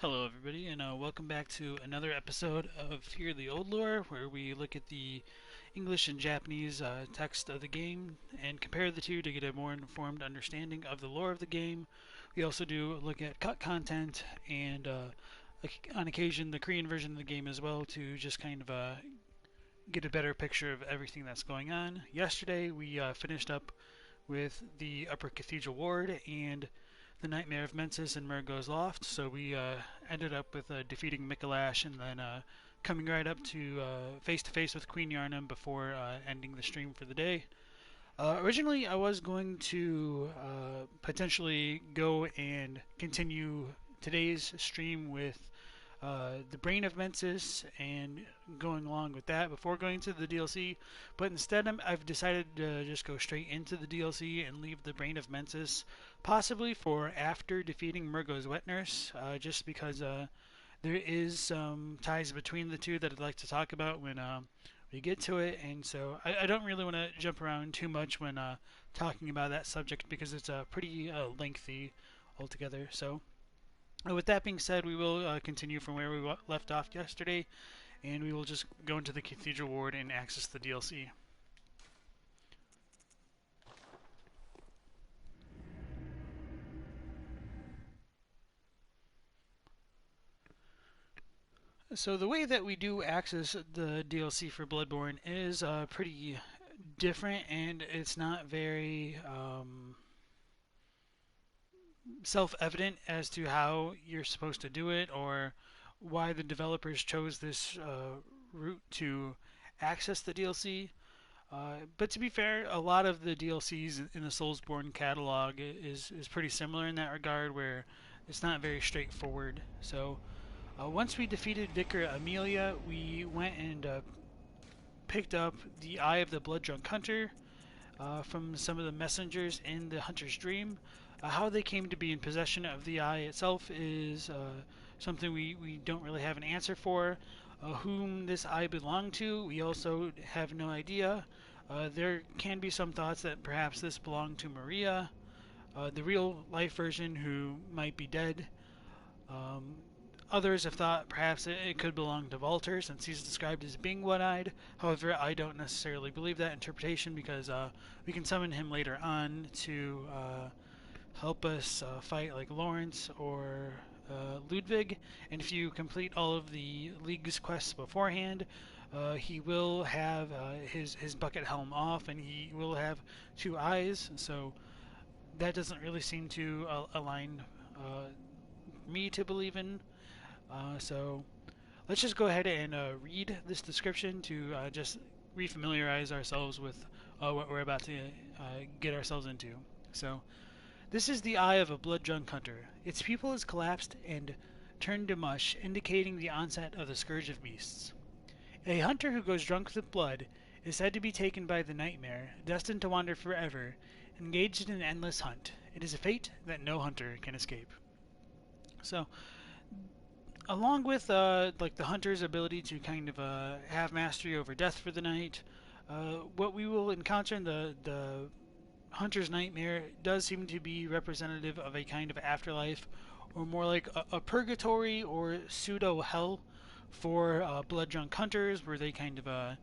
Hello, everybody, and welcome back to another episode of Fear the Old Lore, where we look at the English and Japanese text of the game and compare the two to get a more informed understanding of the lore of the game. We also do look at cut content and, on occasion, the Korean version of the game as well to just kind of get a better picture of everything that's going on. Yesterday, we finished up with the Upper Cathedral Ward and the Nightmare of Mensis in Murgo's Loft. So we ended up with defeating Mikolash and then coming right up to face to face with Queen Yarnum before ending the stream for the day. Originally, I was going to potentially go and continue today's stream with the Brain of Mensis and going along with that before going to the DLC, but instead I've decided to just go straight into the DLC and leave the Brain of Mensis possibly for after defeating Murgo's Wet Nurse, just because there is some ties between the two that I'd like to talk about when we get to it, and so I don't really want to jump around too much when talking about that subject because it's pretty lengthy altogether. So with that being said, we will continue from where we left off yesterday, and we will just go into the Cathedral Ward and access the DLC. So the way that we do access the DLC for Bloodborne is pretty different, and it's not very self-evident as to how you're supposed to do it or why the developers chose this route to access the DLC. But to be fair, a lot of the DLCs in the Soulsborne catalog is pretty similar in that regard, where it's not very straightforward. So once we defeated Vicar Amelia, we went and picked up the Eye of the Blood Drunk Hunter from some of the messengers in the Hunter's Dream. How they came to be in possession of the eye itself is something we don't really have an answer for. Whom this eye belonged to, we also have no idea. There can be some thoughts that perhaps this belonged to Maria, the real life version, who might be dead. Um, Others have thought perhaps it could belong to Walter, since he's described as being one-eyed. However, I don't necessarily believe that interpretation because we can summon him later on to help us fight like Lawrence or Ludwig, and if you complete all of the League's quests beforehand, he will have his bucket helm off, and he will have two eyes. So that doesn't really seem to align me to believe in. So let's just go ahead and read this description to just refamiliarize ourselves with what we're about to get ourselves into. So this is the eye of a blood-drunk hunter. Its pupil is collapsed and turned to mush, indicating the onset of the scourge of beasts. A hunter who goes drunk with blood is said to be taken by the nightmare, destined to wander forever, engaged in an endless hunt. It is a fate that no hunter can escape. So, along with like the hunter's ability to kind of have mastery over death for the night, what we will encounter in the Hunter's Nightmare does seem to be representative of a kind of afterlife, or more like a purgatory or pseudo hell for blood drunk hunters, where they kind of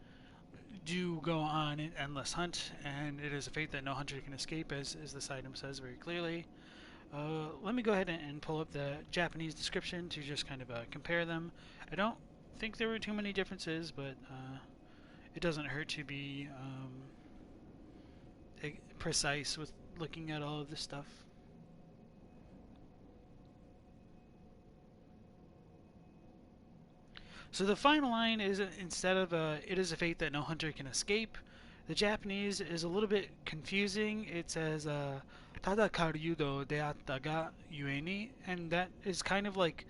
do go on an endless hunt, and it is a fate that no hunter can escape, as this item says very clearly. Let me go ahead and pull up the Japanese description to just kind of compare them. I don't think there were too many differences, but it doesn't hurt to be precise with looking at all of this stuff. So the final line is, instead of it is a fate that no hunter can escape, the Japanese is a little bit confusing. It says tada karyudo deatta ga yueni, and that is kind of like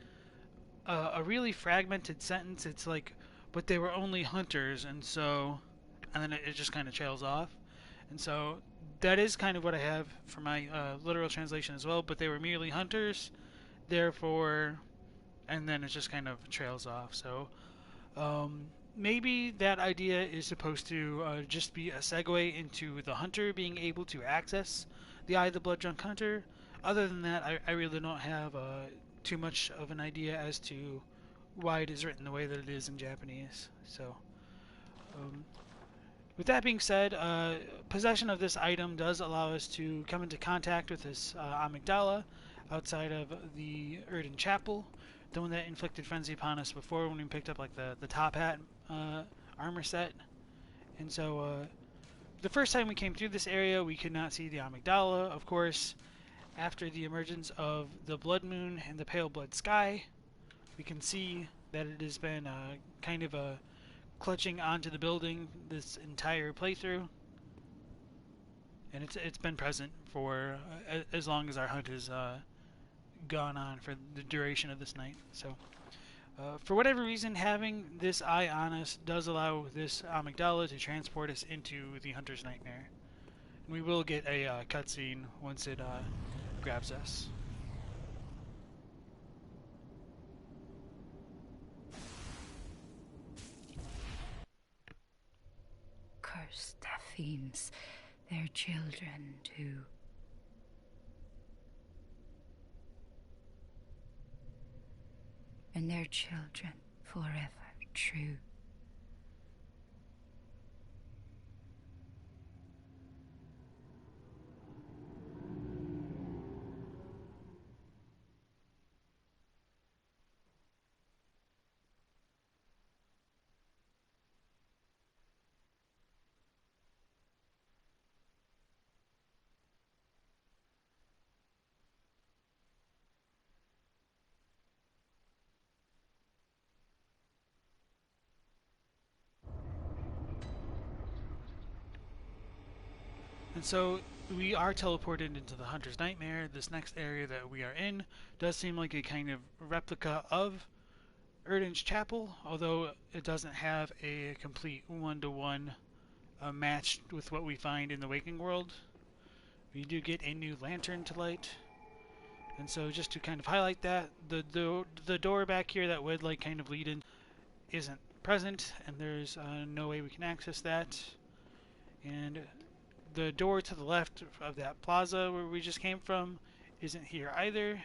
a really fragmented sentence. It's like, but they were only hunters, and so, and then it just kind of trails off. And so that is kind of what I have for my literal translation as well, but they were merely hunters, therefore, and then it just kind of trails off. So maybe that idea is supposed to just be a segue into the hunter being able to access the Eye of the Blood Drunk Hunter. Other than that, I really don't have too much of an idea as to why it is written the way that it is in Japanese. So, um, with that being said, possession of this item does allow us to come into contact with this Amygdala outside of the Erden Chapel, the one that inflicted frenzy upon us before when we picked up like the top hat armor set. And so the first time we came through this area, we could not see the Amygdala. Of course, after the emergence of the blood moon and the pale blood sky, we can see that it has been kind of clutching onto the building this entire playthrough, and it's been present for as long as our hunt has gone on for the duration of this night. So, for whatever reason, having this eye on us does allow this Amygdala to transport us into the Hunter's Nightmare. And we will get a cutscene once it grabs us. Cursed fiends, their children too. And their children forever true. And so we are teleported into the Hunter's Nightmare. This next area that we are in does seem like a kind of replica of Erden's Chapel, although it doesn't have a complete one-to-one match with what we find in the Waking World. We do get a new lantern to light. And so just to kind of highlight that, the door back here that would like kind of lead in isn't present, and there's no way we can access that. And the door to the left of that plaza where we just came from isn't here either,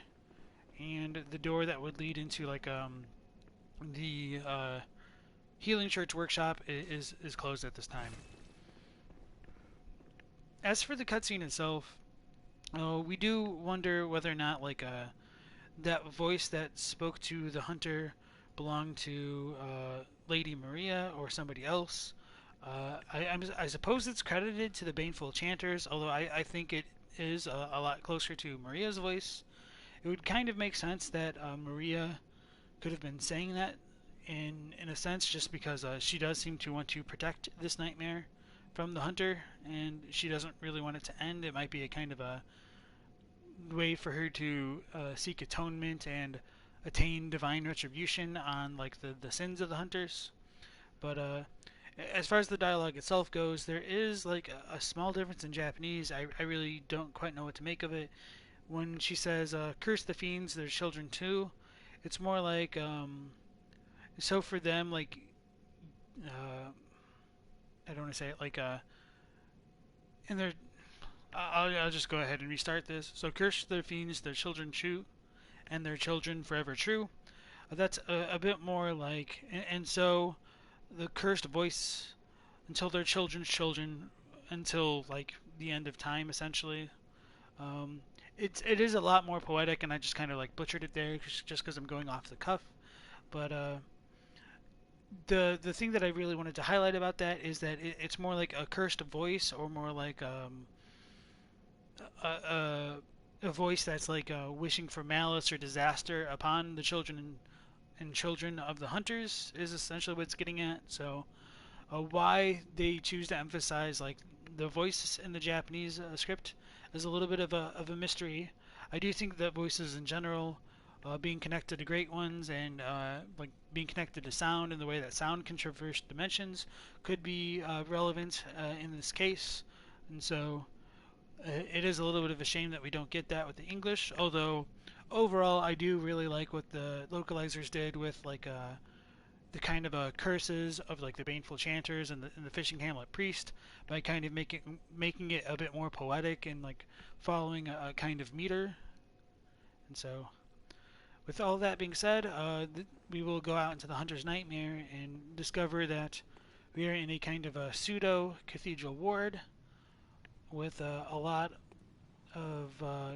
and the door that would lead into like the Healing Church workshop is closed at this time. As for the cutscene itself, we do wonder whether or not like that voice that spoke to the hunter belonged to Lady Maria or somebody else. I suppose it's credited to the Baneful Chanters, although I think it is a lot closer to Maria's voice. It would kind of make sense that Maria could have been saying that in a sense, just because she does seem to want to protect this nightmare from the hunter, and she doesn't really want it to end. It might be a kind of a way for her to seek atonement and attain divine retribution on like the sins of the hunters. But as far as the dialogue itself goes, there is like a small difference in Japanese. I really don't quite know what to make of it. When she says, curse the fiends, their children too, it's more like, so for them, like, I don't want to say it, like, and they're, I'll just go ahead and restart this. So curse their fiends, their children true, and their children forever true. That's a bit more like, and so the cursed voice until their children's children, until like the end of time, essentially. It is a lot more poetic, and I just kind of like butchered it there just because I'm going off the cuff. But the thing that I really wanted to highlight about that is that it's more like a cursed voice, or more like a voice that's like wishing for malice or disaster upon the children and children of the hunters, is essentially what it's getting at. So why they choose to emphasize like the voice in the Japanese script is a little bit of a mystery. I do think that voices in general, being connected to great ones, and like being connected to sound and the way that sound can traverse dimensions, could be relevant in this case. And so it is a little bit of a shame that we don't get that with the English, although overall I do really like what the localizers did with like the kind of curses of like the Baneful Chanters and the Fishing Hamlet Priest, by kind of making it a bit more poetic and like following a kind of meter. And so With all that being said, we will go out into the Hunter's Nightmare and discover that we are in a kind of a pseudo cathedral ward with a lot of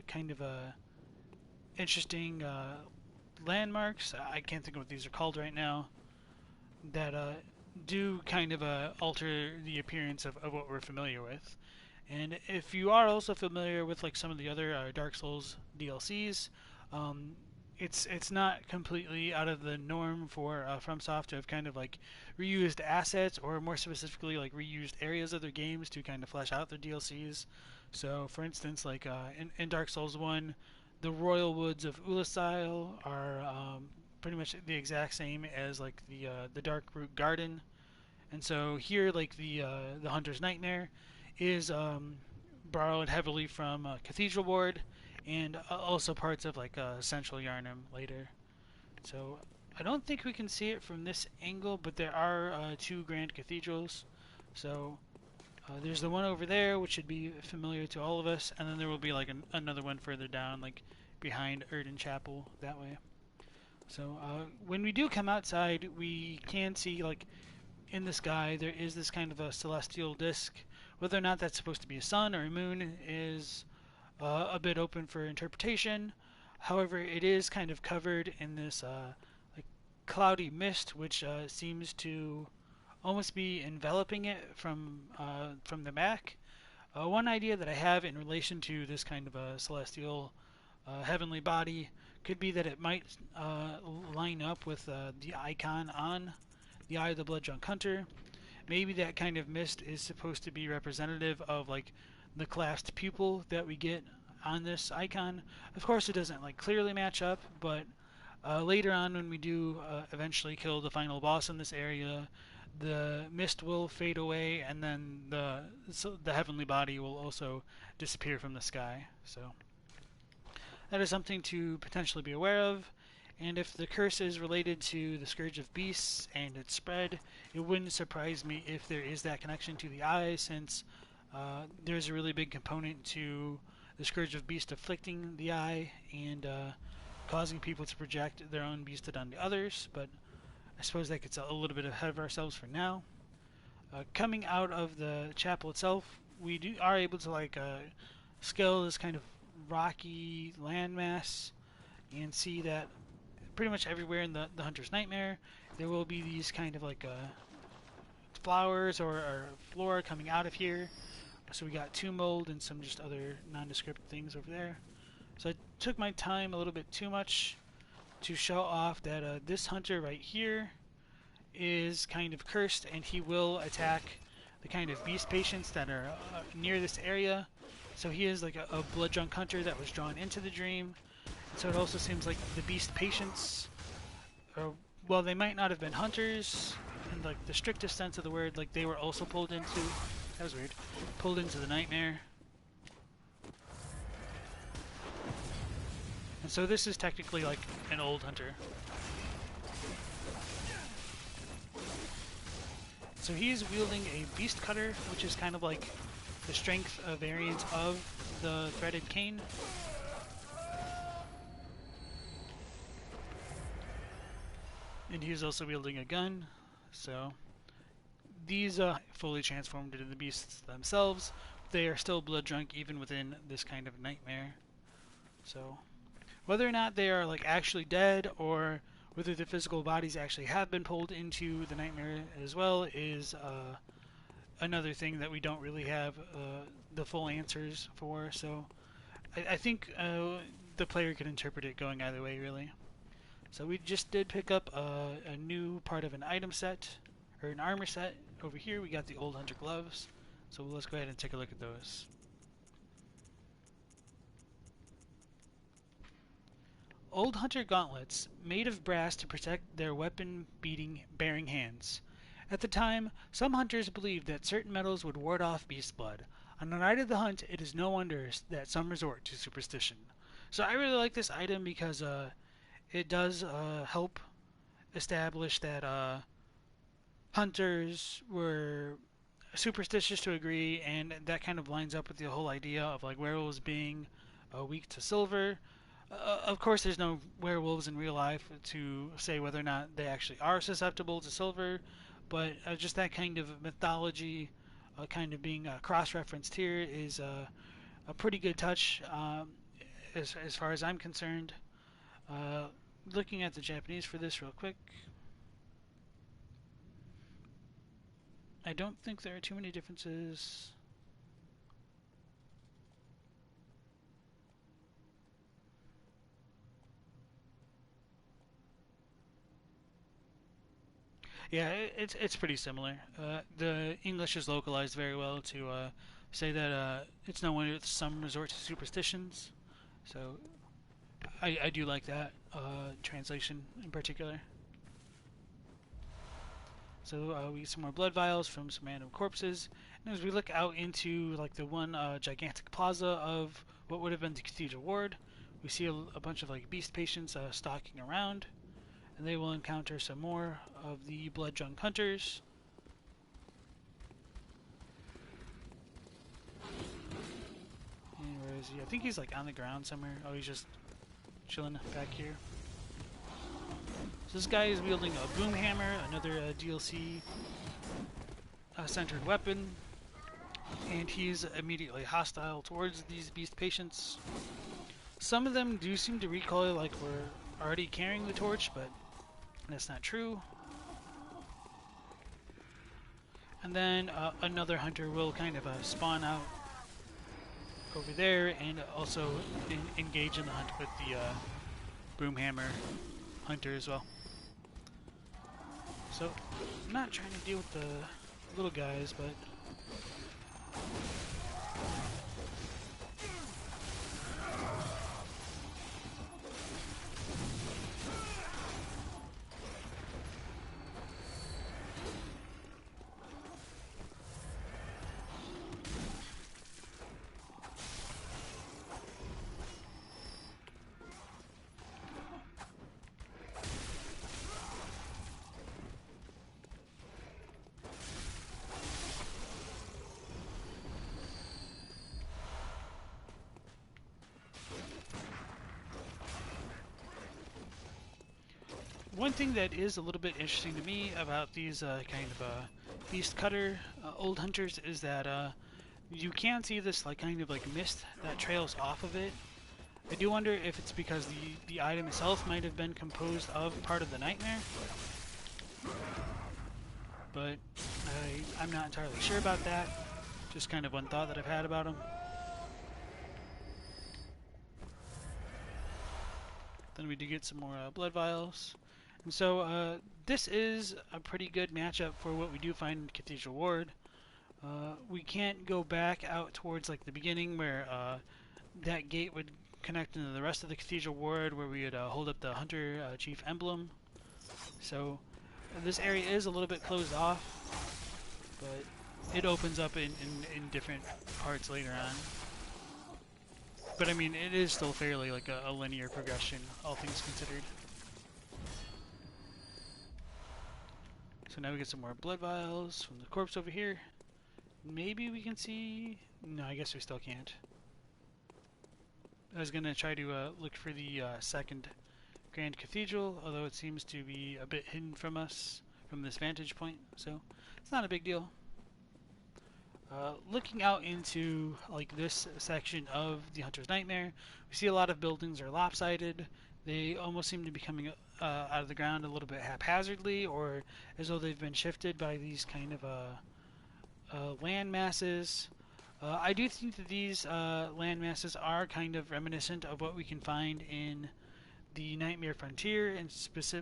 kind of interesting landmarks. I can't think of what these are called right now that do kind of alter the appearance of what we're familiar with. And if you are also familiar with like some of the other Dark Souls DLCs, um, it's not completely out of the norm for FromSoft to have kind of like reused assets, or more specifically like reused areas of their games to kind of flesh out their DLCs. So, for instance, like in Dark Souls One, the Royal Woods of Ulasile are pretty much the exact same as like the Dark Root Garden, and so here like the Hunter's Nightmare is borrowed heavily from Cathedral Ward and also parts of like Central Yarnum later. So I don't think we can see it from this angle, but there are two grand cathedrals. So there's the one over there, which should be familiar to all of us, and then there will be like another one further down, like behind Erden Chapel that way. So when we do come outside, we can see like in the sky there is this kind of a celestial disk. Whether or not that's supposed to be a sun or a moon is a bit open for interpretation. However, it is kind of covered in this like cloudy mist, which seems to almost be enveloping it from the back. One idea that I have in relation to this kind of a celestial heavenly body could be that it might line up with the icon on the Eye of the Blood Drunk Hunter. Maybe that kind of mist is supposed to be representative of like the clasped pupil that we get on this icon. Of course, it doesn't like clearly match up, but later on when we do eventually kill the final boss in this area, the mist will fade away, and then the heavenly body will also disappear from the sky. So that is something to potentially be aware of. And if the curse is related to the Scourge of Beasts and its spread, it wouldn't surprise me if there is that connection to the eye, since there's a really big component to the Scourge of Beast afflicting the eye and causing people to project their own beasthood onto others. But I suppose that gets a little bit ahead of ourselves for now. Coming out of the chapel itself, we are able to like scale this kind of rocky landmass and see that pretty much everywhere in the Hunter's Nightmare there will be these kind of like flowers or flora coming out of here. So we got tomb mold and some just other nondescript things over there. So I took my time a little bit too much to show off that this hunter right here is kind of cursed, and he will attack the kind of beast patients that are near this area. So he is like a blood drunk hunter that was drawn into the dream. So it also seems like the beast patients, or well, they might not have been hunters in like the strictest sense of the word. Like they were also pulled into. That was weird. Pulled into the nightmare. And so this is technically like an old hunter. So he's wielding a beast cutter, which is kind of like the strength variant of the threaded cane. And he's also wielding a gun. So these fully transformed into the beasts themselves. They are still blood drunk even within this kind of nightmare. So whether or not they are like actually dead, or whether their physical bodies actually have been pulled into the nightmare as well, is another thing that we don't really have the full answers for. So I think the player can interpret it going either way, really. So we just did pick up a new part of an item set, or an armor set. Over here we got the old hunter gloves. So let's go ahead and take a look at those. Old hunter gauntlets, made of brass to protect their weapon-bearing hands. At the time, some hunters believed that certain metals would ward off beast blood. On the night of the hunt, it is no wonder that some resort to superstition. So I really like this item because it does help establish that hunters were superstitious to a degree, and that kind of lines up with the whole idea of like werewolves being weak to silver. Of course, there's no werewolves in real life to say whether or not they actually are susceptible to silver, but just that kind of mythology, kind of being cross-referenced here, is a pretty good touch, as far as I'm concerned. Uh, Looking at the Japanese for this real quick, I don't think there are too many differences. Yeah, it's pretty similar. The English is localized very well to say that it's no wonder some resort to superstitions. So I do like that translation in particular. So we get some more blood vials from some random corpses, and as we look out into like the one gigantic plaza of what would have been the Cathedral Ward, we see a bunch of like beast patients stalking around, and they will encounter some more of the blood drunk hunters. And where is he? I think he's like on the ground somewhere. Oh, he's just chilling back here. So this guy is wielding a boom hammer, another DLC centered weapon, and he's immediately hostile towards these beast patients. Some of them do seem to recoil like we're already carrying the torch, but that's not true. And then another hunter will kind of spawn out over there and also engage in the hunt with the Broomhammer hunter as well. So, I'm not trying to deal with the little guys, but one thing that is a little bit interesting to me about these kind of beast cutter old hunters is that you can see this like kind of like mist that trails off of it. I do wonder if it's because the item itself might have been composed of part of the nightmare, but I'm not entirely sure about that. Just kind of one thought that I've had about them. Then we do get some more blood vials. And so this is a pretty good matchup for what we do find in Cathedral Ward. We can't go back out towards like the beginning where that gate would connect into the rest of the Cathedral Ward where we would hold up the Hunter Chief emblem. So this area is a little bit closed off, but it opens up in different parts later on. But I mean, it is still fairly like a linear progression, all things considered. So now we get some more blood vials from the corpse over here. Maybe we can see... No, I guess we still can't. I was going to try to look for the second Grand Cathedral, although it seems to be a bit hidden from us from this vantage point, so it's not a big deal. Looking out into like this section of the Hunter's Nightmare, we see a lot of buildings are lopsided. They almost seem to be coming out of the ground a little bit haphazardly, or as though they've been shifted by these kind of land masses. I do think that these land masses are kind of reminiscent of what we can find in the Nightmare Frontier, and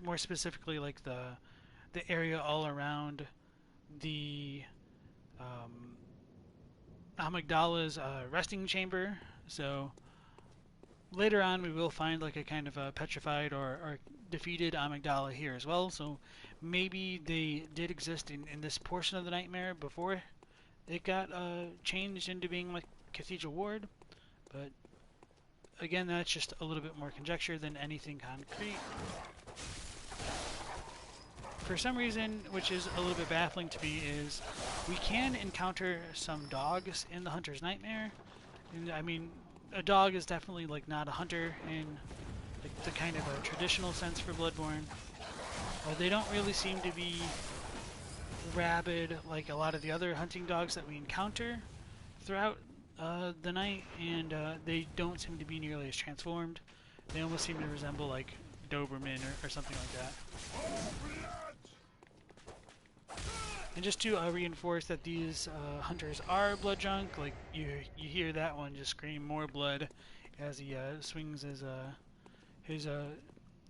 more specifically like the area all around the Amygdala's resting chamber. So later on we will find like a kind of a petrified or defeated Amygdala here as well, so maybe they did exist in this portion of the nightmare before it got changed into being like Cathedral Ward, but again, that's just a little bit more conjecture than anything concrete. For some reason, which is a little bit baffling to me, is we can encounter some dogs in the Hunter's Nightmare. And I mean, a dog is definitely like not a hunter in like the kind of a traditional sense for Bloodborne. They don't really seem to be rabid like a lot of the other hunting dogs that we encounter throughout the night, and they don't seem to be nearly as transformed. They almost seem to resemble like Doberman or something like that. And just to reinforce that these hunters are blood drunk, like you hear that one just scream more blood as he swings his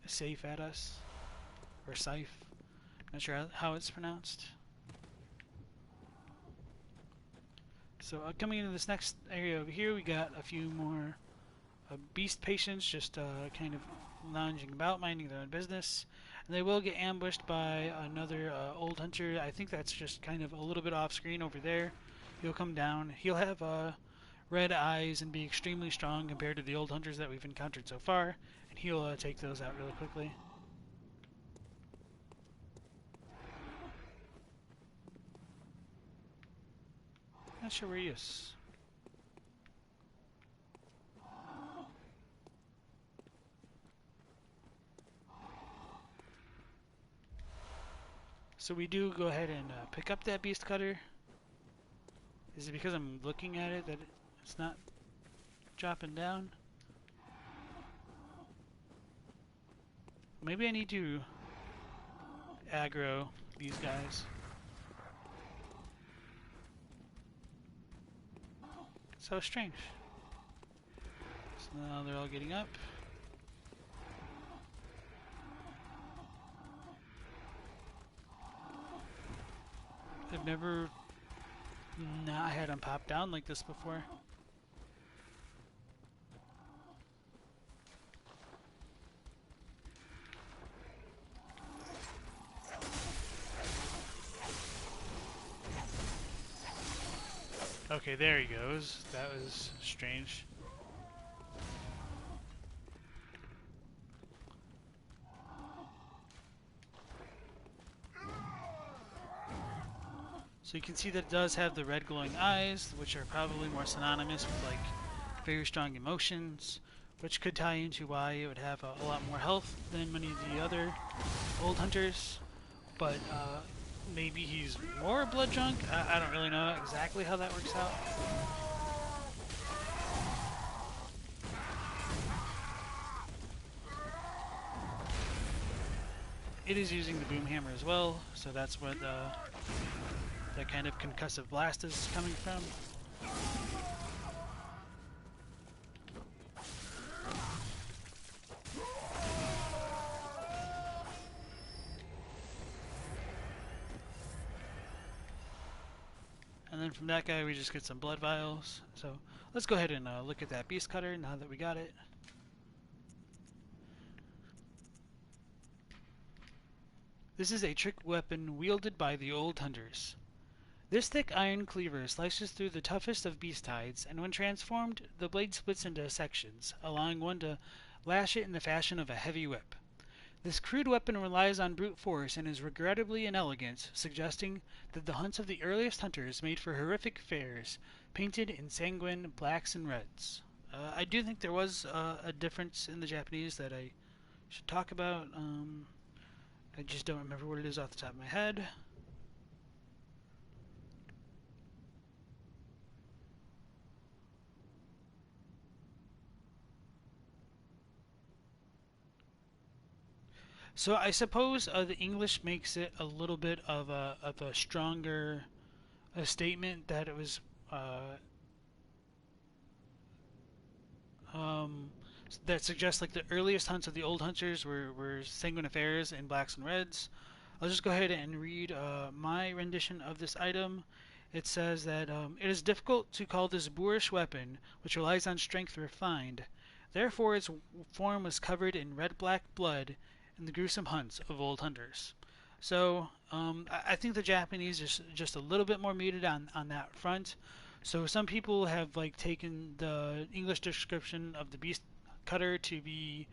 saif at us, or saif. Not sure how it's pronounced. So coming into this next area over here, we got a few more beast patients just kind of lounging about, minding their own business. And they will get ambushed by another old hunter. I think that's just kind of a little bit off screen over there. He'll come down. He'll have red eyes and be extremely strong compared to the old hunters that we've encountered so far. And he'll take those out really quickly. Not sure where he is. So we do go ahead and pick up that beast cutter. Is it because I'm looking at it that it's not dropping down? Maybe I need to aggro these guys. So strange. So now they're all getting up. I've never not had them pop down like this before. Okay, there he goes. That was strange. So you can see that it does have the red glowing eyes, which are probably more synonymous with like very strong emotions, which could tie into why it would have a lot more health than many of the other old hunters. But maybe he's more blood drunk? I don't really know exactly how that works out. It is using the boom hammer as well, so that's what that kind of concussive blast is coming from. And then from that guy we just get some blood vials. So let's go ahead and look at that beast cutter now that we got it. This is a trick weapon wielded by the old hunters. This thick iron cleaver slices through the toughest of beast hides, and when transformed, the blade splits into sections, allowing one to lash it in the fashion of a heavy whip. This crude weapon relies on brute force and is regrettably inelegant, suggesting that the hunts of the earliest hunters made for horrific fares, painted in sanguine blacks and reds. I do think there was a difference in the Japanese that I should talk about. I just don't remember what it is off the top of my head. So I suppose the English makes it a little bit of a stronger statement that it was um, that suggests like the earliest hunts of the old hunters were sanguine affairs in blacks and reds. I'll just go ahead and read my rendition of this item. It says that it is difficult to call this boorish weapon, which relies on strength, refined. Therefore, its form was covered in red-black blood in the gruesome hunts of old hunters. So I think the Japanese is just a little bit more muted on that front. So some people have like taken the English description of the beast cutter to be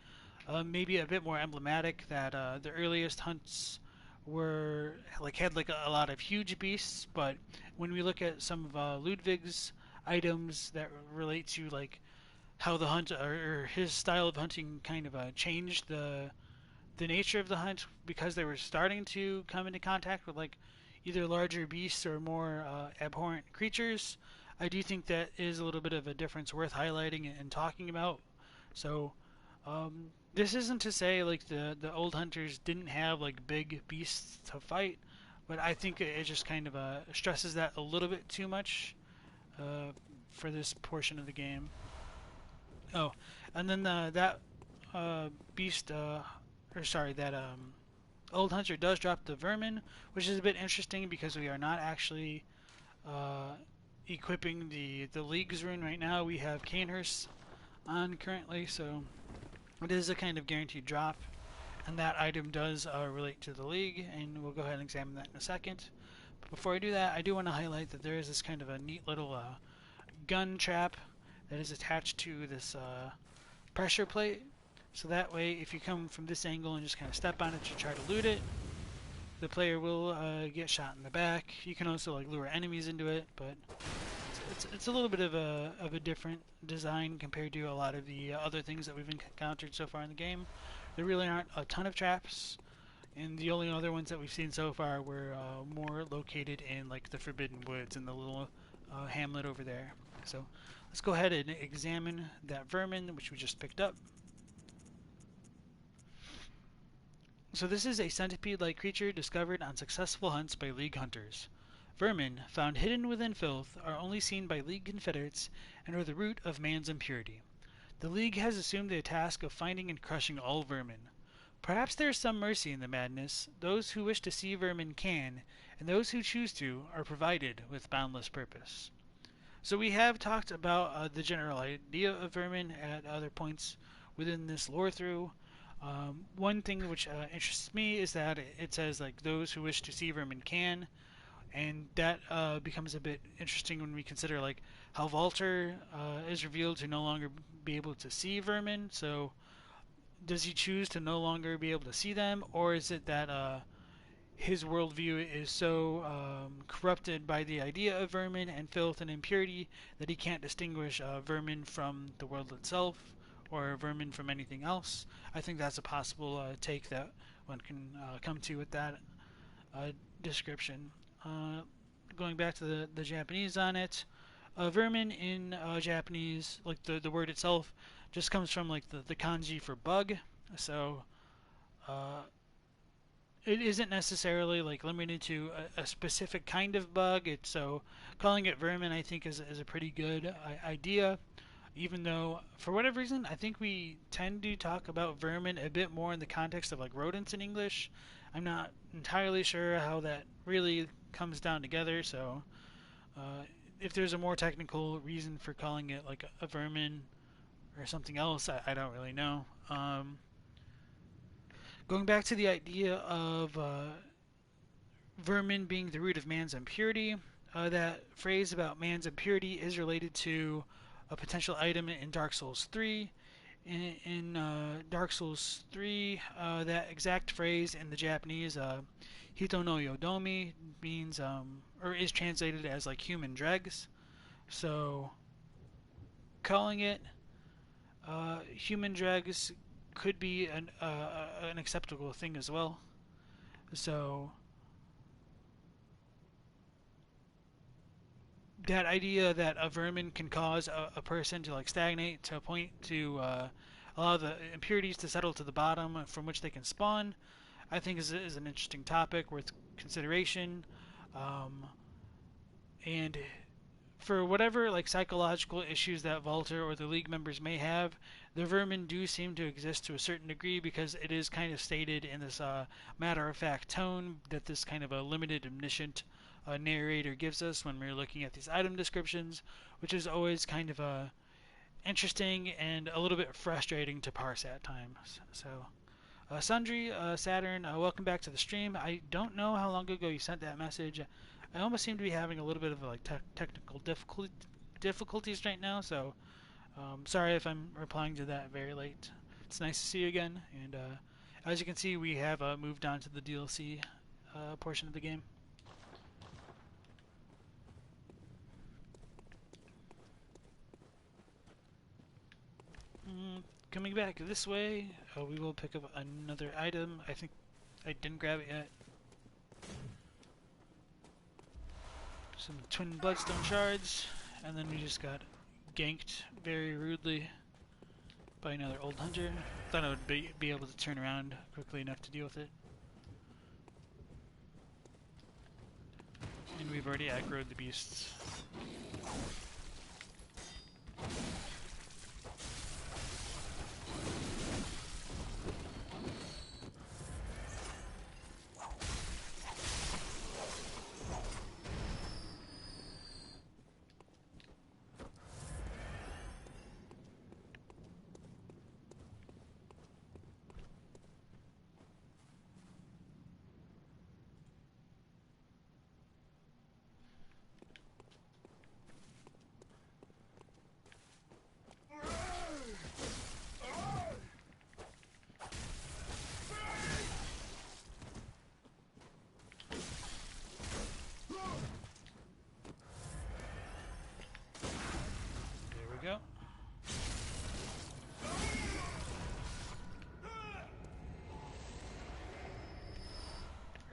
maybe a bit more emblematic, that the earliest hunts were like had like a lot of huge beasts, but when we look at some of Ludwig's items that relate to like how the hunt or his style of hunting kind of changed the nature of the hunt because they were starting to come into contact with like either larger beasts or more abhorrent creatures. I do think that is a little bit of a difference worth highlighting and talking about. So this isn't to say like the old hunters didn't have like big beasts to fight, but I think it just kind of stresses that a little bit too much uh, for this portion of the game. Oh, and then that beast, or sorry, that old hunter does drop the vermin, which is a bit interesting because we are not actually uh, equipping the League's rune right now. We have Canehurst on currently, so it is a kind of guaranteed drop, and that item does relate to the League, and we'll go ahead and examine that in a second. But before I do that, I do want to highlight that there is this kind of a neat little gun trap that is attached to this pressure plate. So that way, if you come from this angle and just kind of step on it to try to loot it, the player will get shot in the back. You can also like lure enemies into it, but it's a little bit of a different design compared to a lot of the other things that we've encountered so far in the game. There really aren't a ton of traps, and the only other ones that we've seen so far were more located in like the Forbidden Woods and the little hamlet over there. So let's go ahead and examine that vermin, which we just picked up. So this is a centipede-like creature discovered on successful hunts by League hunters. Vermin, found hidden within filth, are only seen by League confederates and are the root of man's impurity. The League has assumed the task of finding and crushing all vermin. Perhaps there is some mercy in the madness. Those who wish to see vermin can, and those who choose to are provided with boundless purpose. So we have talked about the general idea of vermin at other points within this lore through. One thing which interests me is that it says like those who wish to see vermin can, and that becomes a bit interesting when we consider like how Walter is revealed to no longer be able to see vermin. So does he choose to no longer be able to see them, or is it that his worldview is so corrupted by the idea of vermin and filth and impurity that he can't distinguish vermin from the world itself or vermin from anything else? I think that's a possible take that one can come to with that uh, description. Uh, Going back to the Japanese on it, vermin in Japanese, like the word itself, just comes from like the kanji for bug. So uh, it isn't necessarily like limited to a specific kind of bug. It's so calling it vermin, I think, is a pretty good idea. Even though, for whatever reason, I think we tend to talk about vermin a bit more in the context of like rodents in English. I'm not entirely sure how that really comes down together. So, if there's a more technical reason for calling it like a vermin or something else, I don't really know. Going back to the idea of vermin being the root of man's impurity, that phrase about man's impurity is related to a potential item in Dark Souls 3. In Dark Souls 3, that exact phrase in the Japanese, Hito no Yodomi, means, or is translated as like human dregs. So, calling it human dregs could be an acceptable thing as well. So, that idea that a vermin can cause a person to like stagnate to a point to allow the impurities to settle to the bottom from which they can spawn, I think is an interesting topic worth consideration. Um, and for whatever like psychological issues that Walter or the League members may have, the vermin do seem to exist to a certain degree because it is kind of stated in this matter-of-fact tone that this kind of a limited omniscient narrator gives us when we're looking at these item descriptions, which is always kind of interesting and a little bit frustrating to parse at times. So, Sundry, Saturn, welcome back to the stream. I don't know how long ago you sent that message. I almost seem to be having a little bit of like technical difficulties right now, so sorry if I'm replying to that very late. It's nice to see you again, and as you can see, we have moved on to the DLC portion of the game. coming back this way, we will pick up another item. I think I didn't grab it yet. Some twin bloodstone shards, and then we just got ganked very rudely by another old hunter. Thought I would be able to turn around quickly enough to deal with it. And we've already aggroed the beasts. Go.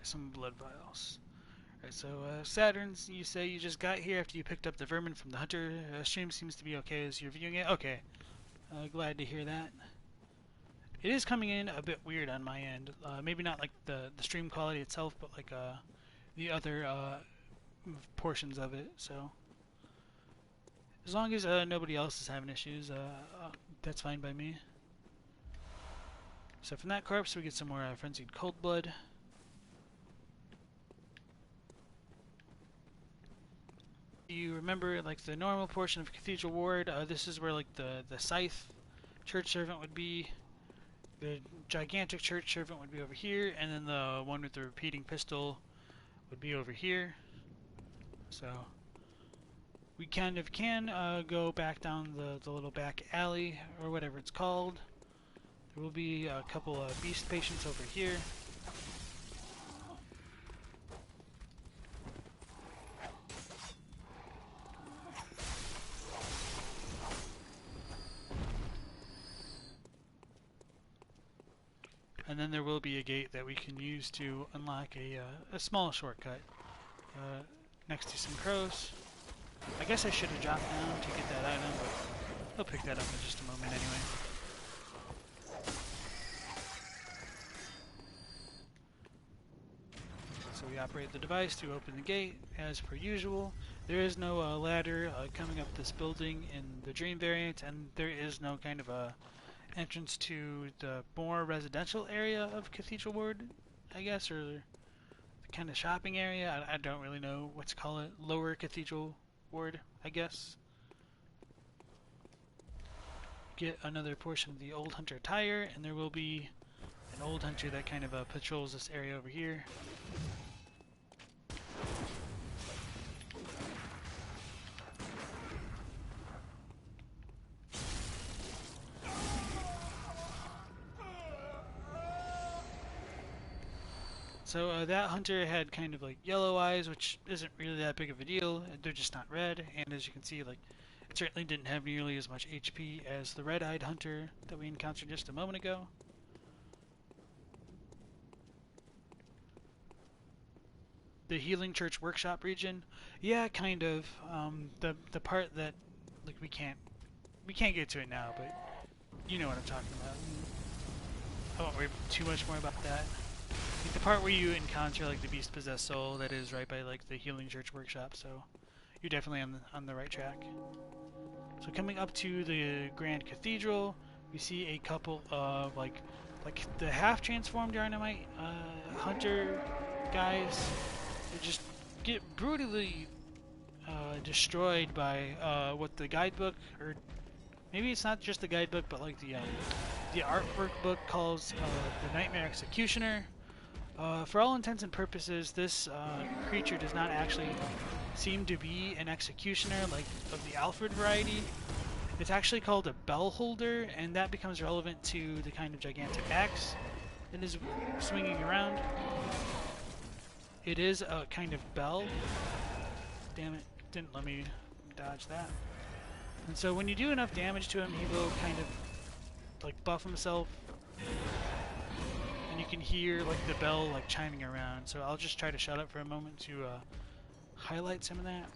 Some blood vials. Alright, so Saturn's, you say you just got here after you picked up the vermin from the hunter. Stream seems to be okay as you're viewing it. Okay. Glad to hear that. It is coming in a bit weird on my end. Maybe not like the stream quality itself, but like the other portions of it. So as long as nobody else is having issues, that's fine by me. So from that corpse we get some more frenzied cold blood. You remember like the normal portion of Cathedral Ward, this is where like the saif church servant would be. The gigantic church servant would be over here, and then the one with the repeating pistol would be over here. So we kind of can go back down the little back alley, or whatever it's called. There will be a couple of beast patients over here. And then there will be a gate that we can use to unlock a small shortcut next to some crows. I guess I should have dropped down to get that item, but I'll pick that up in just a moment anyway. So we operate the device to open the gate as per usual. There is no ladder coming up this building in the dream variant, and there is no kind of a entrance to the more residential area of Cathedral Ward, I guess, or the kind of shopping area. I don't really know what to call it. Lower Cathedral Ward, I guess. Get another portion of the old hunter attire, and there will be an old hunter that kind of patrols this area over here. So that hunter had kind of like yellow eyes, which isn't really that big of a deal. They're just not red, and as you can see, like it certainly didn't have nearly as much HP as the red-eyed hunter that we encountered just a moment ago. The Healing Church Workshop region, yeah, kind of. The part that like we can't get to it now, but you know what I'm talking about. I won't worry too much more about that. Like the part where you encounter like the beast possessed soul, that is right by like the Healing Church Workshop, so you're definitely on the right track. So coming up to the Grand Cathedral, we see a couple of like the half transformed Dynamite hunter guys. They just get brutally destroyed by what the guidebook, or maybe it's not just the guidebook, but like the artwork book calls the Nightmare Executioner. For all intents and purposes, this creature does not actually seem to be an executioner like of the Alfred variety. It's actually called a bell holder, and that becomes relevant to the kind of gigantic axe that is swinging around. It is a kind of bell. Damn it, didn't let me dodge that. And so when you do enough damage to him, he will kind of like buff himself, and you can hear like the bell like chiming around. So I'll just try to shut up for a moment to highlight some of that.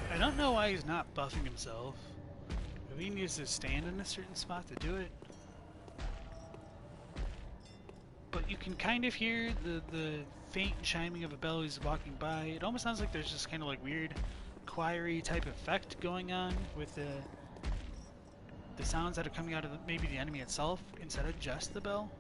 I don't know why he's not buffing himself. Maybe he needs to stand in a certain spot to do it. But you can kind of hear the faint chiming of a bell as he's walking by. It almost sounds like there's just kind of like weird choiry type effect going on with the sounds that are coming out of maybe the enemy itself instead of just the bell.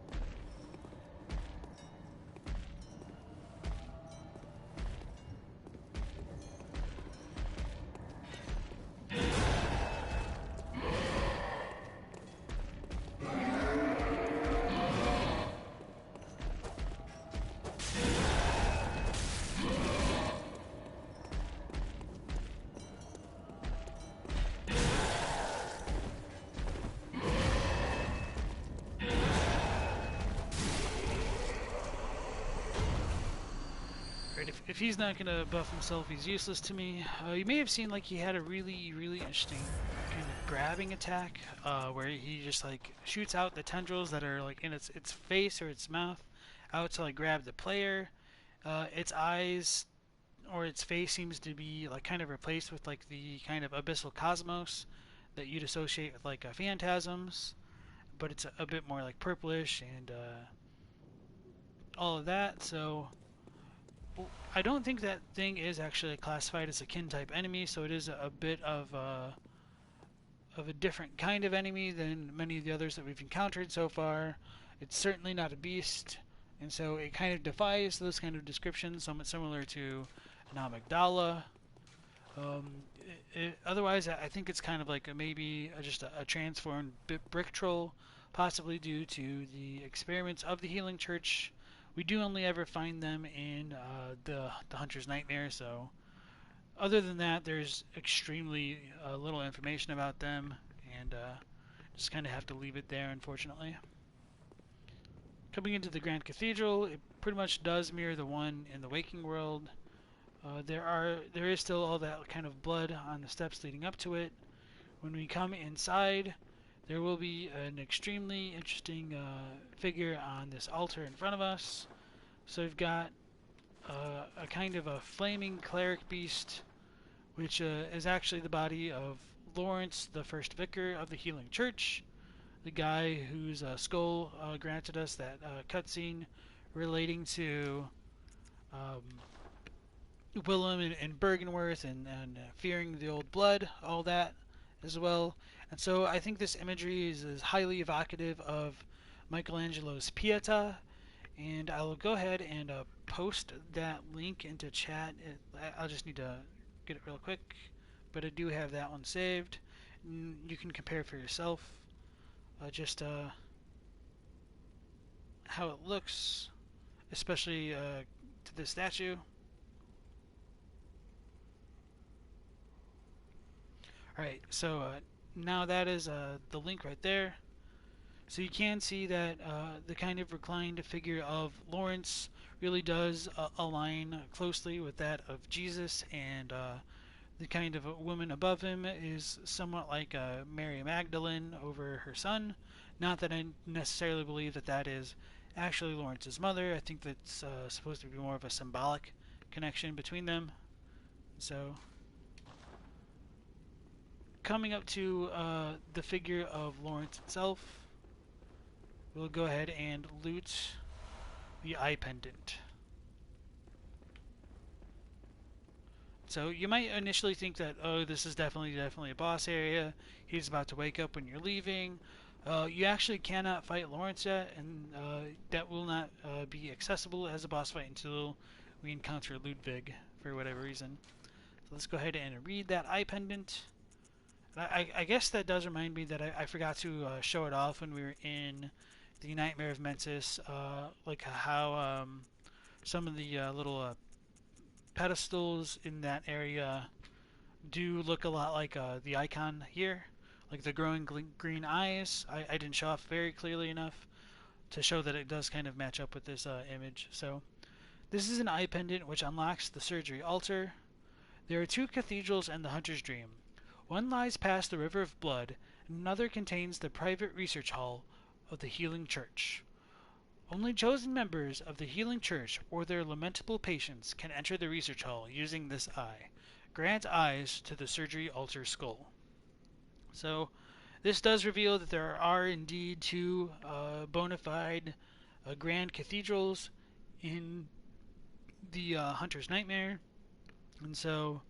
If he's not gonna buff himself, he's useless to me. You may have seen like he had a really interesting kind of grabbing attack where he just like shoots out the tendrils that are like in its face or its mouth out to like grab the player. Its eyes or its face seems to be like kind of replaced with like the kind of abyssal cosmos that you'd associate with like phantasms, but it's a bit more like purplish and all of that. So I don't think that thing is actually classified as a kin type enemy, so it is a bit of a different kind of enemy than many of the others that we've encountered so far. It's certainly not a beast, and so it kind of defies those kind of descriptions, somewhat similar to an Amygdala. Otherwise, I think it's kind of like maybe just a transformed brick troll, possibly due to the experiments of the Healing Church. We do only ever find them in the Hunter's Nightmare, so other than that, there's extremely little information about them, and just kind of have to leave it there, unfortunately. Coming into the Grand Cathedral, it pretty much does mirror the one in the Waking World. There is still all that kind of blood on the steps leading up to it. When we come inside, there will be an extremely interesting figure on this altar in front of us. So we've got a kind of a flaming cleric beast, which is actually the body of Lawrence, the first vicar of the Healing Church, the guy whose skull granted us that cutscene relating to Willem and Bergenworth and fearing the old blood, all that as well. And so I think this imagery is highly evocative of Michelangelo's Pieta, and I will go ahead and post that link into chat. I'll just need to get it real quick, but I do have that one saved. You can compare for yourself just how it looks, especially to this statue. Alright, so now that is the link right there. So you can see that the kind of reclined figure of Lawrence really does align closely with that of Jesus, and the kind of a woman above him is somewhat like Mary Magdalene over her son. Not that I necessarily believe that that is actually Lawrence's mother. I think that's supposed to be more of a symbolic connection between them. So, coming up to the figure of Lawrence itself, we'll go ahead and loot the eye pendant. So you might initially think that, oh, this is definitely a boss area. He's about to wake up when you're leaving. You actually cannot fight Lawrence yet, and that will not be accessible as a boss fight until we encounter Ludwig for whatever reason. So let's go ahead and read that eye pendant. I guess that does remind me that I forgot to show it off when we were in the Nightmare of Mensis, like how some of the little pedestals in that area do look a lot like the icon here, like the growing green eyes. I didn't show off very clearly enough to show that it does kind of match up with this image. So this is an eye pendant which unlocks the surgery altar. There are two cathedrals and the Hunter's Dream. One lies past the River of Blood, and another contains the private research hall of the Healing Church. Only chosen members of the Healing Church or their lamentable patients can enter the research hall using this eye. Grant eyes to the surgery altar skull. So, this does reveal that there are indeed two bona fide Grand Cathedrals in the Hunter's Nightmare. And so,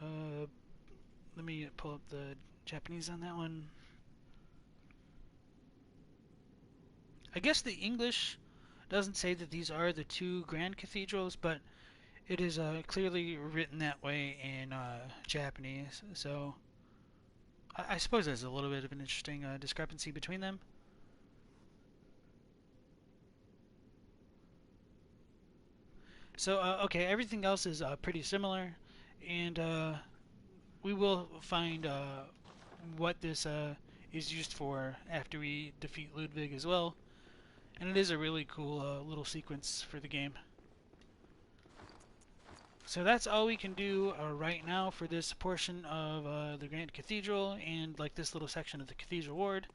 let me pull up the Japanese on that one. I guess the English doesn't say that these are the two Grand Cathedrals, but it is clearly written that way in Japanese. So I suppose there's a little bit of an interesting discrepancy between them. So, okay, everything else is pretty similar, and we will find what this is used for after we defeat Ludwig as well. And it is a really cool little sequence for the game. So that's all we can do right now for this portion of the Grand Cathedral and like this little section of the Cathedral Ward.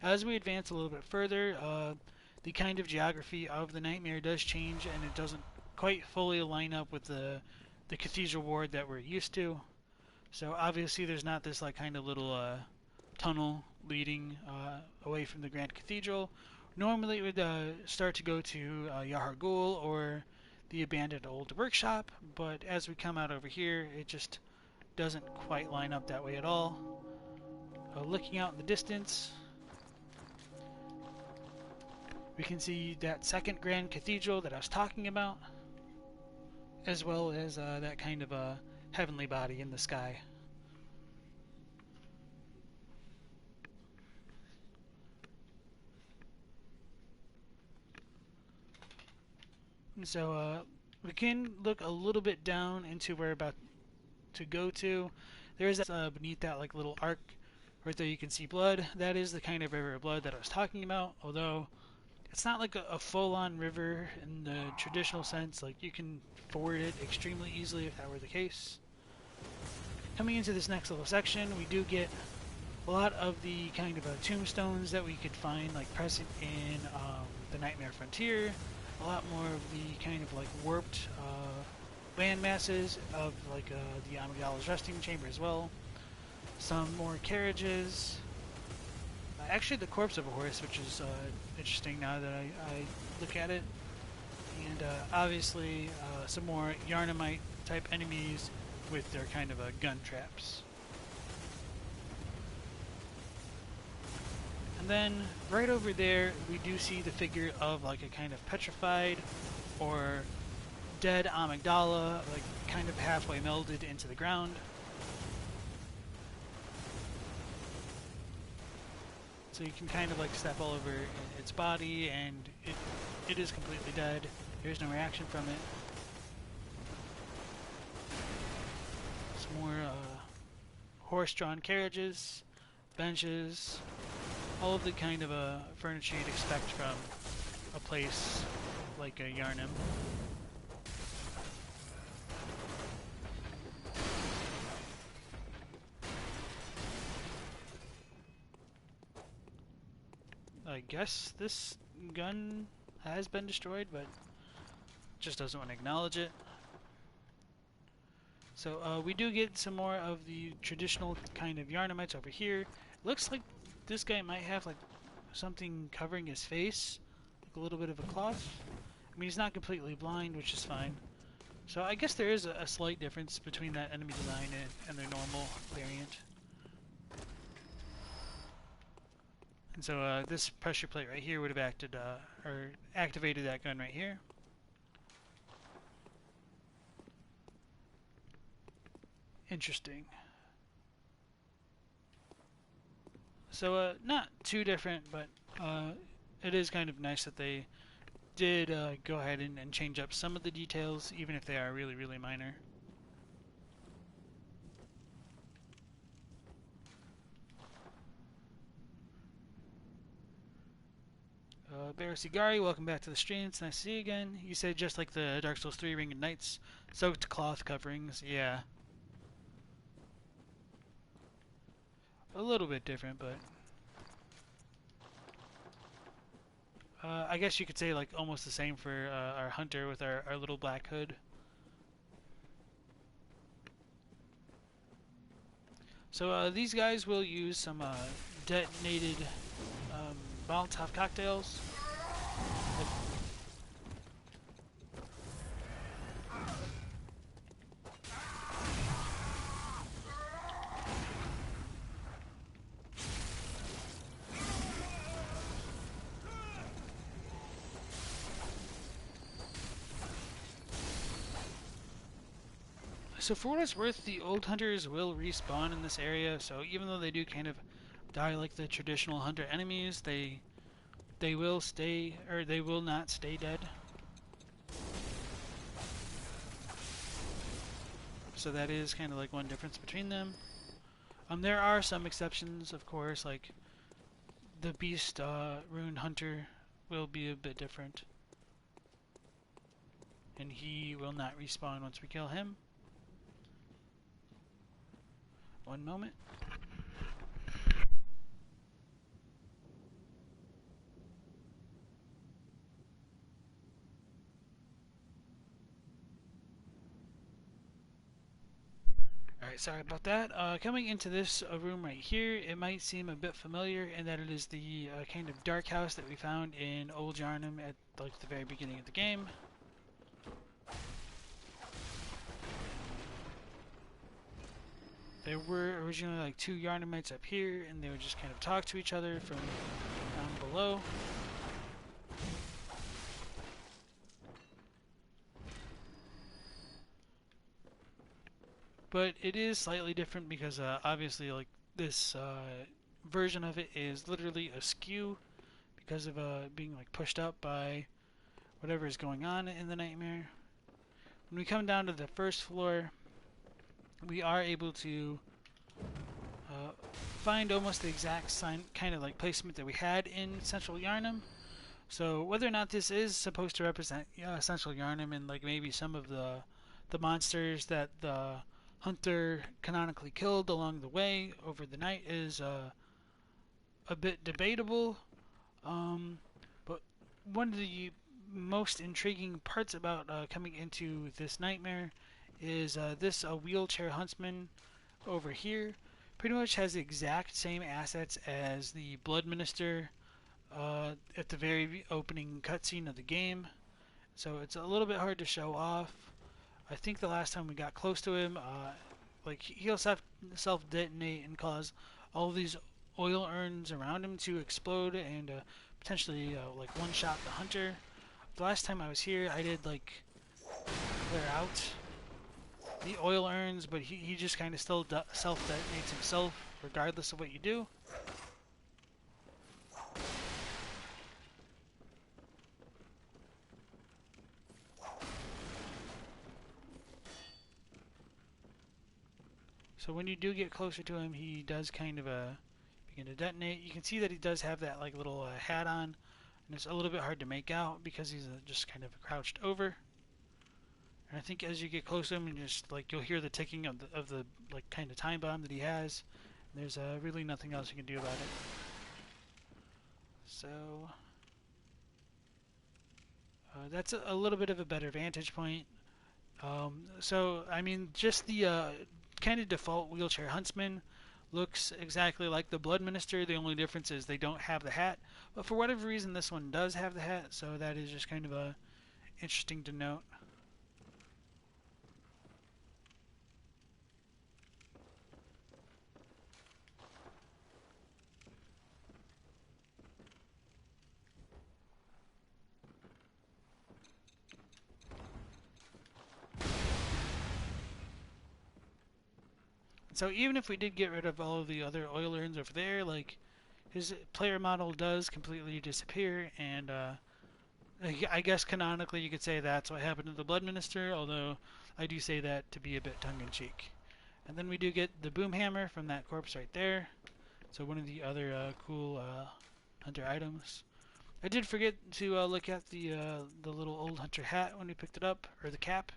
As we advance a little bit further, the kind of geography of the Nightmare does change, and it doesn't quite fully line up with the Cathedral Ward that we're used to. So obviously there's not this like kind of little tunnel leading away from the Grand Cathedral. Normally it would start to go to Yahar'gul or the abandoned old workshop, but as we come out over here, it just doesn't quite line up that way at all. Looking out in the distance, we can see that second Grand Cathedral that I was talking about, as well as that kind of a heavenly body in the sky. And so we can look a little bit down into where we're about to go to. There is that beneath that like little arc right there, you can see blood. That is the kind of river of blood that I was talking about, although it's not like a full-on river in the traditional sense. Like you can ford it extremely easily if that were the case. Coming into this next little section, we do get a lot of the kind of tombstones that we could find like present in the Nightmare Frontier. A lot more of the kind of like warped land masses of like the Amigdaloid's resting chamber as well. Some more carriages. Actually the corpse of a horse, which is interesting now that I look at it. And obviously some more Yarnamite type enemies with their kind of gun traps. And then right over there we do see the figure of like a kind of petrified or dead amygdala, like kind of halfway melded into the ground. So you can kind of like step all over its body and it is completely dead. There's no reaction from it. Some more horse-drawn carriages, benches, all of the kind of furniture you'd expect from a place like Yharnam. I guess this gun has been destroyed, but just doesn't want to acknowledge it. So we do get some more of the traditional kind of Yarnamites over here. Looks like this guy might have like something covering his face, like a little bit of a cloth. I mean, he's not completely blind, which is fine. So I guess there is a slight difference between that enemy design and their normal variant. And so this pressure plate right here would have acted or activated that gun right here. Interesting. So not too different, but it is kind of nice that they did go ahead and change up some of the details, even if they are really, really minor. Barasigari, welcome back to the stream. It's nice to see you again. You said just like the Dark Souls 3 Ring of Knights, soaked cloth coverings. Yeah. A little bit different, but I guess you could say like almost the same for our hunter with our little black hood. So these guys will use some detonated molotov cocktails. So for what it's worth, the old hunters will respawn in this area. So even though they do kind of die like the traditional hunter enemies, they will stay, or they will not stay dead. So that is kind of like one difference between them. There are some exceptions, of course, like the beast rune hunter will be a bit different, and he will not respawn once we kill him. One moment. Alright, sorry about that. Coming into this room right here, it might seem a bit familiar in that it is the kind of dark house that we found in Old Yarnum at like the very beginning of the game. There were originally like two Yarnamites up here, and they would just kind of talk to each other from down below. But it is slightly different because obviously like this version of it is literally askew because of being like pushed up by whatever is going on in the nightmare. When we come down to the first floor, we are able to find almost the exact kind of like placement that we had in Central Yarnum. So whether or not this is supposed to represent Central Yarnum and like maybe some of the monsters that the hunter canonically killed along the way over the night is a bit debatable. But one of the most intriguing parts about coming into this nightmare is this wheelchair huntsman over here pretty much has the exact same assets as the blood minister at the very opening cutscene of the game, so it's a little bit hard to show off. I think the last time we got close to him, like he'll self-detonate and cause all of these oil urns around him to explode and potentially like one-shot the hunter. The last time I was here, I did like clear out the oil urns, but he just kind of still self-detonates himself regardless of what you do. So when you do get closer to him, he does kind of begin to detonate. You can see that he does have that like little hat on, and it's a little bit hard to make out because he's just kind of crouched over. And I think as you get close to him, and just like you'll hear the ticking of the like kind of time bomb that he has. And there's really nothing else you can do about it. So that's a little bit of a better vantage point. So, I mean, just the kind of default wheelchair huntsman looks exactly like the Blood Minister. The only difference is they don't have the hat. But for whatever reason, this one does have the hat, so that is just kind of interesting to note. So even if we did get rid of all of the other Oilerns over there, like his player model does completely disappear, and I guess canonically you could say that's what happened to the Blood Minister, although I do say that to be a bit tongue-in-cheek. And then we do get the boom hammer from that corpse right there. So one of the other cool hunter items. I did forget to look at the little old hunter hat when we picked it up, or the cap,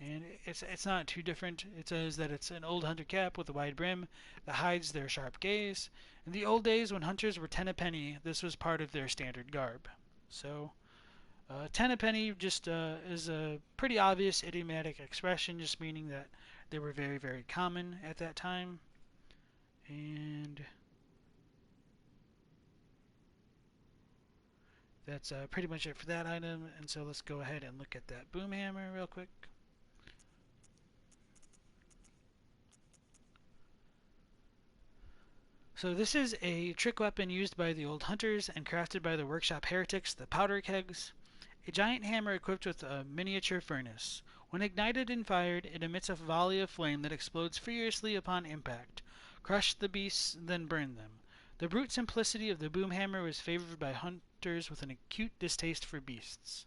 and it's not too different. It says that it's an old hunter cap with a wide brim that hides their sharp gaze. In the old days, when hunters were 10 a penny, this was part of their standard garb. So 10 a penny just is a pretty obvious idiomatic expression, just meaning that they were very, very common at that time. And that's pretty much it for that item. And so let's go ahead and look at that boom hammer real quick. So this is a trick weapon used by the old hunters and crafted by the workshop heretics, the powder kegs. A giant hammer equipped with a miniature furnace. When ignited and fired, it emits a volley of flame that explodes furiously upon impact. Crush the beasts, then burn them. The brute simplicity of the boom hammer was favored by hunters with an acute distaste for beasts.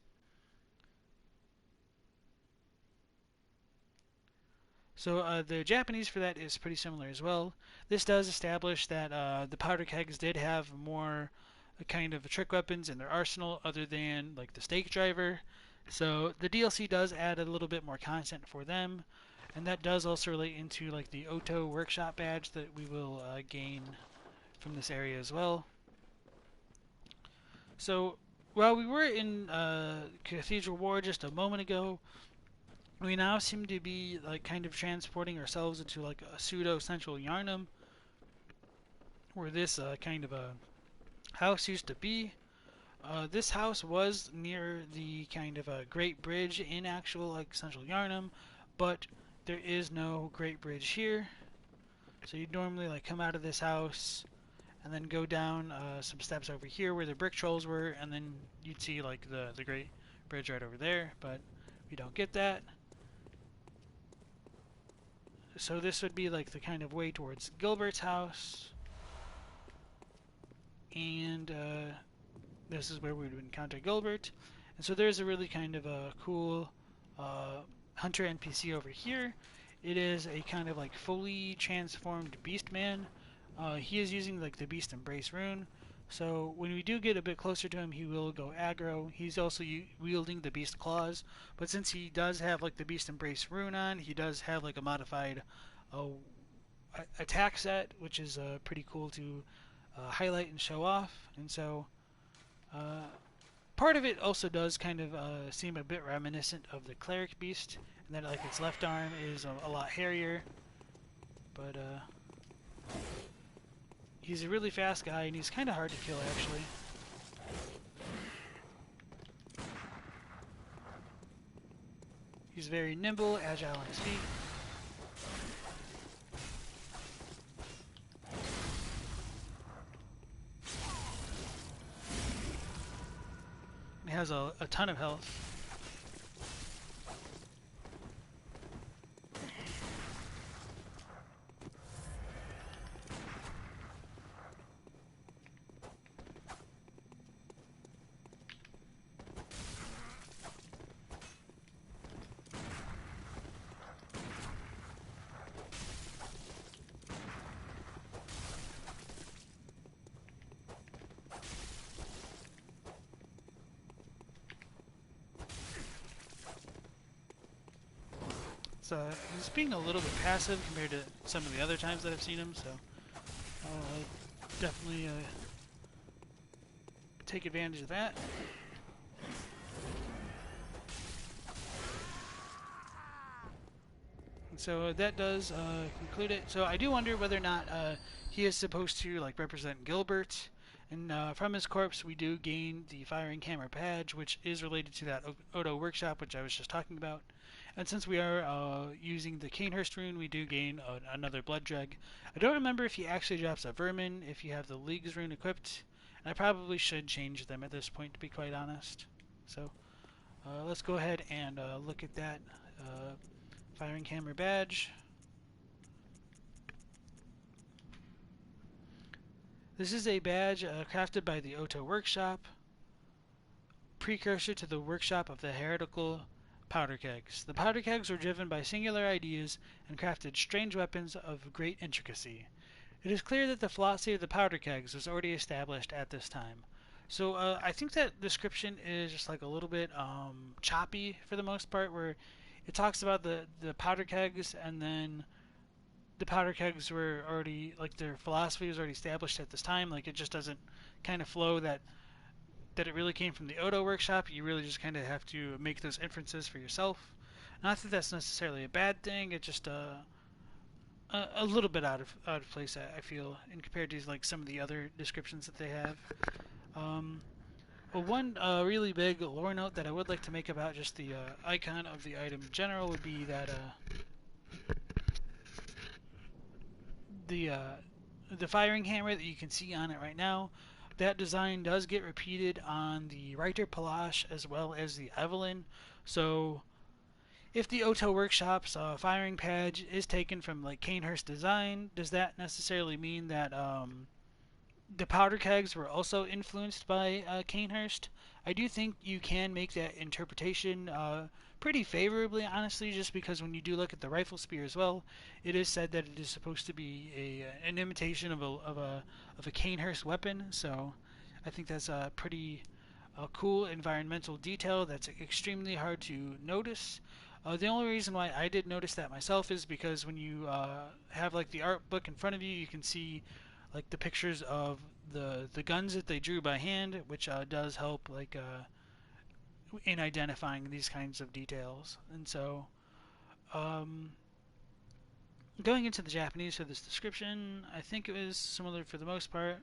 So the Japanese for that is pretty similar as well. This does establish that the powder kegs did have more kind of trick weapons in their arsenal other than like the stake driver. So the DLC does add a little bit more content for them, and that does also relate into like the Oto workshop badge that we will gain from this area as well. So while we were in Cathedral War just a moment ago, we now seem to be like kind of transporting ourselves into like a pseudo central Yarnum, where this kind of a house used to be. This house was near the kind of a Great Bridge in actual like central Yarnum, but there is no Great Bridge here. So you'd normally like come out of this house and then go down some steps over here where the brick trolls were, and then you'd see like the Great Bridge right over there, but we don't get that. So this would be like the kind of way towards Gilbert's house, and this is where we would encounter Gilbert. And so there's a really kind of a cool hunter NPC over here. It is a kind of like fully transformed beast man. He is using like the beast embrace rune. So when we do get a bit closer to him, he will go aggro. He's also wielding the beast claws, but since he does have like the beast embrace rune on, he does have like a modified attack set, which is pretty cool to highlight and show off. And so part of it also does kind of seem a bit reminiscent of the cleric beast, and that like its left arm is a lot hairier. But he's a really fast guy, and he's kind of hard to kill, actually. He's very nimble, agile on his feet. He has a ton of health. So he's being a little bit passive compared to some of the other times that I've seen him, so I'll definitely take advantage of that. So that does conclude it. So I do wonder whether or not he is supposed to like represent Gilbert. And from his corpse, we do gain the firing hammer badge, which is related to that Odo workshop, which I was just talking about. And since we are using the Canehurst rune, we do gain another blood dreg. I don't remember if he actually drops a Vermin if you have the League's rune equipped. And I probably should change them at this point, to be quite honest. So let's go ahead and look at that firing hammer badge. This is a badge crafted by the Oto Workshop, precursor to the workshop of the heretical powder kegs. The powder kegs were driven by singular ideas and crafted strange weapons of great intricacy. It is clear that the philosophy of the powder kegs was already established at this time. So I think that description is just like a little bit choppy for the most part, where it talks about the powder kegs, and then the powder kegs were already, like, their philosophy was already established at this time. Like, it just doesn't kind of flow that it really came from the Odo workshop. You really just kind of have to make those inferences for yourself. Not that that's necessarily a bad thing. It's just a little bit out of place, I feel, in compared to like some of the other descriptions that they have. Well, one really big lore note that I would like to make about just the icon of the item in general would be that the firing hammer that you can see on it right now, that design does get repeated on the Reiter Palace as well as the Evelyn. So if the Oto Workshop's firing pad is taken from like Canehurst design, does that necessarily mean that the powder kegs were also influenced by Canehurst? I do think you can make that interpretation pretty favorably, honestly, just because when you do look at the rifle spear as well, it is said that it is supposed to be an imitation of a Canehurst weapon. So I think that's a pretty cool environmental detail that's extremely hard to notice. The only reason why I did notice that myself is because when you have like the art book in front of you, you can see like the pictures of the guns that they drew by hand, which does help like in identifying these kinds of details. And so going into the Japanese for this description, I think it was similar for the most part,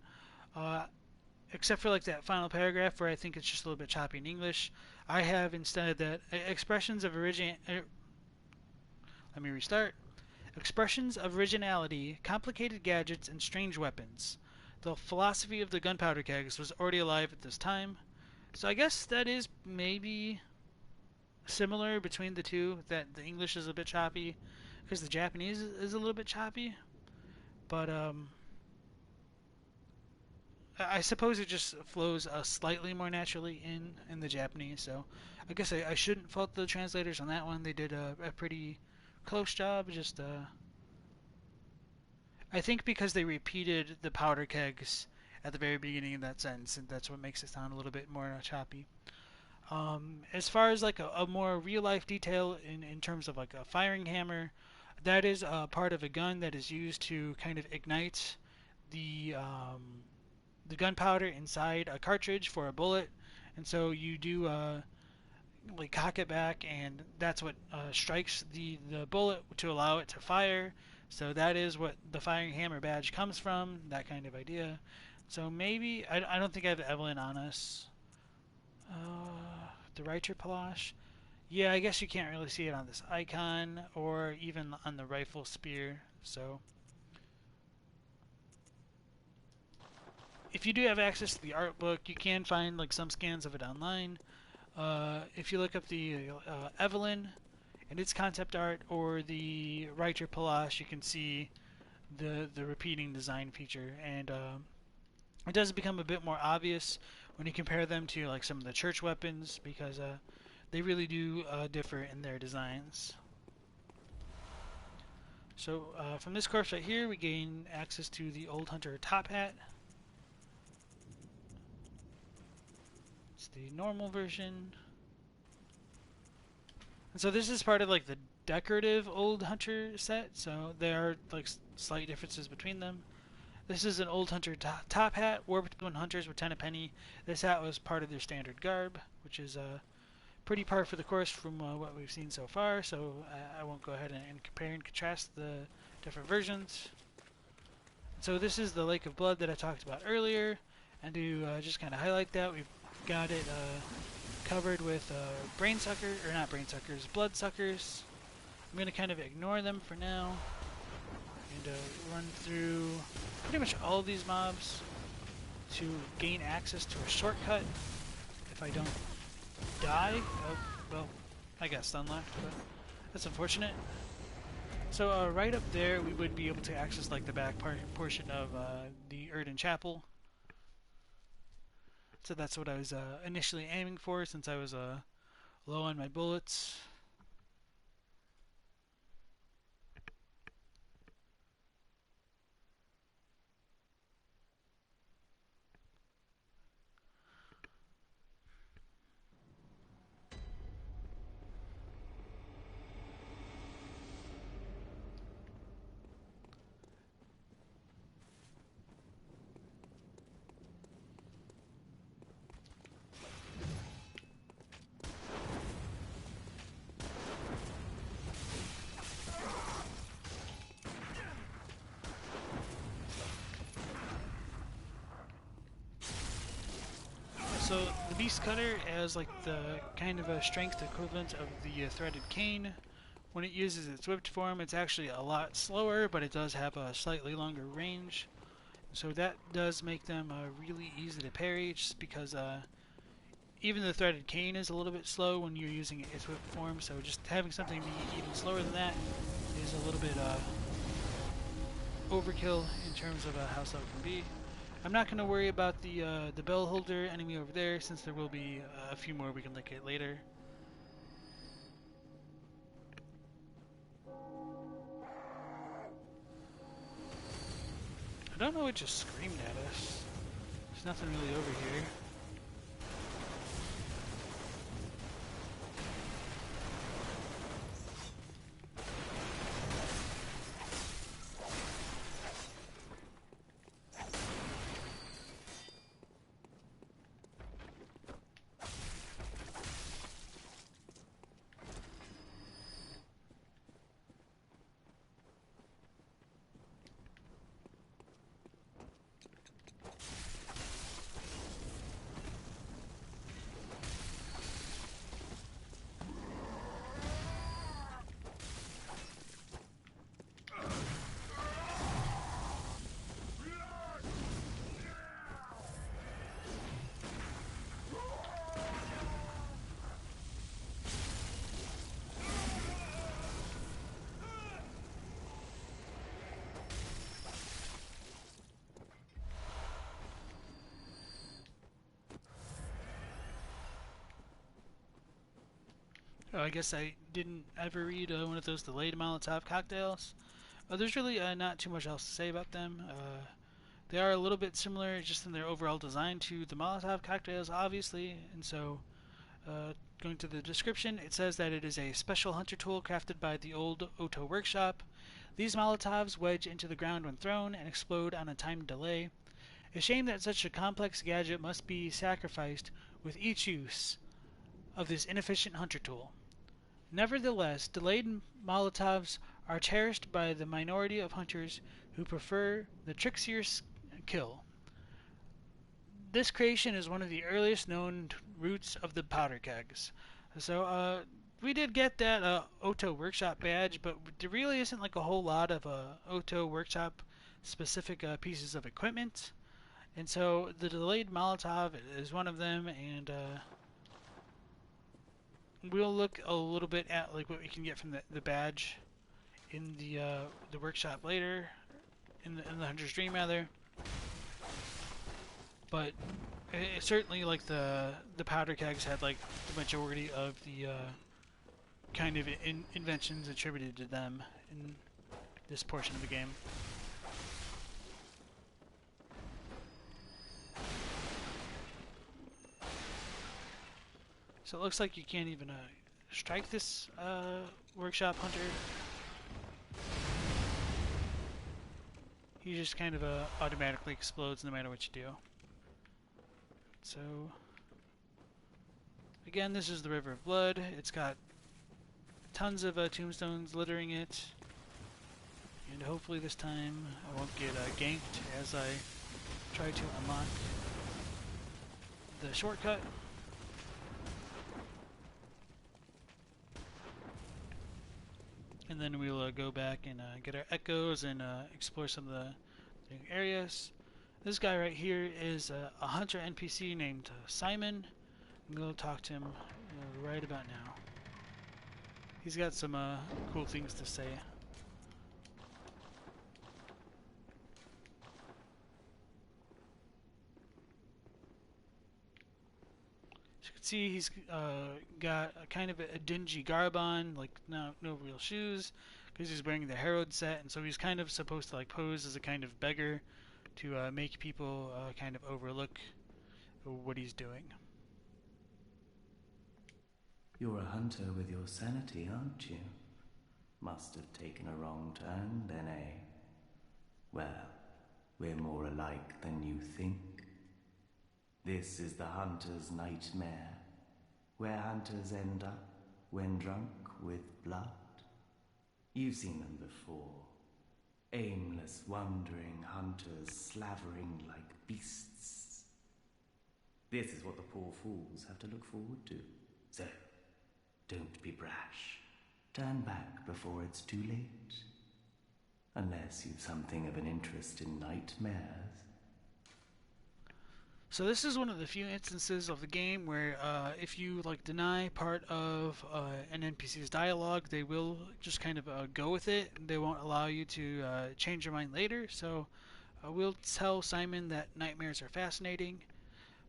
except for like that final paragraph where I think it's just a little bit choppy in English. I have instead that expressions of origin. Let me restart. Expressions of originality, complicated gadgets, and strange weapons. The philosophy of the gunpowder kegs was already alive at this time. So I guess that is maybe similar between the two, that the English is a bit choppy because the Japanese is a little bit choppy. But I suppose it just flows slightly more naturally in the Japanese. So I guess I shouldn't fault the translators on that one. They did a pretty close job. Just I think because they repeated the powder kegs at the very beginning of that sentence, and that's what makes it sound a little bit more choppy. As far as like a more real life detail in terms of like a firing hammer, that is part of a gun that is used to kind of ignite the gunpowder inside a cartridge for a bullet, and so you do like cock it back, and that's what strikes the bullet to allow it to fire. So that is what the firing hammer badge comes from, that kind of idea. So maybe I don't think I have Evelyn on us. The Reiter Palace. Yeah, I guess you can't really see it on this icon or even on the rifle spear. So if you do have access to the art book, you can find like some scans of it online. If you look up the Evelyn and its concept art, or the Reiter Palace, you can see the repeating design feature, and it does become a bit more obvious when you compare them to like some of the church weapons, because they really do differ in their designs. So from this corpse right here, we gain access to the Old Hunter top hat. It's the normal version. And so this is part of like the decorative Old Hunter set, so there are like slight differences between them. This is an Old Hunter top hat, warped when hunters were 10 a penny. This hat was part of their standard garb, which is pretty par for the course from what we've seen so far, so I won't go ahead and compare and contrast the different versions. So this is the Lake of Blood that I talked about earlier, and to just kind of highlight that, we've got it covered with brain sucker, or not brain suckers, blood suckers. I'm going to kind of ignore them for now, and run through pretty much all of these mobs to gain access to a shortcut if I don't die. Oh, well, I got stun left, but that's unfortunate. So right up there, we would be able to access like the back portion of the Erden Chapel. So that's what I was initially aiming for, since I was low on my bullets. So the Beast Cutter has like the kind of a strength equivalent of the Threaded Cane. When it uses its whipped form, it's actually a lot slower, but it does have a slightly longer range. So that does make them really easy to parry, just because even the Threaded Cane is a little bit slow when you're using its whipped form. So just having something be even slower than that is a little bit overkill in terms of how slow it can be. I'm not going to worry about the bell holder enemy over there, since there will be a few more we can look at later. I don't know what just screamed at us. There's nothing really over here. Oh, I guess I didn't ever read one of those delayed molotov cocktails. There's really not too much else to say about them. They are a little bit similar just in their overall design to the molotov cocktails, obviously, and so going to the description, it says that it is a special hunter tool crafted by the old Oto workshop. These molotovs wedge into the ground when thrown and explode on a timed delay. A shame that such a complex gadget must be sacrificed with each use of this inefficient hunter tool. Nevertheless, delayed Molotovs are cherished by the minority of hunters who prefer the trixier kill. This creation is one of the earliest known roots of the powder kegs. So, we did get that Oto Workshop badge, but there really isn't like a whole lot of Oto Workshop specific pieces of equipment. And so the delayed Molotov is one of them, and we'll look a little bit at like what we can get from the badge in the workshop later, in the Hunter's Dream rather. But it certainly like the powder kegs had like the majority of the kind of inventions attributed to them in this portion of the game. So it looks like you can't even strike this workshop hunter. He just kind of automatically explodes no matter what you do. So Again, this is the River of Blood. It's got tons of tombstones littering it. And hopefully this time I won't get ganked as I try to unlock the shortcut. And then we'll go back and get our echoes and explore some of the new areas. This guy right here is a hunter NPC named Simon. I'm going to talk to him right about now. He's got some cool things to say. As you can see, he's got a kind of a dingy garb on, like no real shoes, because he's wearing the harrowed set, and so he's kind of supposed to like pose as a kind of beggar to make people kind of overlook what he's doing. You're a hunter with your sanity, aren't you? Must have taken a wrong turn then, eh? Well, we're more alike than you think. This is the hunter's nightmare, where hunters end up when drunk with blood. You've seen them before. Aimless, wandering hunters slavering like beasts. This is what the poor fools have to look forward to. So, don't be brash. Turn back before it's too late. Unless you've something of an interest in nightmares. So this is one of the few instances of the game where if you like deny part of an NPC's dialogue, they will just kind of go with it. They won't allow you to change your mind later. So we'll tell Simon that nightmares are fascinating.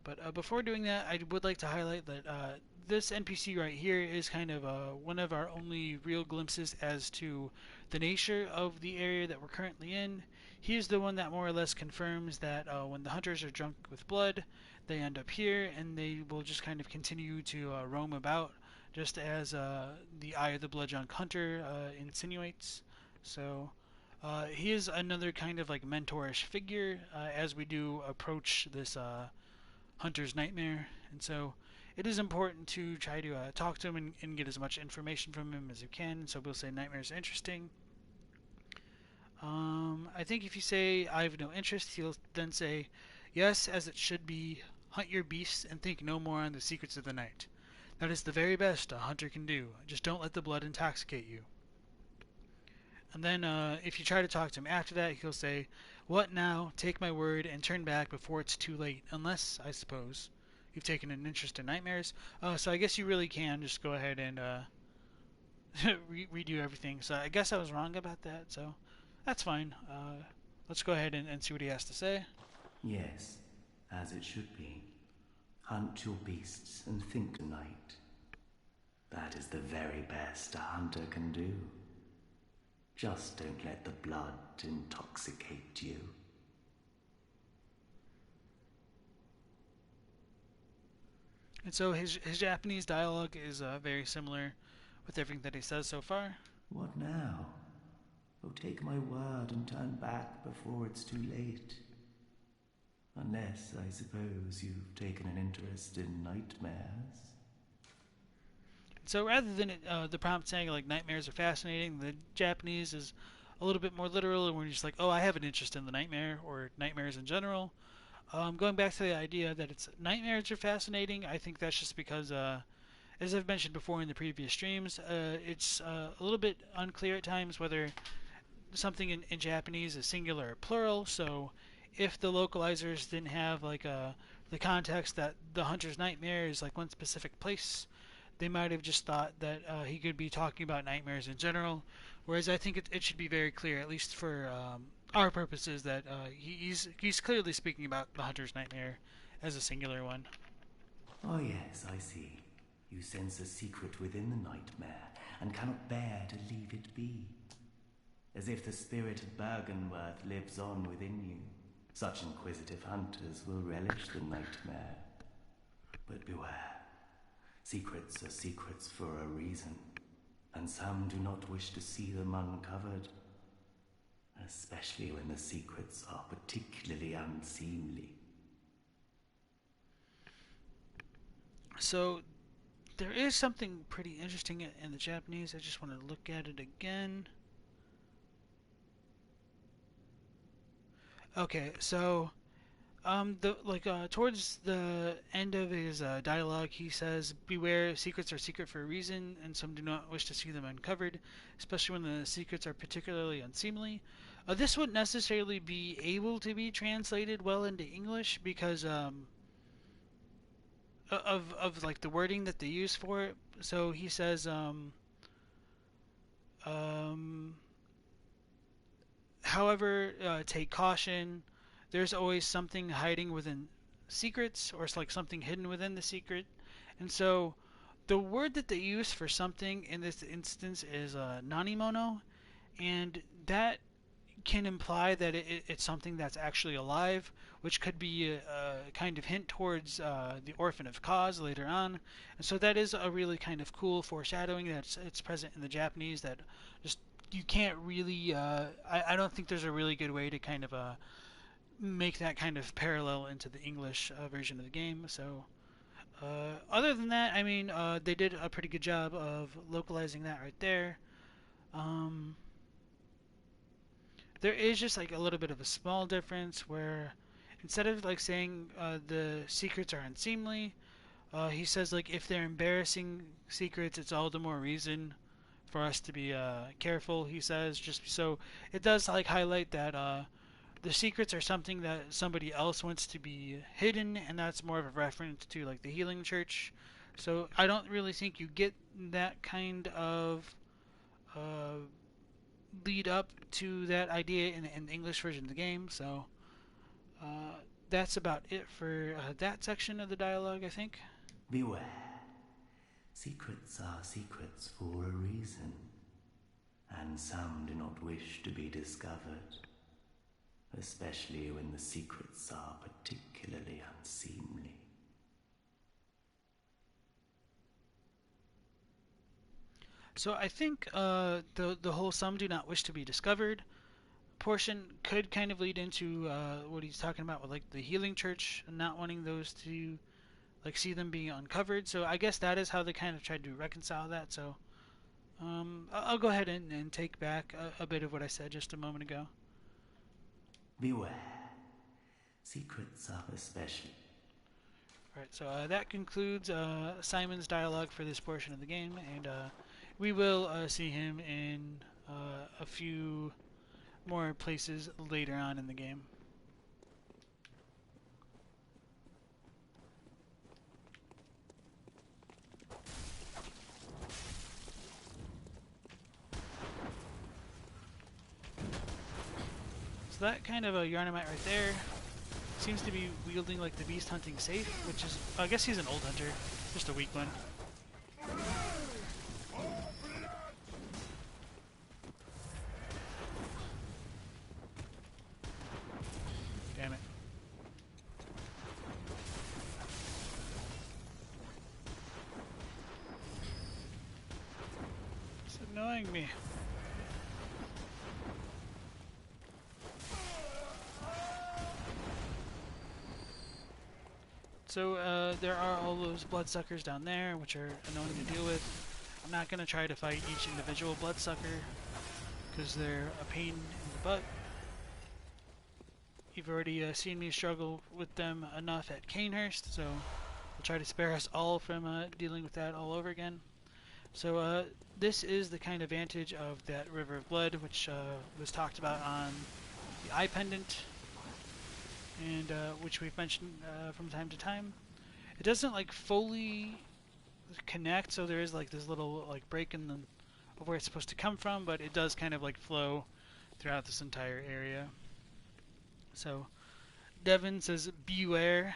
But before doing that, I would like to highlight that this NPC right here is kind of one of our only real glimpses as to the nature of the area that we're currently in. He's the one that more or less confirms that when the hunters are drunk with blood, they end up here, and they will just kind of continue to roam about, just as the Eye of the Blood-Drunk Hunter insinuates. So he is another kind of like mentorish figure as we do approach this hunter's nightmare, and so it is important to try to talk to him and get as much information from him as you can. So we'll say nightmares are interesting. I think if you say I have no interest, he'll then say, yes, as it should be, hunt your beasts and think no more on the secrets of the night. That is the very best a hunter can do. Just don't let the blood intoxicate you. And then if you try to talk to him after that, he'll say, what now? Take my word and turn back before it's too late. Unless, I suppose, you've taken an interest in nightmares. So I guess you really can just go ahead and redo everything. So I guess I was wrong about that, so that's fine. Let's go ahead and see what he has to say. Yes, as it should be. Hunt your beasts and think tonight. That is the very best a hunter can do. Just don't let the blood intoxicate you. And so his Japanese dialogue is very similar with everything that he says so far. What now? Oh, take my word and turn back before it's too late. Unless, I suppose, you've taken an interest in nightmares. So rather than the prompt saying like nightmares are fascinating, the Japanese is a little bit more literal, and we're just like, oh, I have an interest in the nightmare or nightmares in general. Going back to the idea that it's nightmares are fascinating, I think that's just because, as I've mentioned before in the previous streams, it's a little bit unclear at times whether something in Japanese is singular or plural. So if the localizers didn't have like the context that the hunter's nightmare is like one specific place, they might have just thought that he could be talking about nightmares in general. Whereas I think it should be very clear, at least for our purposes, that he's clearly speaking about the hunter's nightmare as a singular one. Oh yes, I see. You sense a secret within the nightmare and cannot bear to leave it be. As if the spirit of Bergenworth lives on within you. Such inquisitive hunters will relish the nightmare. But beware. Secrets are secrets for a reason, and some do not wish to see them uncovered, especially when the secrets are particularly unseemly. So there is something pretty interesting in the Japanese. I just want to look at it again. Okay, so towards the end of his dialogue, he says, "Beware, secrets are secret for a reason, and some do not wish to see them uncovered, especially when the secrets are particularly unseemly." This wouldn't necessarily be able to be translated well into English because of like the wording that they use for it. So he says, um, however, take caution. There's always something hiding within secrets, or it's like something hidden within the secret. And so the word that they use for something in this instance is nanimono, and that can imply that it's something that's actually alive, which could be a kind of hint towards the Orphan of Cause later on. And so that is a really kind of cool foreshadowing that's it's present in the Japanese that just you can't really. I don't think there's a really good way to kind of make that kind of parallel into the English version of the game. So other than that, I mean, they did a pretty good job of localizing that right there. Um, there is just like a little bit of a small difference where instead of like saying the secrets are unseemly, he says like if they're embarrassing secrets, it's all the more reason for us to be careful. He says just so it does like highlight that the secrets are something that somebody else wants to be hidden, and that's more of a reference to like the healing church. So I don't really think you get that kind of uh, lead up to that idea in the English version of the game. So uh, that's about it for that section of the dialogue, I think. Beware. Secrets are secrets for a reason, and some do not wish to be discovered, especially when the secrets are particularly unseemly. So I think the whole "some do not wish to be discovered" portion could kind of lead into what he's talking about with like the healing church and not wanting those to like see them being uncovered. So I guess that is how they kind of tried to reconcile that. So I'll go ahead and take back a bit of what I said just a moment ago. Beware. Secrets are especially. Alright, so that concludes Simon's dialogue for this portion of the game, and we will see him in a few more places later on in the game. So that kind of a Yarnamite right there seems to be wielding like the beast hunting saif, which is, I guess he's an old hunter, just a weak one. Damn it. It's annoying me. So there are all those bloodsuckers down there, which are annoying to deal with. I'm not going to try to fight each individual bloodsucker, because they're a pain in the butt. You've already seen me struggle with them enough at Canehurst, so I'll try to spare us all from dealing with that all over again. So this is the kind of vantage of that River of Blood, which was talked about on the eye pendant, and which we've mentioned from time to time. It doesn't like fully connect, so there is like this little like break in the of where it's supposed to come from, but it does kind of like flow throughout this entire area. So Devin says beware.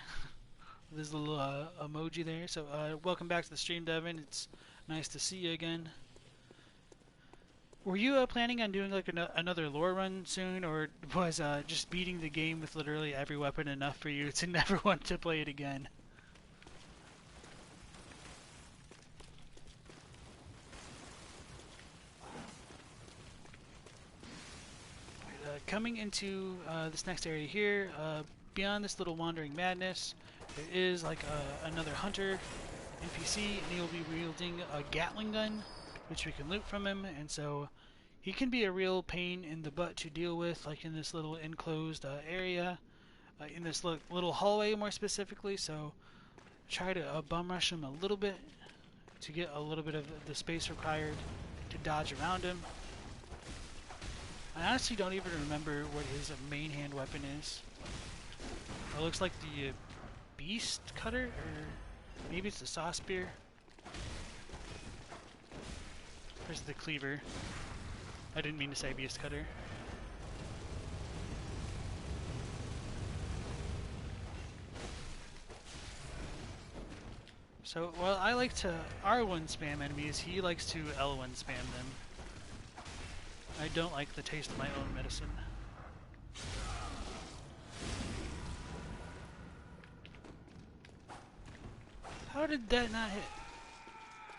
There's a little emoji there. So welcome back to the stream, Devin. It's nice to see you again. Were you planning on doing like another lore run soon, or was just beating the game with literally every weapon enough for you to never want to play it again? Coming into this next area here, beyond this little wandering madness, there is like another hunter NPC, and he will be wielding a Gatling gun, which we can loot from him, and so he can be a real pain in the butt to deal with, like in this little enclosed area, in this little hallway more specifically, so try to bum rush him a little bit to get a little bit of the space required to dodge around him. I honestly don't even remember what his main hand weapon is. It looks like the beast cutter, or maybe it's the saw spear. There's the cleaver. I didn't mean to say beast cutter. So, while I like to R1 spam enemies, he likes to L1 spam them. I don't like the taste of my own medicine. How did that not hit?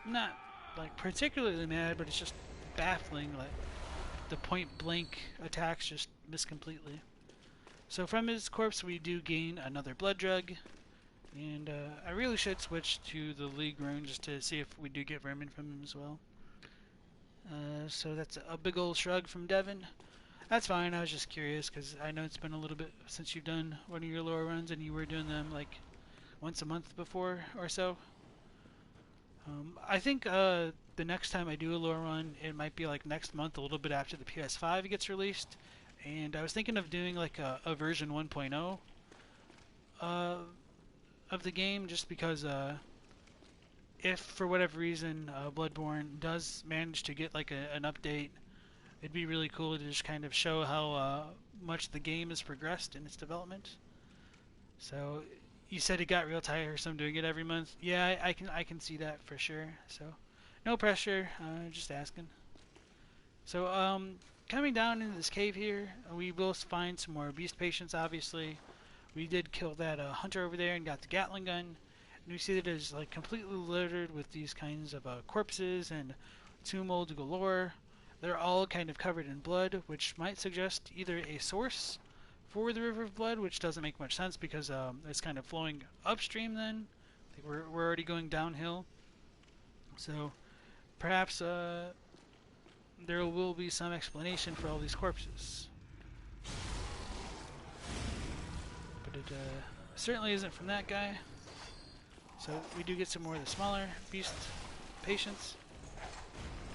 I'm not, like, particularly mad, but it's just baffling, like, the point-blank attacks just miss completely. So from his corpse we do gain another blood drug, and I really should switch to the League rune just to see if we do get Vermin from him as well. So that's a big old shrug from Devin. That's fine, I was just curious, because I know it's been a little bit since you've done one of your lore runs, and you were doing them, like, once a month before or so. I think the next time I do a lore run, it might be like next month, a little bit after the PS5 gets released. And I was thinking of doing like a version 1.0 of the game, just because if for whatever reason Bloodborne does manage to get like an update, it'd be really cool to just kind of show how much the game has progressed in its development. So you said it got real tiresome doing it every month. Yeah, I can see that for sure. So no pressure, just asking. So coming down into this cave here, we will find some more beast patients. Obviously, we did kill that hunter over there and got the Gatling gun. And we see that it's like completely littered with these kinds of corpses and tomb mold galore. They're all kind of covered in blood, which might suggest either a source for the River of Blood, which doesn't make much sense because it's kind of flowing upstream then. I think we're already going downhill. So perhaps there will be some explanation for all these corpses. But it certainly isn't from that guy. So we do get some more of the smaller beast patients.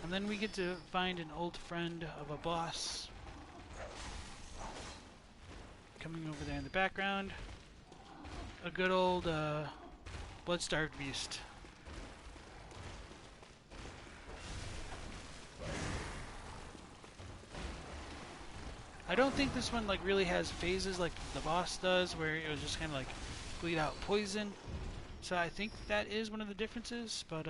And then we get to find an old friend of a boss coming over there in the background. A good old blood-starved beast. I don't think this one like really has phases like the boss does, where it was just kind of like bleed out poison. So I think that is one of the differences, but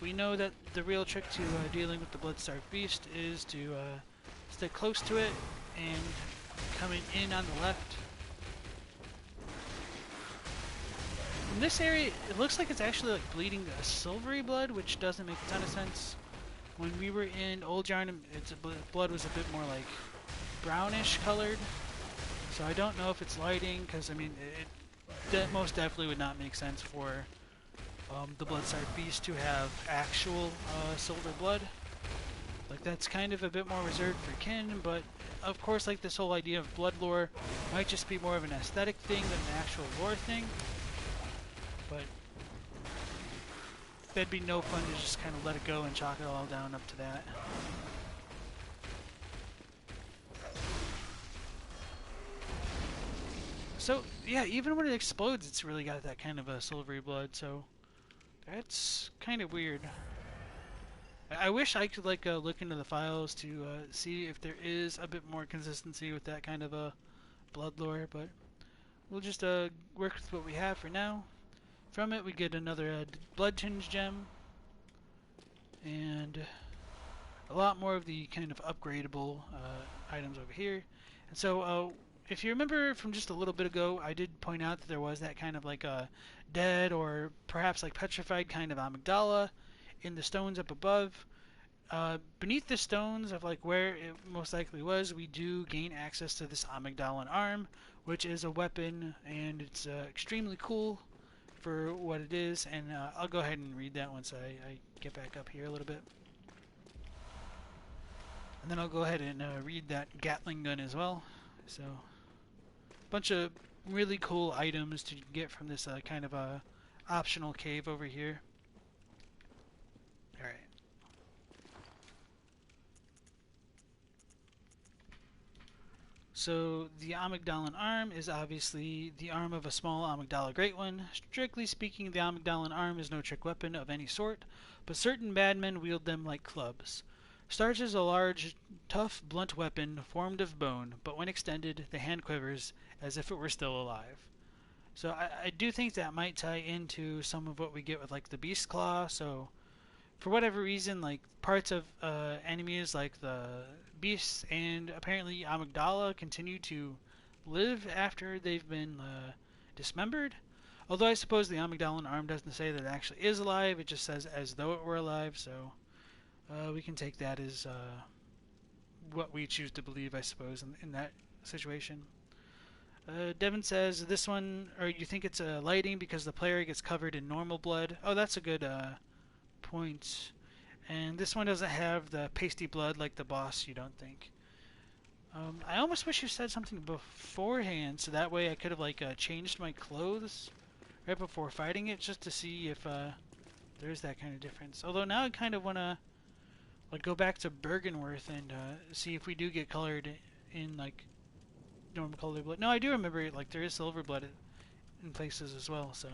we know that the real trick to dealing with the blood-starved beast is to stay close to it and coming in on the left. In this area, it looks like it's actually like bleeding a silvery blood, which doesn't make a ton of sense. When we were in Old Yarn, its blood was a bit more like brownish colored. So I don't know if it's lighting, because I mean, it most definitely would not make sense for the blood-starved beast to have actual silver blood. Like, that's kind of a bit more reserved for kin, but of course, like, this whole idea of blood lore might just be more of an aesthetic thing than an actual lore thing. But that'd be no fun to just kind of let it go and chalk it all down up to that. So, yeah, even when it explodes, it's really got that kind of a silvery blood, so that's kind of weird. I wish I could like look into the files to see if there is a bit more consistency with that kind of blood lore, but we'll just work with what we have for now. From it we get another blood tinge gem and a lot more of the kind of upgradable items over here. And so if you remember from just a little bit ago, I did point out that there was that kind of like a dead or perhaps like petrified kind of amygdala in the stones up above. Beneath the stones of like where it most likely was, we do gain access to this amygdalan arm, which is a weapon, and it's extremely cool. for what it is, and I'll go ahead and read that once I get back up here a little bit. And then I'll go ahead and read that Gatling gun as well. So, a bunch of really cool items to get from this kind of optional cave over here. Alright. So, the Amygdalan arm is obviously the arm of a small Amygdala Great One. Strictly speaking, the Amygdalan arm is no trick weapon of any sort, but certain bad men wield them like clubs. Starch is a large, tough, blunt weapon formed of bone, but when extended, the hand quivers as if it were still alive. So I do think that might tie into some of what we get with like the Beast Claw. So for whatever reason, like parts of enemies like the Beasts and apparently Amygdala continue to live after they've been dismembered. Although I suppose the Amygdalan arm doesn't say that it actually is alive, it just says as though it were alive, so we can take that as what we choose to believe, I suppose, in that situation. Devin says this one, or you think it's lighting because the player gets covered in normal blood. Oh, that's a good point. And this one doesn't have the pasty blood like the boss, you don't think. I almost wish you said something beforehand, so that way I could have like changed my clothes right before fighting it, just to see if there's that kind of difference. Although now I kind of want to like go back to Bergenworth and see if we do get colored in like normal colored blood. No, I do remember like there is silver blood in places as well, so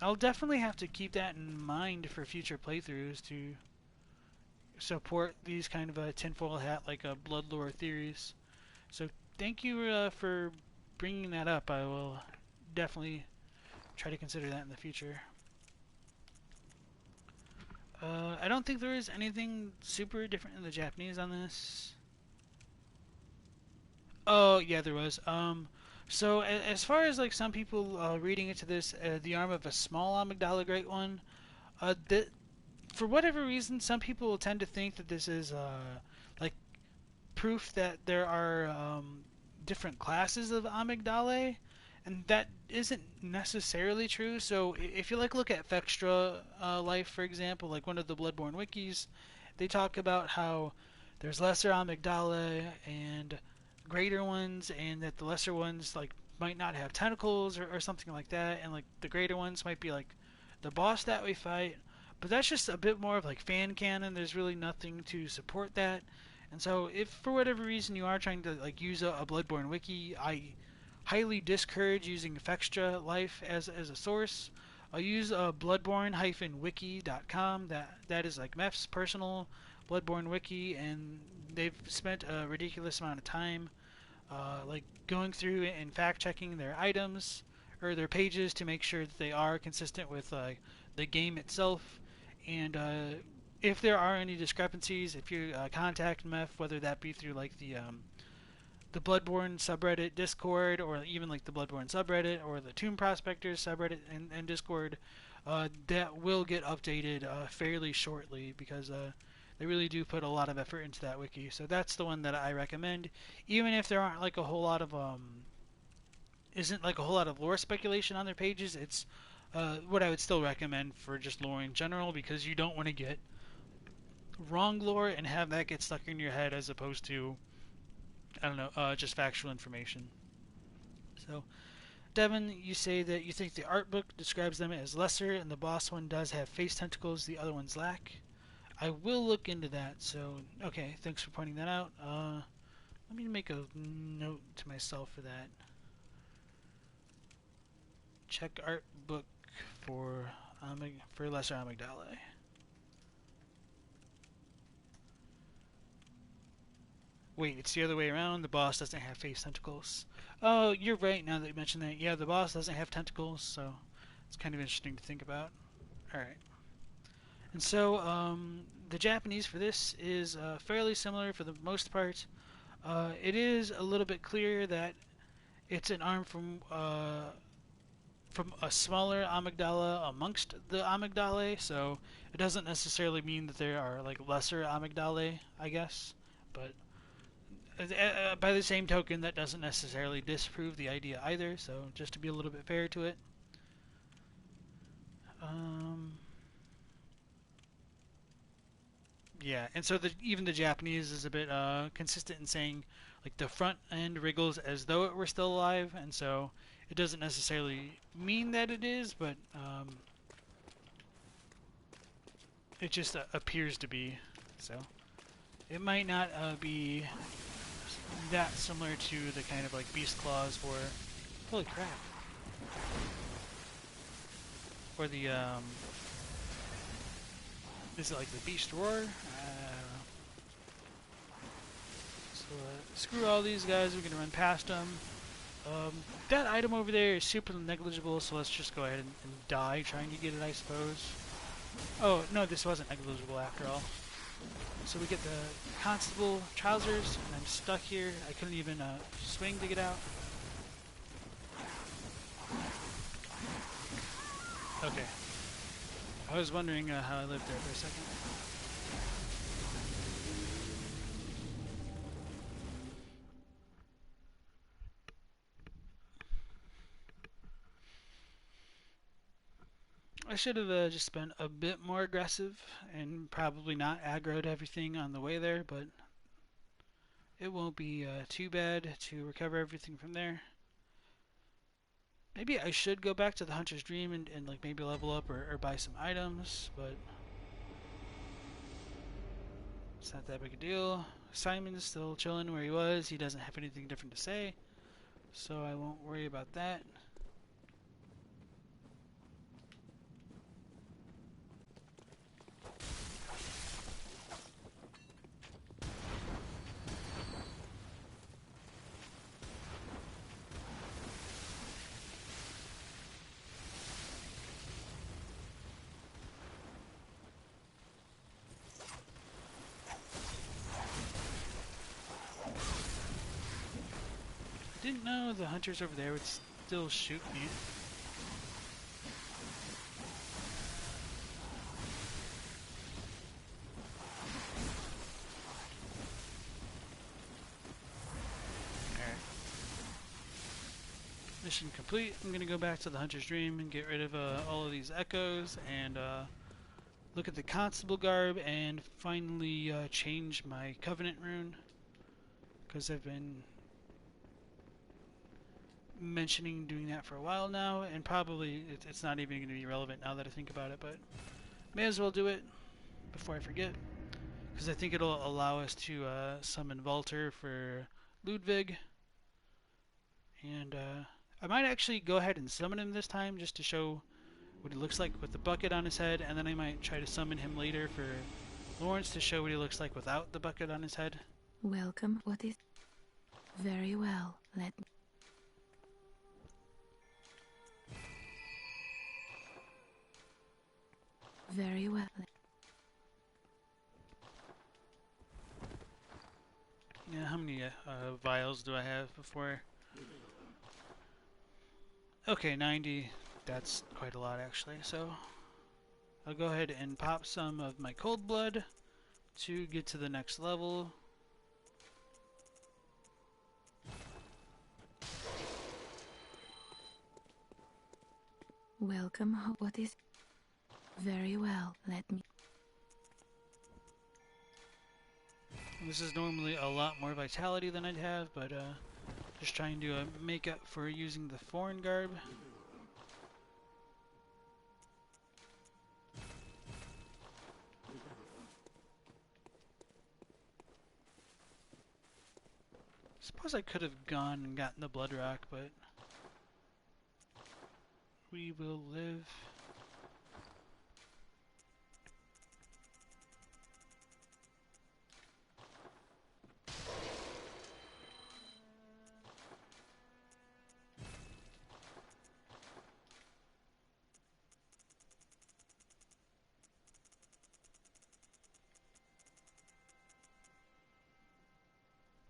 I'll definitely have to keep that in mind for future playthroughs to support these kind of tinfoil hat like blood lore theories. So thank you for bringing that up. I will definitely try to consider that in the future. I don't think there is anything super different in the Japanese on this. Oh, yeah, there was. So as far as like some people reading into this, the arm of a small Amygdala Great One, for whatever reason, some people tend to think that this is like proof that there are different classes of Amygdalae, and that isn't necessarily true. So if you like look at Fextra Life, for example, like one of the Bloodborne wikis, they talk about how there's lesser Amygdalae and greater ones, and that the lesser ones like might not have tentacles or something like that, and like the greater ones might be like the boss that we fight. But that's just a bit more of like fan canon. There's really nothing to support that. And so if for whatever reason you are trying to like use a Bloodborne wiki, I highly discourage using Fextra Life as a source. I'll use bloodborne-wiki.com. That is like Meph's personal Bloodborne wiki, and they've spent a ridiculous amount of time like going through and fact checking their items or their pages to make sure that they are consistent with the game itself. And if there are any discrepancies, if you contact Meph, whether that be through like the Bloodborne subreddit Discord, or even like the Bloodborne subreddit, or the Tomb Prospectors subreddit and Discord, that will get updated fairly shortly, because they really do put a lot of effort into that wiki. So that's the one that I recommend, even if there aren't like a whole lot of isn't like a whole lot of lore speculation on their pages. It's what I would still recommend for just lore in general, because you don't want to get wrong lore and have that get stuck in your head, as opposed to, I don't know, just factual information. So, Devin, you say that you think the art book describes them as lesser, and the boss one does have face tentacles, the other ones lack. I will look into that, so, okay, thanks for pointing that out. Let me make a note to myself for that. Check art book for lesser Amygdalae. Wait, it's the other way around. The boss doesn't have face tentacles. Oh, you're right now that you mentioned that. Yeah, the boss doesn't have tentacles, so it's kind of interesting to think about. Alright. And so, the Japanese for this is fairly similar for the most part. It is a little bit clear that it's an arm from a smaller amygdala amongst the amygdalae, so it doesn't necessarily mean that there are like lesser amygdalae, I guess. But by the same token, that doesn't necessarily disprove the idea either, so just to be a little bit fair to it. Um, yeah, and so even the Japanese is a bit consistent in saying like the front end wriggles as though it were still alive, and so it doesn't necessarily mean that it is, but it just appears to be. So it might not be that similar to the kind of like beast claws or holy crap, or the is it like the beast roar? So screw all these guys. We're gonna run past them. That item over there is super negligible, so let's just go ahead and die trying to get it, I suppose. Oh no, this wasn't negligible after all. So we get the Constable trousers, and I'm stuck here. I couldn't even swing to get out. Okay. I was wondering how I lived there for a second. I should have just been a bit more aggressive and probably not aggroed everything on the way there, but it won't be too bad to recover everything from there. Maybe I should go back to the Hunter's Dream and like maybe level up or buy some items, but it's not that big a deal. Simon's still chilling where he was. He doesn't have anything different to say, so I won't worry about that. Didn't know the hunters over there would still shoot me. Alright. Mission complete. I'm gonna go back to the Hunter's Dream and get rid of all of these echoes and look at the Constable garb and finally change my Covenant rune, because I've been mentioning doing that for a while now, and probably it's not even going to be relevant now that I think about it, but may as well do it before I forget, because I think it'll allow us to summon Valter for Ludwig, and I might actually go ahead and summon him this time just to show what he looks like with the bucket on his head, and then I might try to summon him later for Lawrence to show what he looks like without the bucket on his head. Welcome. What is... Very well. Let me... Very well. Yeah, how many vials do I have before? Okay, 90. That's quite a lot actually, so I'll go ahead and pop some of my cold blood to get to the next level. Welcome. What is... Very well. Let me... This is normally a lot more vitality than I'd have, but just trying to make up for using the foreign garb. Suppose I could have gone and gotten the blood rock, but we will live.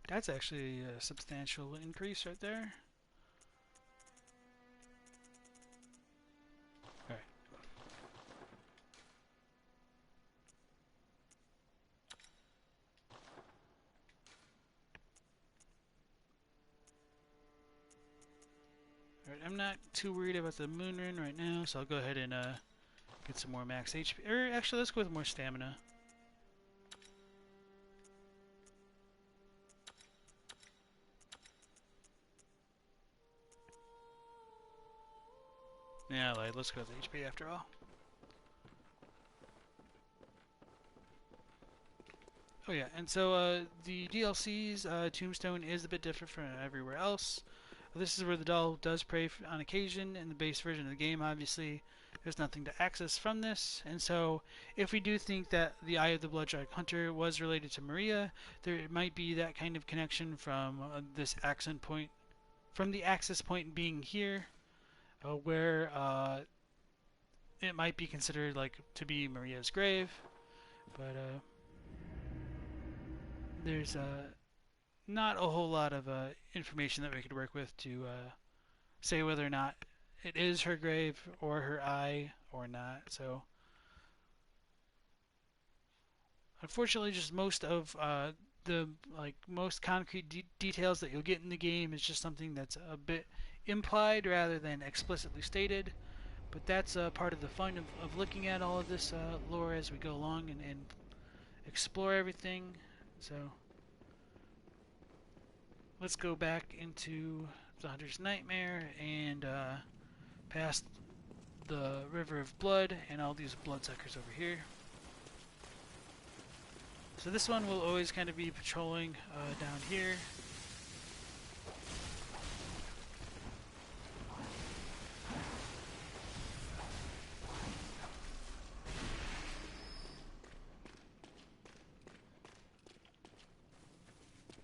That's actually a substantial increase right there. Alright. Alright, I'm not too worried about the moon rune right now, so I'll go ahead and Get some more max HP. Or actually, let's go with more stamina. Yeah, like, let's go with HP after all. Oh yeah, and so the DLC's Tombstone is a bit different from everywhere else. This is where the doll does pray on occasion. In the base version of the game, obviously, there's nothing to access from this. And so, if we do think that the Eye of the Bloodshot Hunter was related to Maria, there might be that kind of connection from this accent point, from the access point being here, where it might be considered like to be Maria's grave. But there's not a whole lot of information that we could work with to say whether or not it is her grave or her eye or not. So unfortunately, just most of the most concrete details that you'll get in the game is just something that's a bit implied rather than explicitly stated. But that's part of the fun of looking at all of this lore as we go along and explore everything. So let's go back into the Hunter's Nightmare and past the River of Blood and all these bloodsuckers over here. So this one will always kind of be patrolling down here.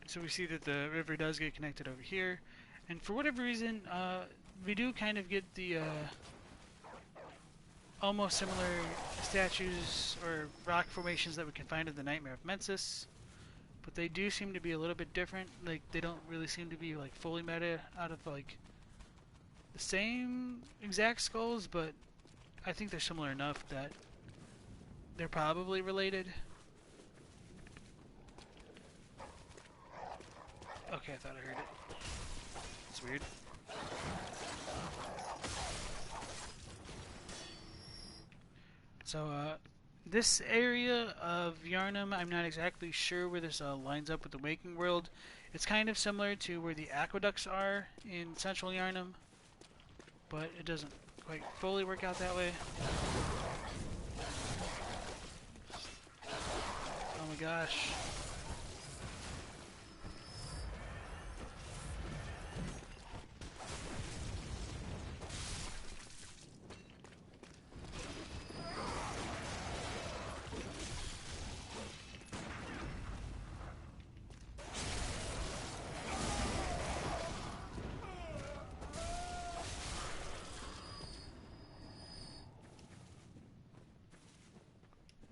So we see that the river does get connected over here, and for whatever reason, we do kind of get the almost similar statues or rock formations that we can find in the Nightmare of Mensis, but they do seem to be a little bit different. Like, they don't really seem to be like fully made out of like the same exact skulls, but I think they're similar enough that they're probably related. Okay, I thought I heard it. It's weird. So, this area of Yharnam, I'm not exactly sure where this lines up with the Waking World. It's kind of similar to where the aqueducts are in central Yharnam, but it doesn't quite fully work out that way. Oh my gosh.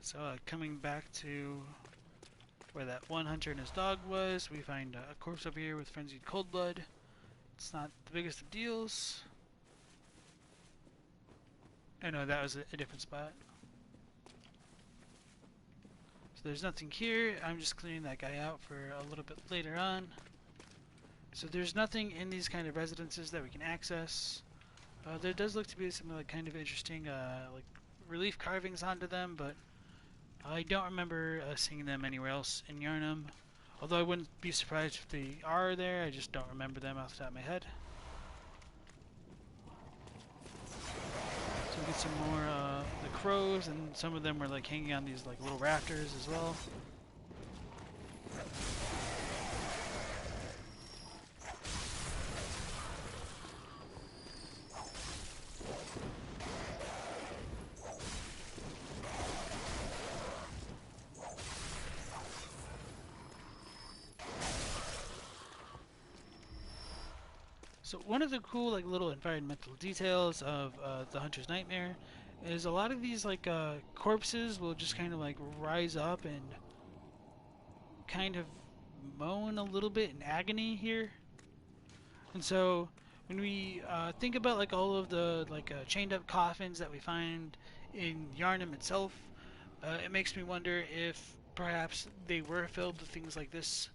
So coming back to where that one hunter and his dog was, we find a corpse over here with frenzied cold blood. It's not the biggest of deals. Oh no, that was a different spot. So there's nothing here. I'm just clearing that guy out for a little bit later on. So there's nothing in these kind of residences that we can access. There does look to be some like kind of interesting like relief carvings onto them, but I don't remember seeing them anywhere else in Yharnam. Although I wouldn't be surprised if they are there, I just don't remember them off the top of my head. So we get some more the crows, and some of them were like hanging on these like little rafters as well. So one of the cool like little environmental details of the Hunter's Nightmare is a lot of these like corpses will just kind of like rise up and kind of moan a little bit in agony here. And so when we think about like all of the like chained up coffins that we find in Yharnam itself, it makes me wonder if perhaps they were filled with things like this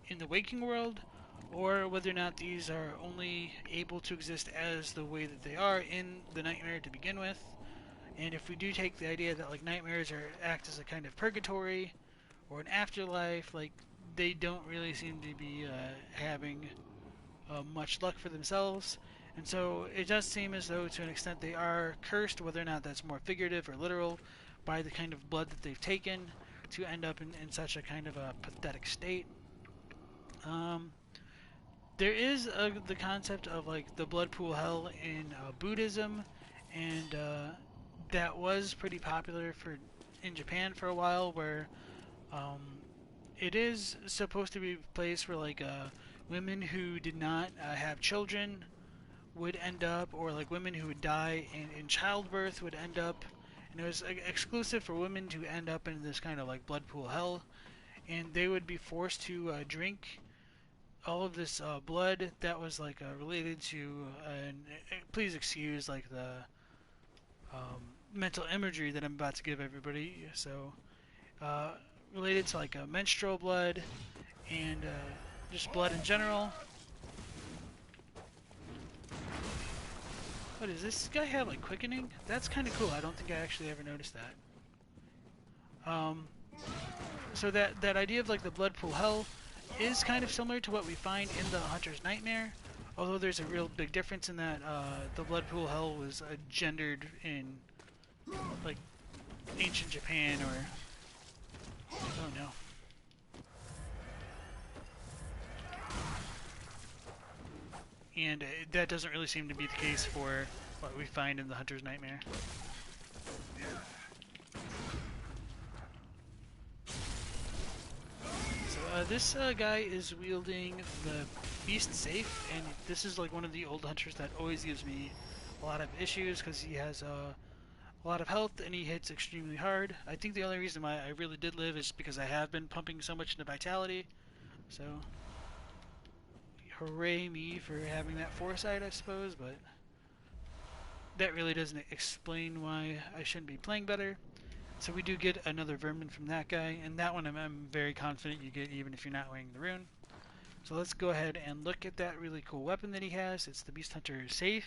in the Waking World, or whether or not these are only able to exist as the way that they are in the nightmare to begin with. And if we do take the idea that like nightmares act as a kind of purgatory or an afterlife, like they don't really seem to be having much luck for themselves. And so it does seem as though to an extent they are cursed, whether or not that's more figurative or literal, by the kind of blood that they've taken to end up in such a kind of a pathetic state. Um, there is the concept of like the blood pool hell in Buddhism, and that was pretty popular for in Japan for a while, where um, it is supposed to be a place where like women who did not have children would end up, or like women who would die in childbirth would end up, and it was exclusive for women to end up in this kind of like blood pool hell, and they would be forced to drink all of this blood that was like related to, and please excuse like the mental imagery that I'm about to give everybody. So, uh, related to like menstrual blood and just blood in general. What does this guy have like quickening? That's kind of cool. I don't think I actually ever noticed that. So that idea of like the blood pool hell is kind of similar to what we find in the Hunter's Nightmare, although there's a real big difference in that the blood pool hell was gendered in like ancient Japan, or oh no. And that doesn't really seem to be the case for what we find in the Hunter's Nightmare. So this guy is wielding the beast saif, and this is like one of the old hunters that always gives me a lot of issues because he has a lot of health and he hits extremely hard. I think the only reason why I really did live is because I have been pumping so much into vitality. So hooray me for having that foresight, I suppose, but that really doesn't explain why I shouldn't be playing better. So we do get another Vermin from that guy, and that one I'm very confident you get even if you're not wearing the rune. So let's go ahead and look at that really cool weapon that he has. It's the Beast Hunter saif.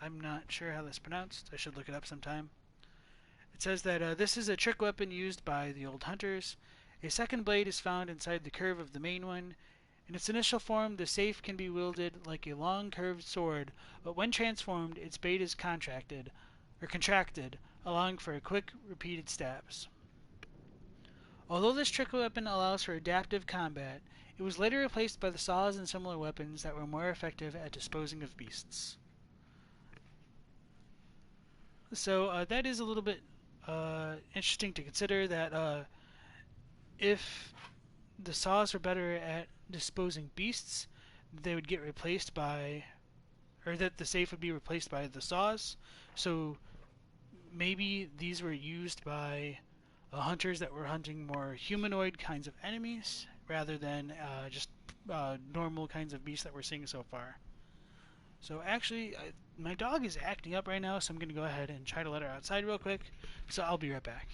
I'm not sure how that's pronounced. I should look it up sometime. It says that this is a trick weapon used by the old hunters. A second blade is found inside the curve of the main one. In its initial form, the saif can be wielded like a long curved sword, but when transformed, its blade is contracted, allowing for quick, repeated stabs. Although this trick weapon allows for adaptive combat, it was later replaced by the saws and similar weapons that were more effective at disposing of beasts. So that is a little bit interesting to consider, that if the saws were better at disposing beasts, they would get replaced by, or that the saif would be replaced by the saws. So maybe these were used by hunters that were hunting more humanoid kinds of enemies rather than just normal kinds of beasts that we're seeing so far. So actually, my dog is acting up right now, so I'm going to go ahead and try to let her outside real quick. So I'll be right back.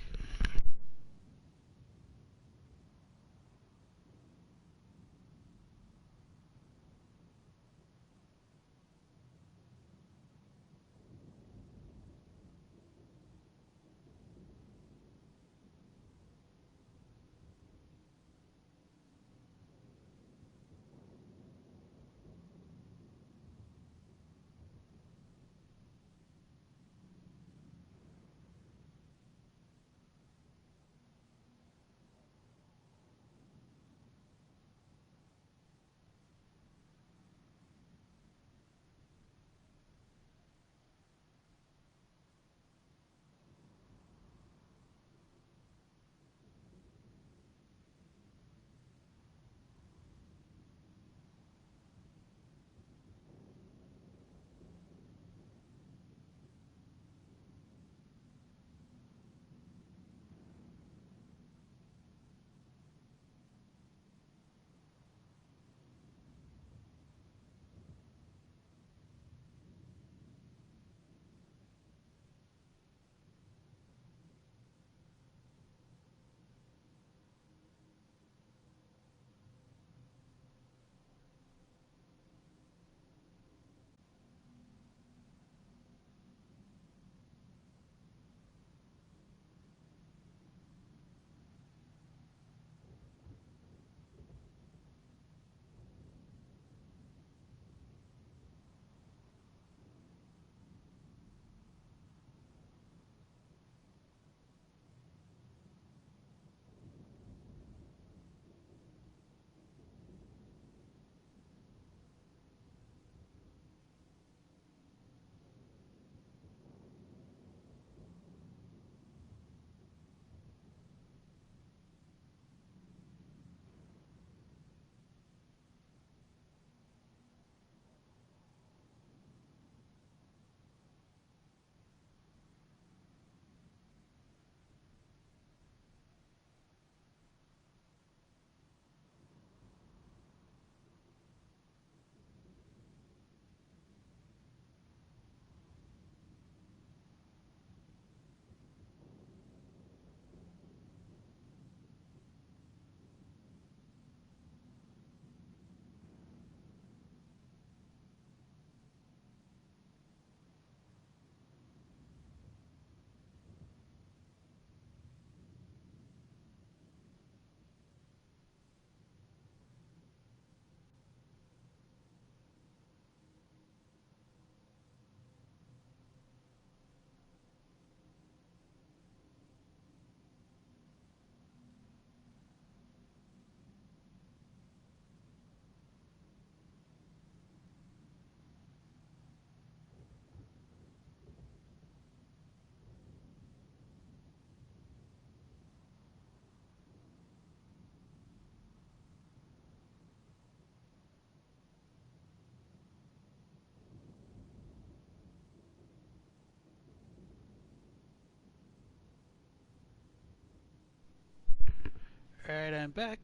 Alright, I'm back.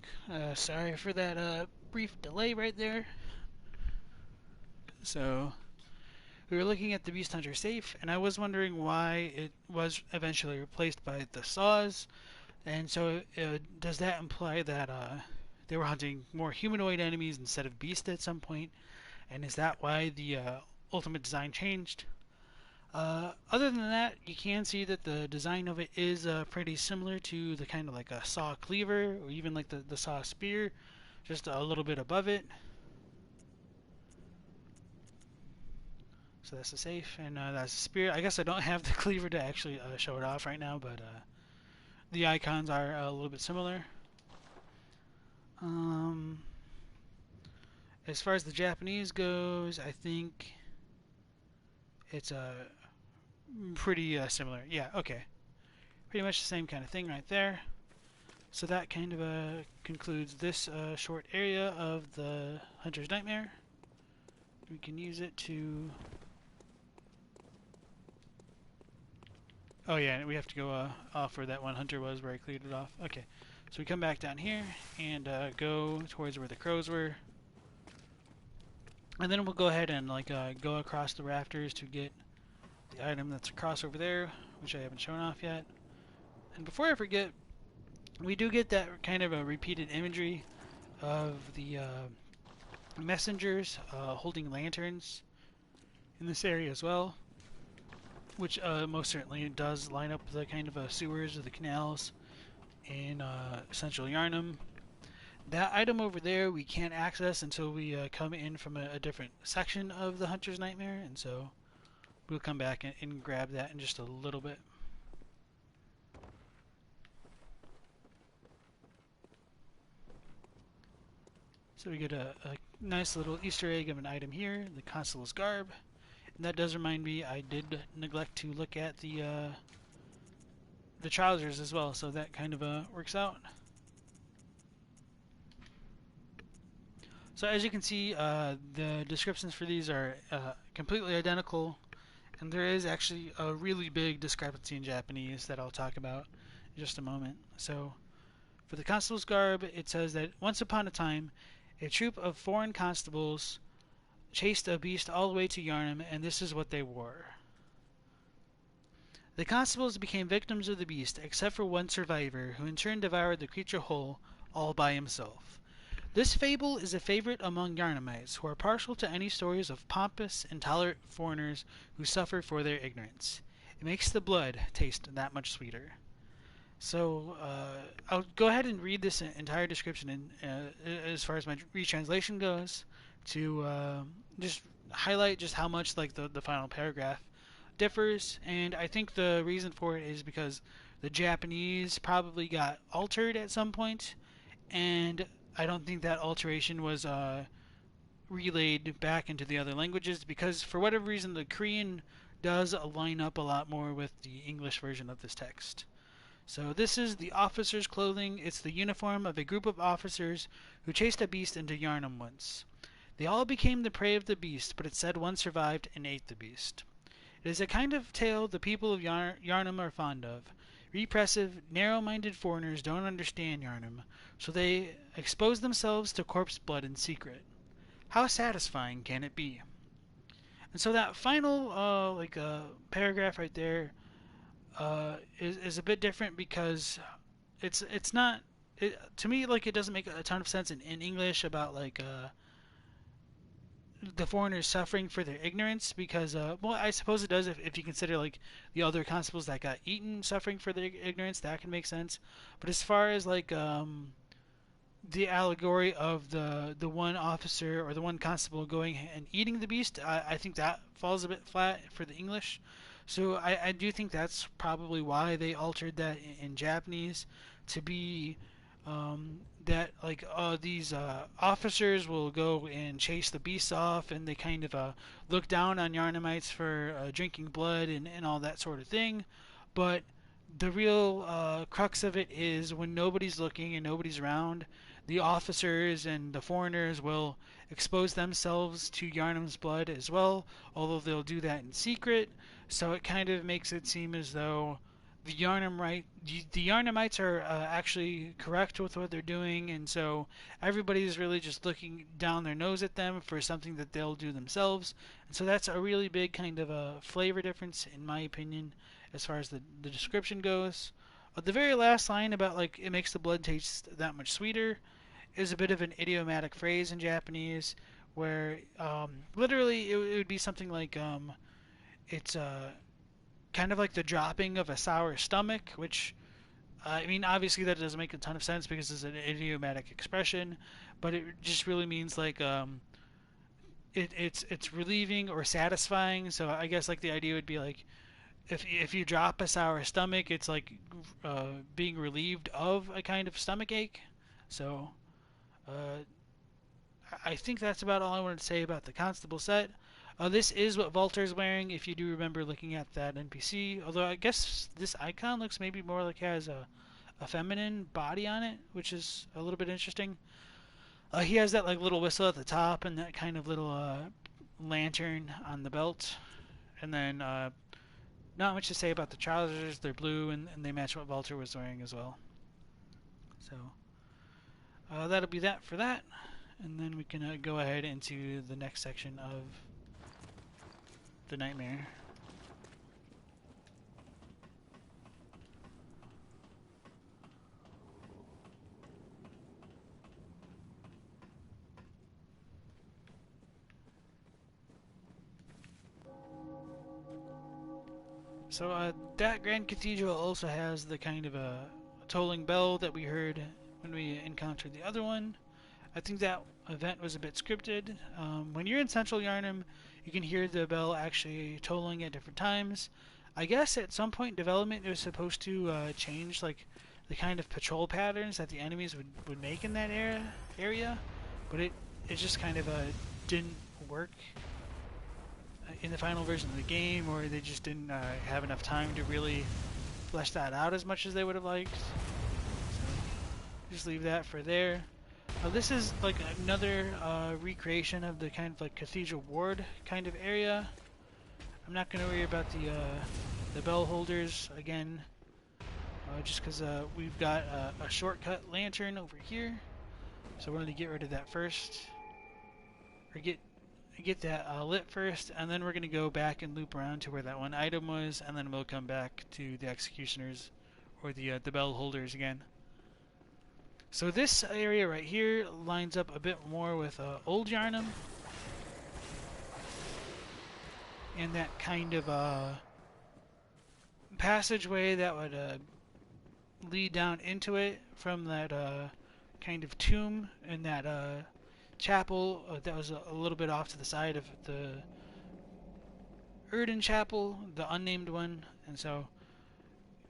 Sorry for that brief delay right there. So, we were looking at the Beast Hunter safe, and I was wondering why it was eventually replaced by the saws. And so, does that imply that they were hunting more humanoid enemies instead of beast at some point? And is that why the ultimate design changed? Other than that, you can see that the design of it is pretty similar to the kind of like a saw cleaver, or even like the saw spear, just a little bit above it. So that's the safe, and that's the spear. I guess I don't have the cleaver to actually show it off right now, but the icons are a little bit similar. Um, as far as the Japanese goes, I think it's pretty similar. Yeah, okay. Pretty much the same kind of thing right there. So that kind of concludes this short area of the Hunter's Nightmare. We can use it to... Oh yeah, we have to go off where that one hunter was, where I cleared it off. Okay, so we come back down here and go towards where the crows were. And then we'll go ahead and like go across the rafters to get the item that's across over there, which I haven't shown off yet. And before I forget, we do get that kind of a repeated imagery of the messengers holding lanterns in this area as well, which most certainly does line up the kind of sewers or the canals in central Yarnum. That item over there we can't access until we come in from a different section of the Hunter's Nightmare, and so we'll come back and grab that in just a little bit. So we get a nice little Easter egg of an item here, the Constable's garb. And that does remind me, I did neglect to look at the trousers as well, so that kind of works out. So as you can see, the descriptions for these are completely identical, and there is actually a really big discrepancy in Japanese that I'll talk about in just a moment. So for the Constable's garb, it says that once upon a time, a troop of foreign constables chased a beast all the way to Yarnum, and this is what they wore. The constables became victims of the beast, except for one survivor, who in turn devoured the creature whole, all by himself. This fable is a favorite among Yarnumites, who are partial to any stories of pompous, intolerant foreigners who suffer for their ignorance. It makes the blood taste that much sweeter. So I'll go ahead and read this entire description as far as my retranslation goes, to just highlight just how much like the final paragraph differs. And I think the reason for it is because the Japanese probably got altered at some point, and I don't think that alteration was relayed back into the other languages, because for whatever reason the Korean does line up a lot more with the English version of this text. So this is the officer's clothing. It's the uniform of a group of officers who chased a beast into Yarnum once. They all became the prey of the beast, but it said one survived and ate the beast. It is a kind of tale the people of Yarnum are fond of. Repressive, narrow-minded foreigners don't understand Yarnum, so they expose themselves to corpse blood in secret. How satisfying can it be? And so that final paragraph right there is a bit different, because it's not, to me, like, it doesn't make a ton of sense in English about like the foreigners suffering for their ignorance, because well, I suppose it does if you consider like the other constables that got eaten suffering for their ignorance. That can make sense. But as far as like the allegory of the one officer or the one constable going and eating the beast, I think that falls a bit flat for the English. So I do think that's probably why they altered that in Japanese to be that like these officers will go and chase the beasts off, and they kind of look down on Yarnumites for drinking blood and all that sort of thing. But the real crux of it is when nobody's looking and nobody's around, the officers and the foreigners will expose themselves to Yarnum's blood as well, although they'll do that in secret. So it kind of makes it seem as though the Yarnamites are actually correct with what they're doing, and so everybody's really just looking down their nose at them for something that they'll do themselves. And so that's a really big kind of a flavor difference, in my opinion, as far as the description goes. The very last line about like it makes the blood taste that much sweeter is a bit of an idiomatic phrase in Japanese, where literally it would be something like it's kind of like the dropping of a sour stomach, which I mean, obviously that doesn't make a ton of sense because it's an idiomatic expression, but it just really means like it's relieving or satisfying. So I guess like the idea would be like if you drop a sour stomach, it's like being relieved of a kind of stomach ache. So uh, I think that's about all I wanted to say about the Constable set. This is what Volter's wearing, if you do remember looking at that NPC. Although I guess this icon looks maybe more like it has a feminine body on it, which is a little bit interesting. He has that like little whistle at the top and that kind of little lantern on the belt. And then not much to say about the trousers. They're blue and they match what Volter was wearing as well. So that'll be that for that. And then we can go ahead into the next section of the nightmare. So that Grand Cathedral also has the kind of a tolling bell that we heard when we encountered the other one. I think that event was a bit scripted. When you're in Central Yarnum, you can hear the bell actually tolling at different times. I guess at some point in development it was supposed to change like the kind of patrol patterns that the enemies would make in that area, but it just kind of didn't work in the final version of the game, or they just didn't have enough time to really flesh that out as much as they would have liked. So just leave that for there. This is like another recreation of the kind of like Cathedral Ward kind of area. I'm not going to worry about the bell holders again, just because we've got a shortcut lantern over here. So we're going to get rid of that first, or get that lit first, and then we're going to go back and loop around to where that one item was, and then we'll come back to the executioners or the bell holders again. So this area right here lines up a bit more with Old Yarnum, and that kind of passageway that would lead down into it from that kind of tomb and that chapel that was a little bit off to the side of the Erden Chapel, the unnamed one, and so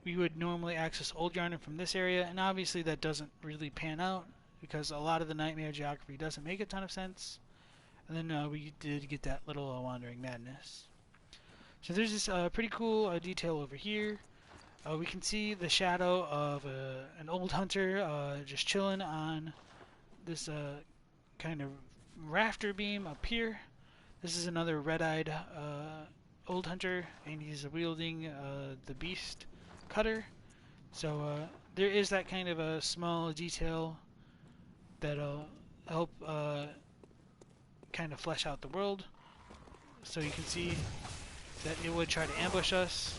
we would normally access Old Yarnum from this area, and obviously that doesn't really pan out because a lot of the nightmare geography doesn't make a ton of sense. And then we did get that little Wandering Madness. So there's this pretty cool detail over here. We can see the shadow of an old hunter just chilling on this kind of rafter beam up here. This is another red-eyed old hunter, and he's wielding the beast cutter. So there is that kind of a small detail that'll help kind of flesh out the world. So you can see that it would try to ambush us.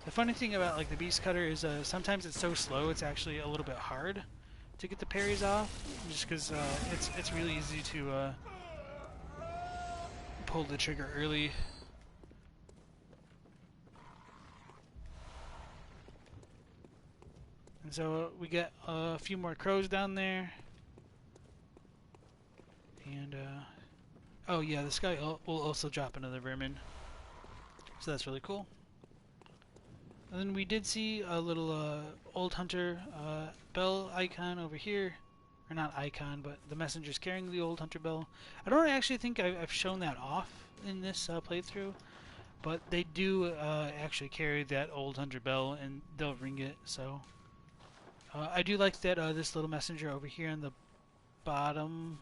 The funny thing about like the beast cutter is sometimes it's so slow it's actually a little bit hard to get the parries off, just because it's really easy to pull the trigger early. And so we get a few more crows down there, and oh yeah, this guy will also drop another vermin, so that's really cool. And then we did see a little old hunter bell icon over here. Or not icon, but the messenger's carrying the old hunter bell. I don't actually think I've shown that off in this playthrough, but they do actually carry that old hunter bell and they'll ring it. So I do like that this little messenger over here on the bottom,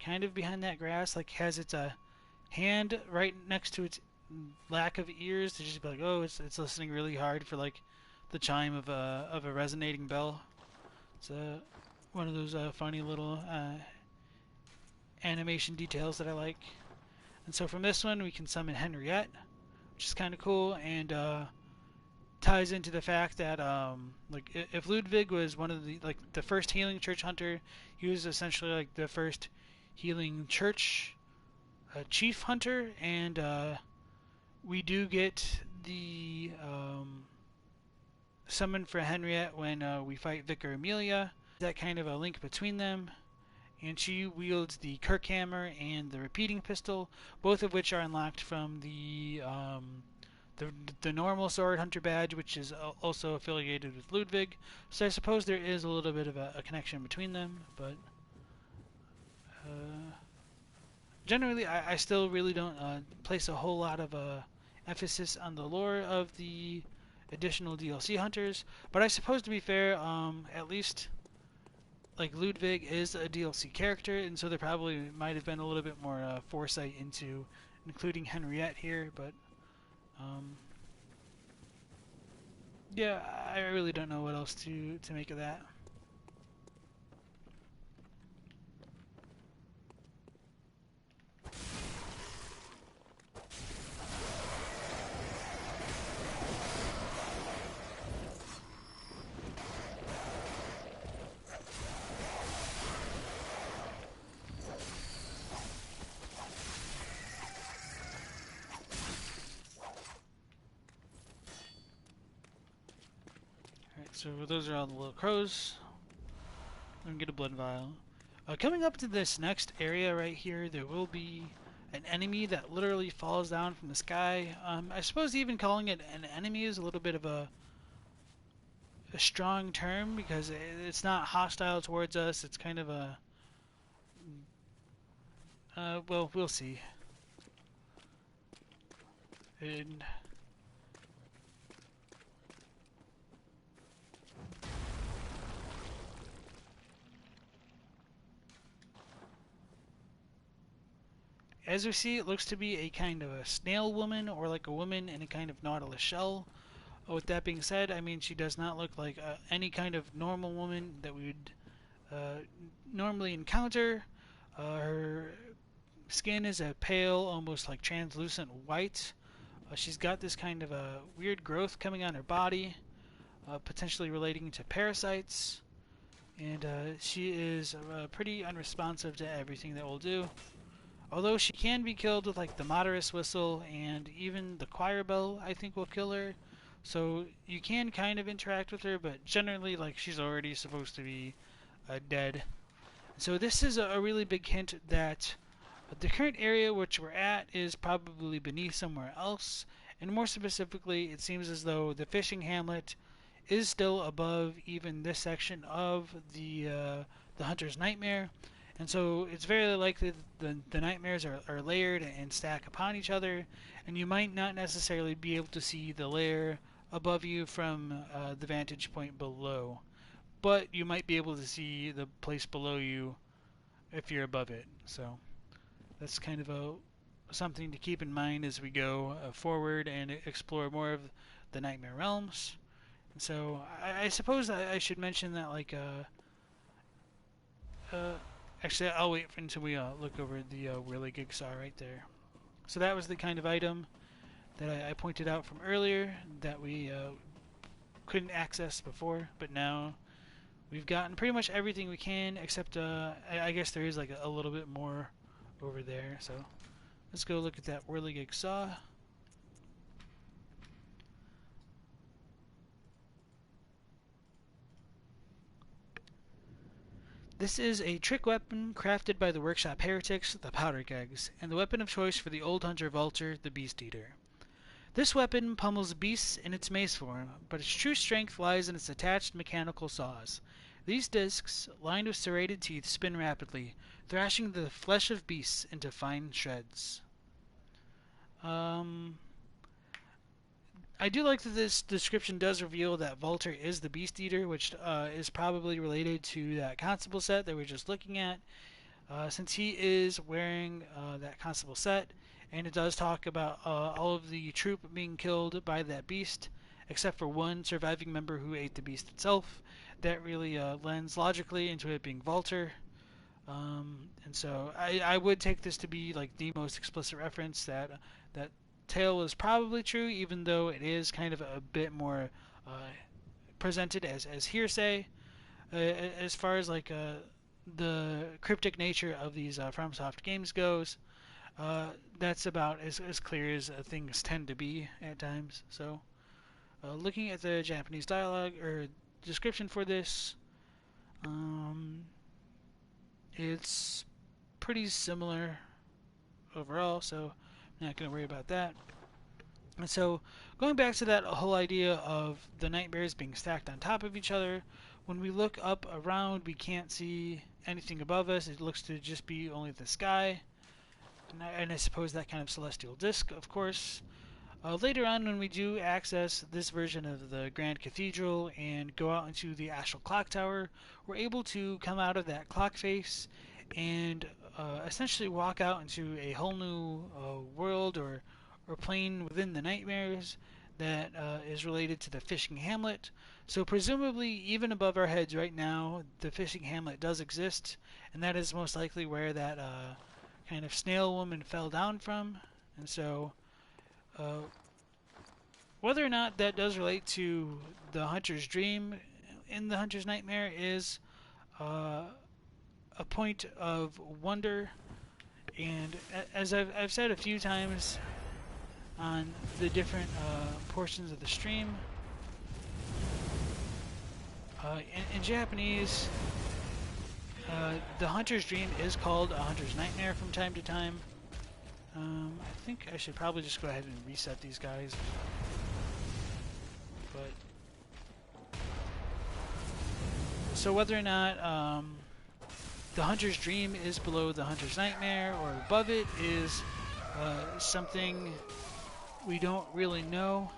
kind of behind that grass, like has its hand right next to its lack of ears to just be like, oh, it's listening really hard for like the chime of a resonating bell. It's one of those funny little animation details that I like. And so from this one we can summon Henriette, which is kind of cool, and ties into the fact that like if Ludwig was one of the first healing church hunter, he was essentially like the first healing church chief hunter, and we do get the summon for Henriette when we fight Vicar Amelia. That kind of a link between them. And she wields the Kirk hammer and the repeating pistol, both of which are unlocked from the normal sword hunter badge, which is also affiliated with Ludwig. So I suppose there is a little bit of a connection between them, but generally I still really don't place a whole lot of emphasis on the lore of the additional DLC hunters. But I suppose, to be fair, at least like Ludwig is a DLC character, and so there probably might have been a little bit more foresight into including Henriette here, but yeah, I really don't know what else to make of that. So those are all the little crows. I'm gonna get a blood vial. Coming up to this next area right here, there will be an enemy that literally falls down from the sky. I suppose even calling it an enemy is a little bit of a strong term, because it's not hostile towards us. It's kind of a well, we'll see. And as we see, it looks to be a kind of a snail woman, or like a woman in a kind of nautilus shell. With that being said, I mean, she does not look like any kind of normal woman that we would normally encounter. Her skin is a pale, almost like translucent white. She's got this kind of a weird growth coming on her body, potentially relating to parasites. And she is pretty unresponsive to everything that we'll do. Although she can be killed with like the Moderus whistle, and even the choir bell I think will kill her. So you can kind of interact with her, but generally like she's already supposed to be dead. So this is a really big hint that the current area which we're at is probably beneath somewhere else, and more specifically it seems as though the fishing hamlet is still above even this section of the Hunter's Nightmare. And so it's very likely that the nightmares are layered and stack upon each other, and you might not necessarily be able to see the layer above you from the vantage point below, but you might be able to see the place below you if you're above it. So that's kind of something to keep in mind as we go forward and explore more of the Nightmare Realms. And so I suppose I should mention that like actually, I'll wait until we look over the Whirligig saw right there. So that was the kind of item that I pointed out from earlier that we couldn't access before, but now we've gotten pretty much everything we can, except I guess there is like a little bit more over there. So let's go look at that Whirligig saw. This is a trick weapon crafted by the workshop heretics, the powder kegs, and the weapon of choice for the old hunter vulture, the beast eater. This weapon pummels beasts in its mace form, but its true strength lies in its attached mechanical saws. These discs, lined with serrated teeth, spin rapidly, thrashing the flesh of beasts into fine shreds. I do like that this description does reveal that Volter is the Beast Eater, which is probably related to that Constable set that we are just looking at, since he is wearing that Constable set, and it does talk about all of the troop being killed by that beast, except for one surviving member who ate the beast itself. That really lends logically into it being Volter. And so I would take this to be like the most explicit reference that tale is probably true, even though it is kind of a bit more uh, presented as hearsay. As far as like the cryptic nature of these FromSoft games goes, that's about as clear as things tend to be at times. So, looking at the Japanese dialogue or description for this, um, it's pretty similar overall, so I'm not going to worry about that. And so, going back to that whole idea of the nightmares being stacked on top of each other, when we look up around, we can't see anything above us. It looks to just be only the sky, and I suppose that kind of celestial disk, of course. Later on, when we do access this version of the Grand Cathedral and go out into the Astral Clock Tower, we're able to come out of that clock face and essentially walk out into a whole new world or plane within the nightmares that is related to the fishing hamlet. So presumably, even above our heads right now, the fishing hamlet does exist, and that is most likely where that kind of snail woman fell down from. And so uh, whether or not that does relate to the hunter's dream in the hunter's nightmare is uh, a point of wonder. And as I've said a few times on the different portions of the stream, in Japanese, the hunter's dream is called a hunter's nightmare from time to time. I think I should probably just go ahead and reset these guys. But so whether or not the hunter's dream is below the hunter's nightmare or above it is something we don't really know,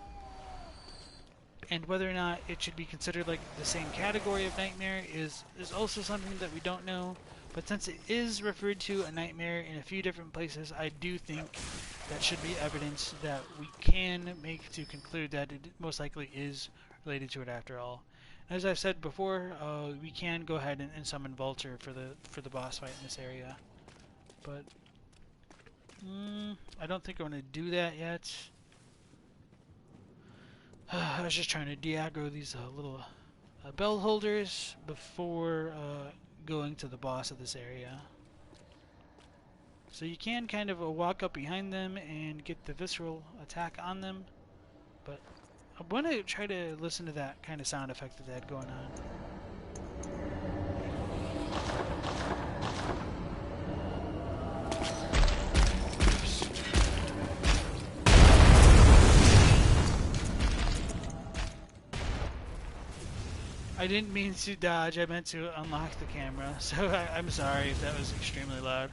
and whether or not it should be considered like the same category of nightmare is also something that we don't know. But since it is referred to a nightmare in a few different places, I do think that should be evidence that we can make to conclude that it most likely is related to it after all. As I've said before, we can go ahead and summon Vulture for the boss fight in this area, but I don't think I'm going to do that yet. I was just trying to de-aggro these little bell holders before going to the boss of this area. So you can kind of walk up behind them and get the visceral attack on them, but I want to try to listen to that kind of sound effect that they had going on. I didn't mean to dodge, I meant to unlock the camera, so I'm sorry if that was extremely loud.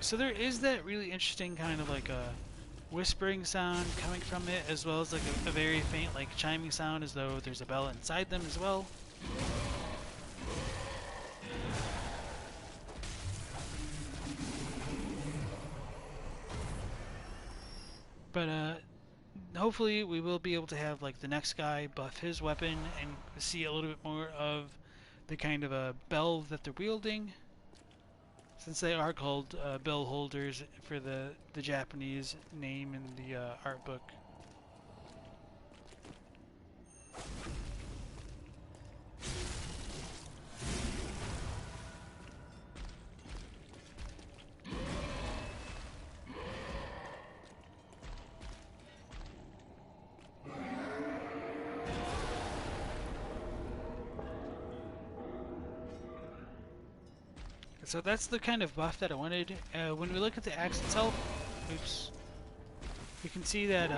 So there is that really interesting kind of like a whispering sound coming from it, as well as like a very faint like chiming sound as though there's a bell inside them as well. But hopefully we will be able to have like the next guy buff his weapon and see a little bit more of the kind of a bell that they're wielding, since they are called bell holders for the Japanese name in the art book. So that's the kind of buff that I wanted. When we look at the axe itself, oops, we can see that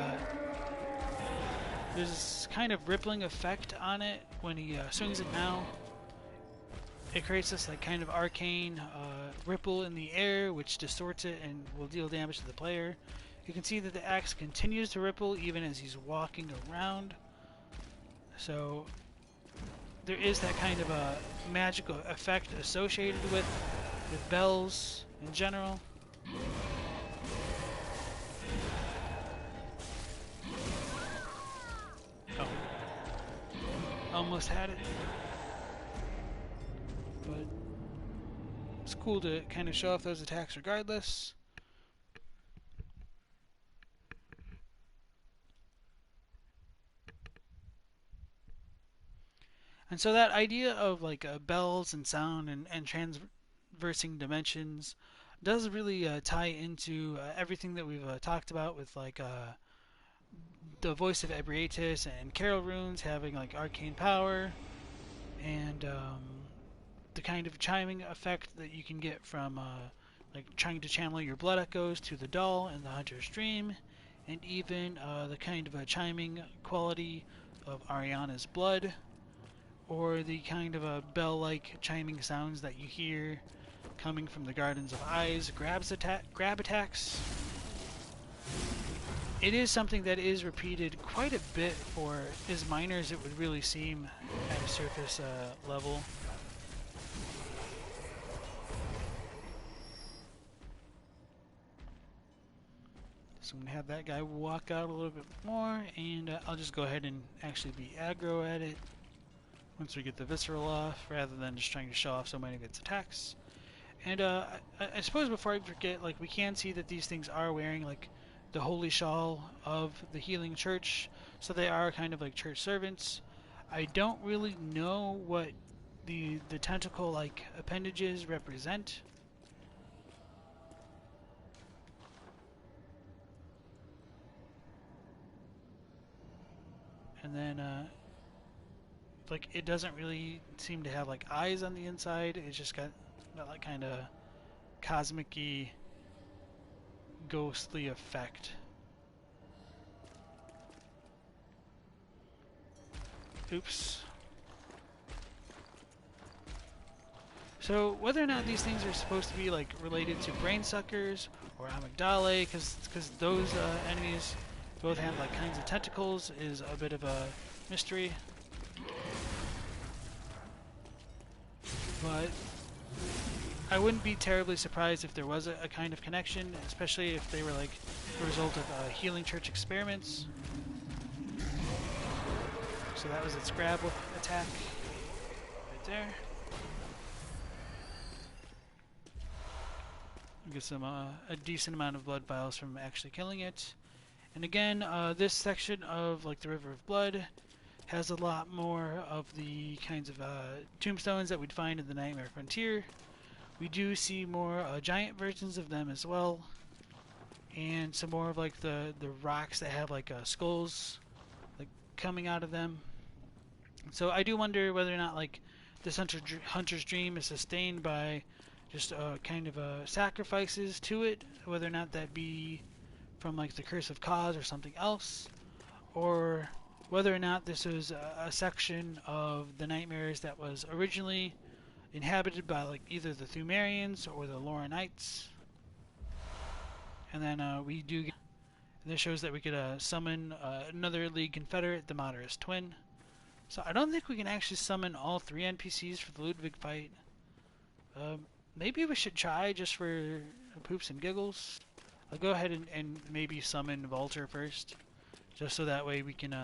there's this kind of rippling effect on it when he swings it now. It creates this like kind of arcane ripple in the air, which distorts it and will deal damage to the player. You can see that the axe continues to ripple even as he's walking around. So there is that kind of a magical effect associated with bells in general. Oh. Almost had it. But it's cool to kind of show off those attacks regardless. And so that idea of like bells and sound and transversing dimensions does really tie into everything that we've talked about with like the voice of Ebrietis and Carol runes having like arcane power, and the kind of chiming effect that you can get from like trying to channel your blood echoes to the doll in the Hunter's Dream, and even the kind of a chiming quality of Ariana's blood, or the kind of a bell-like chiming sounds that you hear coming from the Gardens of Eyes grab attacks. It is something that is repeated quite a bit for as minor as it would really seem at a surface level. So I'm going to have that guy walk out a little bit more, and I'll just go ahead and actually be aggro at it once we get the visceral off, rather than just trying to show off so many of its attacks. And I suppose before I forget, like, we can see that these things are wearing like the holy shawl of the healing church, so they are kind of like church servants. I don't really know what the tentacle like appendages represent. And then like, it doesn't really seem to have like eyes on the inside. It's just got that like kind of cosmic-y, ghostly effect. Oops. So whether or not these things are supposed to be like related to brain suckers or Amigdalae, because those enemies both have like kinds of tentacles, is a bit of a mystery. But I wouldn't be terribly surprised if there was a kind of connection, especially if they were like the result of healing church experiments. So that was its grab attack right there. Get some a decent amount of blood vials from actually killing it. And again, this section of like the River of Blood has a lot more of the kinds of tombstones that we'd find in the Nightmare Frontier. We do see more giant versions of them as well, and some more of like the rocks that have like skulls like coming out of them. So I do wonder whether or not like this hunter's dream is sustained by just kind of sacrifices to it, whether or not that be from like the Curse of Cause or something else, or whether or not this was a section of the nightmares that was originally inhabited by like either the Thumerians or the Lorenites. And then we do get, this shows that we could summon another League Confederate, the Moderate Twin. So I don't think we can actually summon all 3 NPCs for the Ludwig fight. Maybe we should try just for poops and giggles. I'll go ahead and maybe summon Vulture first, just so that way we can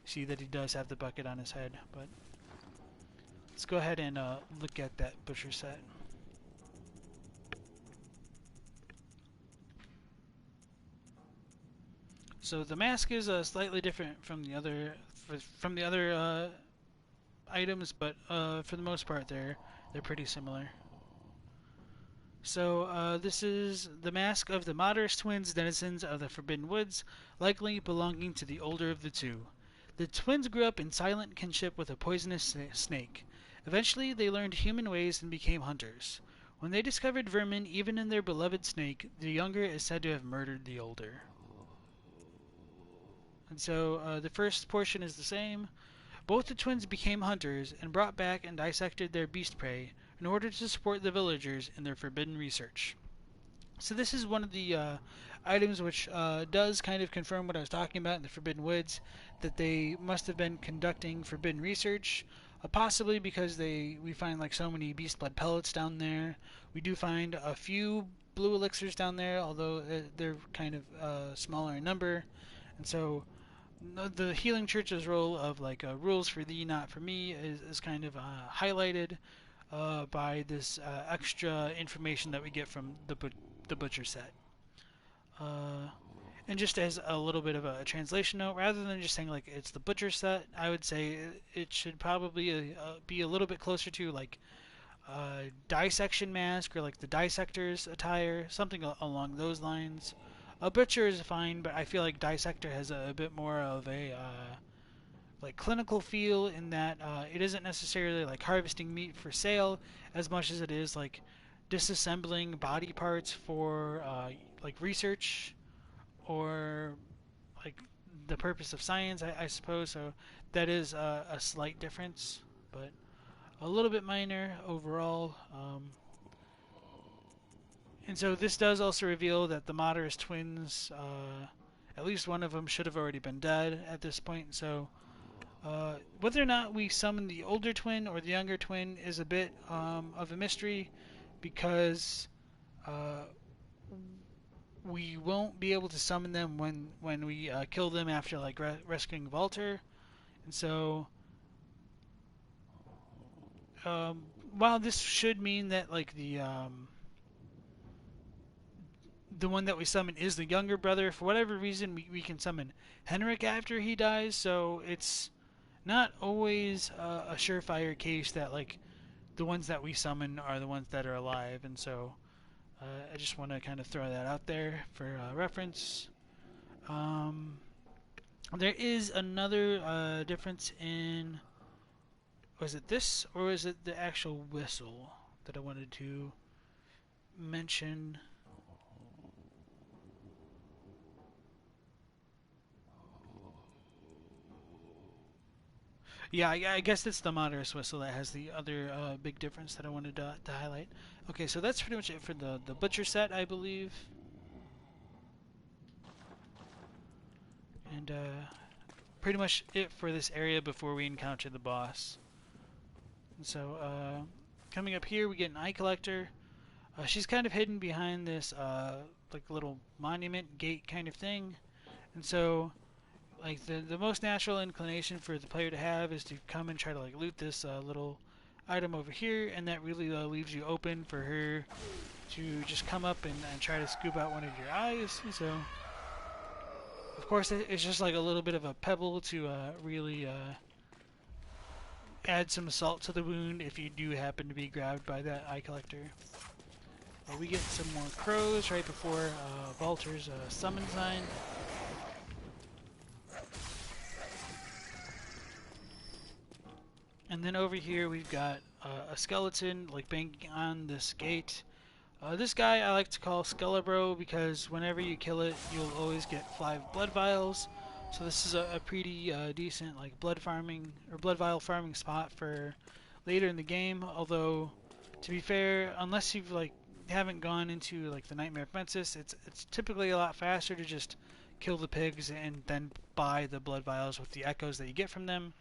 see that he does have the bucket on his head. But let's go ahead and look at that butcher set. So the mask is slightly different from the other items, but for the most part they're pretty similar. So this is the mask of the Moderate twins, denizens of the Forbidden Woods, likely belonging to the older of the two. The twins grew up in silent kinship with a poisonous snake. Eventually, they learned human ways and became hunters. When they discovered Vermin, even in their beloved snake, the younger is said to have murdered the older. And so the first portion is the same. Both the twins became hunters and brought back and dissected their beast prey in order to support the villagers in their forbidden research. So this is one of the items which does kind of confirm what I was talking about in the Forbidden Woods, that they must have been conducting forbidden research, possibly because we find like so many beast blood pellets down there. We do find a few blue elixirs down there, although they're kind of smaller in number, and so the Healing Church's role of like rules for thee, not for me, is kind of highlighted by this extra information that we get from the butcher set. And just as a little bit of a translation note, rather than just saying like it's the butcher set, I would say it should probably be a little bit closer to like dissection mask or like the dissector's attire, something along those lines. A butcher is fine, but I feel like dissector has a bit more of a like clinical feel in that it isn't necessarily like harvesting meat for sale as much as it is like disassembling body parts for like research or like the purpose of science, I suppose. So that is a slight difference, but a little bit minor overall. And so this does also reveal that the Moderus twins, at least one of them should have already been dead at this point. So whether or not we summon the older twin or the younger twin is a bit of a mystery, because we won't be able to summon them when we kill them after like rescuing Walter. And so while this should mean that like the one that we summon is the younger brother, for whatever reason we can summon Henrik after he dies, so it's not always a surefire case that like the ones that we summon are the ones that are alive. And so I just want to kind of throw that out there for reference. There is another difference in, was it this or was it the actual whistle that I wanted to mention? Yeah, I guess it's the Moderus whistle that has the other big difference that I wanted to highlight. Okay, so that's pretty much it for the butcher set, I believe. And pretty much it for this area before we encounter the boss. And so coming up here, we get an eye collector. She's kind of hidden behind this like little monument gate kind of thing. And so like the most natural inclination for the player to have is to come and try to like loot this little item over here, and that really leaves you open for her to just come up and try to scoop out one of your eyes. So of course it's just like a little bit of a pebble to really add some salt to the wound if you do happen to be grabbed by that eye collector. We get some more crows right before Walter's summon sign. And then over here we've got a skeleton like banging on this gate. This guy I like to call Skelebro because whenever you kill it, you'll always get 5 blood vials. So this is a pretty decent like blood farming or blood vial farming spot for later in the game. Although, to be fair, unless you've like haven't gone into like the Nightmare of Mensis, it's typically a lot faster to just kill the pigs and then buy the blood vials with the echoes that you get from them.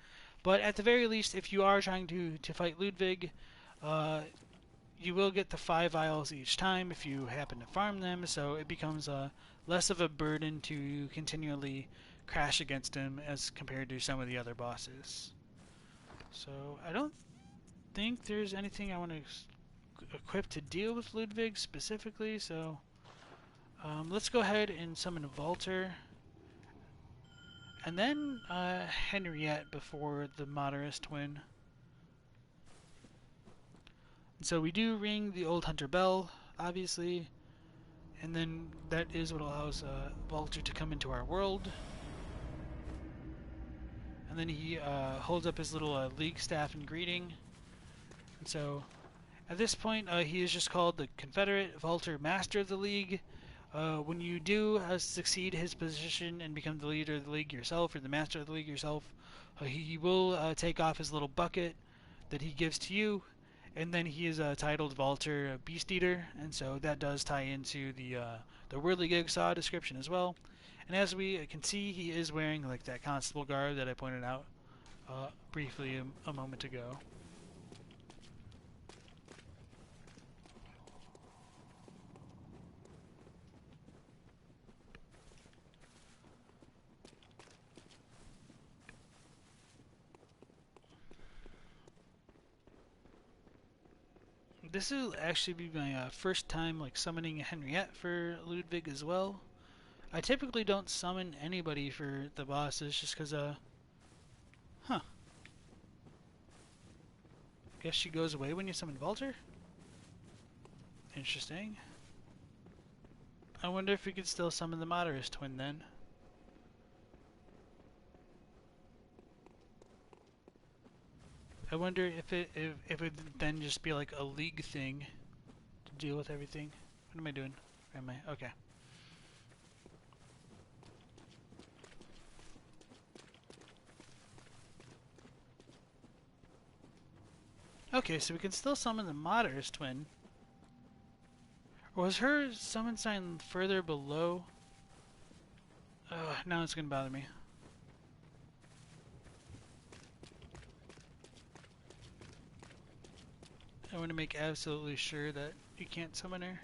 But at the very least, if you are trying to fight Ludwig, you will get the 5 vials each time if you happen to farm them, so it becomes less of a burden to continually crash against him as compared to some of the other bosses. So I don't think there's anything I want to equip to deal with Ludwig specifically, so let's go ahead and summon Walter. And then Henriette before the Moderus twin. And so we do ring the old hunter bell, obviously, and then that is what allows Walter to come into our world. And then he holds up his little league staff in greeting. And so At this point, he is just called the Confederate Vaulter Master of the League. When you do succeed his position and become the leader of the league yourself, or the master of the league yourself, he will take off his little bucket that he gives to you, and then he is titled Vaulter Beast Eater, and so that does tie into the Whirligig saw description as well. And as we can see, he is wearing like that Constable garb that I pointed out briefly a moment ago. This will actually be my first time like summoning a Henriette for Ludwig as well. I typically don't summon anybody for the bosses just because, huh. Guess she goes away when you summon Vaulter? Interesting. I wonder if we could still summon the Moderus twin then. I wonder if it would then just be like a league thing to deal with everything. What am I doing? Where am I? Okay. Okay, so we can still summon the Moderus twin. Or was her summon sign further below? Now it's gonna bother me. I want to make absolutely sure that you can't summon her.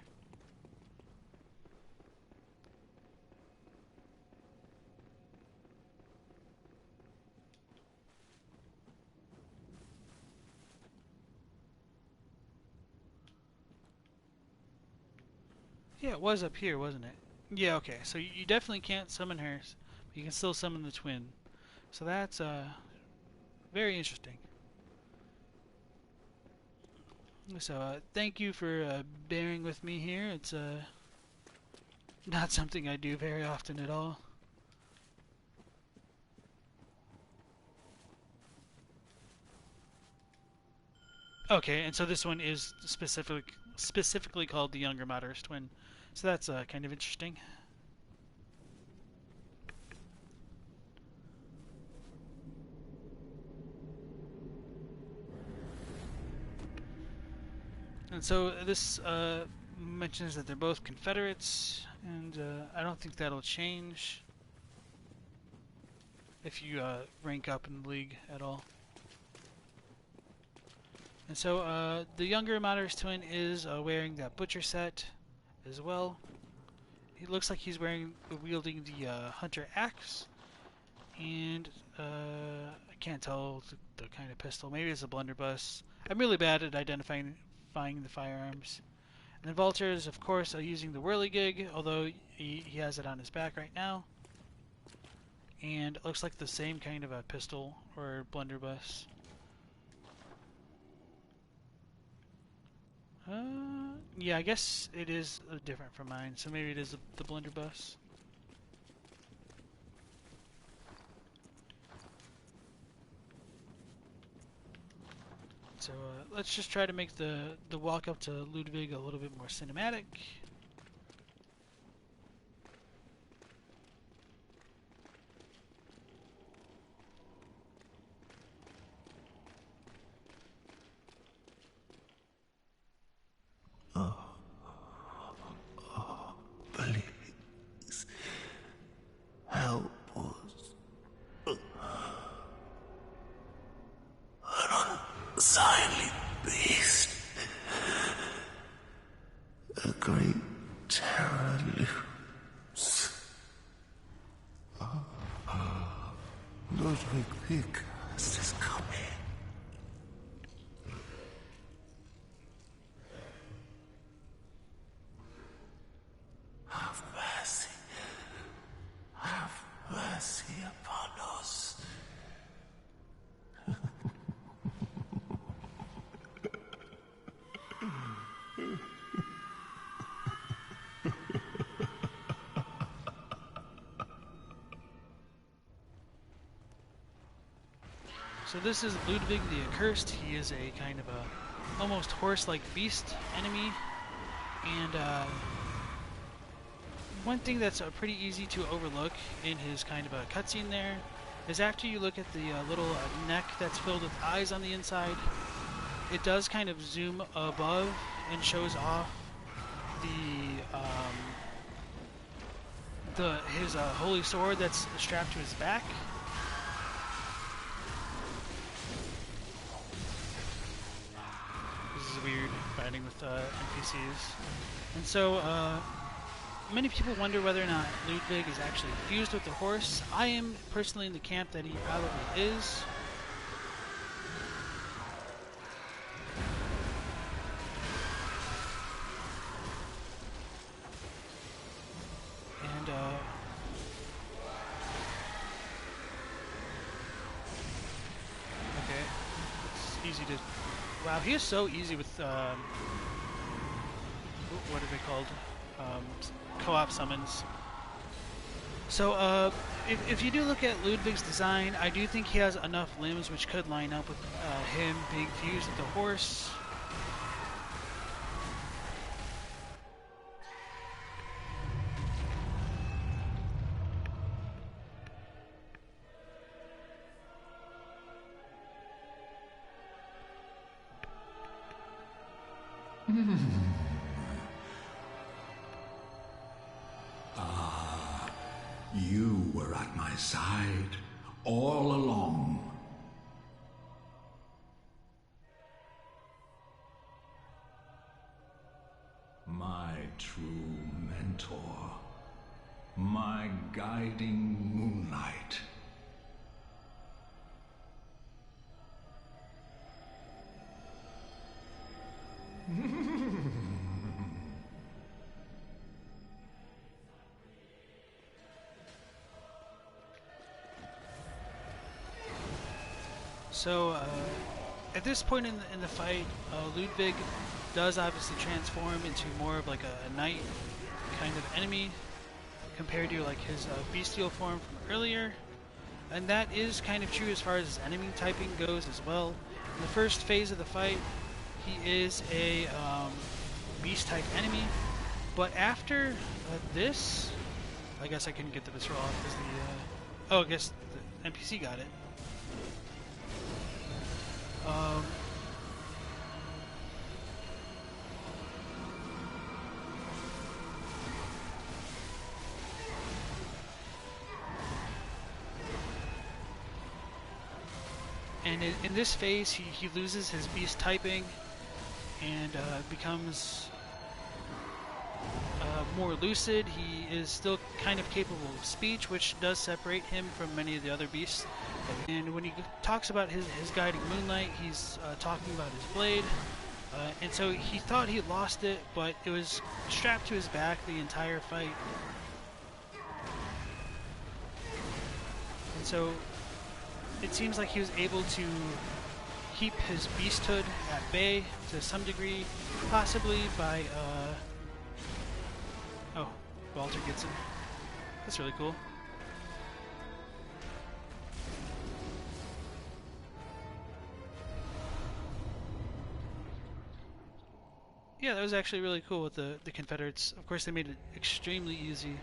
Yeah, it was up here, wasn't it? Yeah, okay. So you definitely can't summon her, but you can still summon the twin. So that's very interesting. So thank you for bearing with me here. It's not something I do very often at all. Okay, and so this one is specifically called the Younger Moderus Twin. So that's kind of interesting. And so this mentions that they're both Confederates, and I don't think that'll change if you rank up in the league at all. And so the younger Moderus twin is wearing that butcher set as well. He looks like he's wielding the hunter axe, and I can't tell the kind of pistol. Maybe it's a blunderbuss. I'm really bad at identifying the firearms. And then Vaulter is, of course, using the Whirligig, although he has it on his back right now. And it looks like the same kind of a pistol or blunderbuss. Yeah, I guess it is different from mine, so maybe it is the blunderbuss. So let's just try to make the walk up to Ludwig a little bit more cinematic. Please help us. An unsightly beast. A great terror looms. Ludwig the Accursed is coming. Have mercy. Have mercy upon us. So this is Ludwig the Accursed. He is a kind of a almost horse-like beast enemy. And one thing that's pretty easy to overlook in his kind of a cutscene there is after you look at the little neck that's filled with eyes on the inside, it does kind of zoom above and shows off his holy sword that's strapped to his back. This is weird fighting with NPCs, and so many people wonder whether or not Ludwig is actually fused with the horse. I am personally in the camp that he probably is. And okay, it's easy to. Wow, he is so easy with what are they called? Co-op summons. So if you do look at Ludwig's design, I do think he has enough limbs which could line up with him being fused with the horse. You were at my side all along. My true mentor, my guiding moonlight. So at this point in the fight, Ludwig does obviously transform into more of like a knight kind of enemy compared to like his bestial form from earlier, and that is kind of true as far as his enemy typing goes as well. In the first phase of the fight, he is a beast type enemy, but after this, I guess I couldn't get the visceral off because the oh, I guess the NPC got it. And in this phase, he loses his beast typing and becomes more lucid. He is still kind of capable of speech, which does separate him from many of the other beasts. And when he talks about his guiding moonlight, he's talking about his blade. And so he thought he lost it, but it was strapped to his back the entire fight. And so it seems like he was able to keep his beasthood at bay to some degree, possibly by, oh, Walter gets him. That's really cool. Yeah, that was actually really cool with the Confederates. Of course, they made it extremely easy.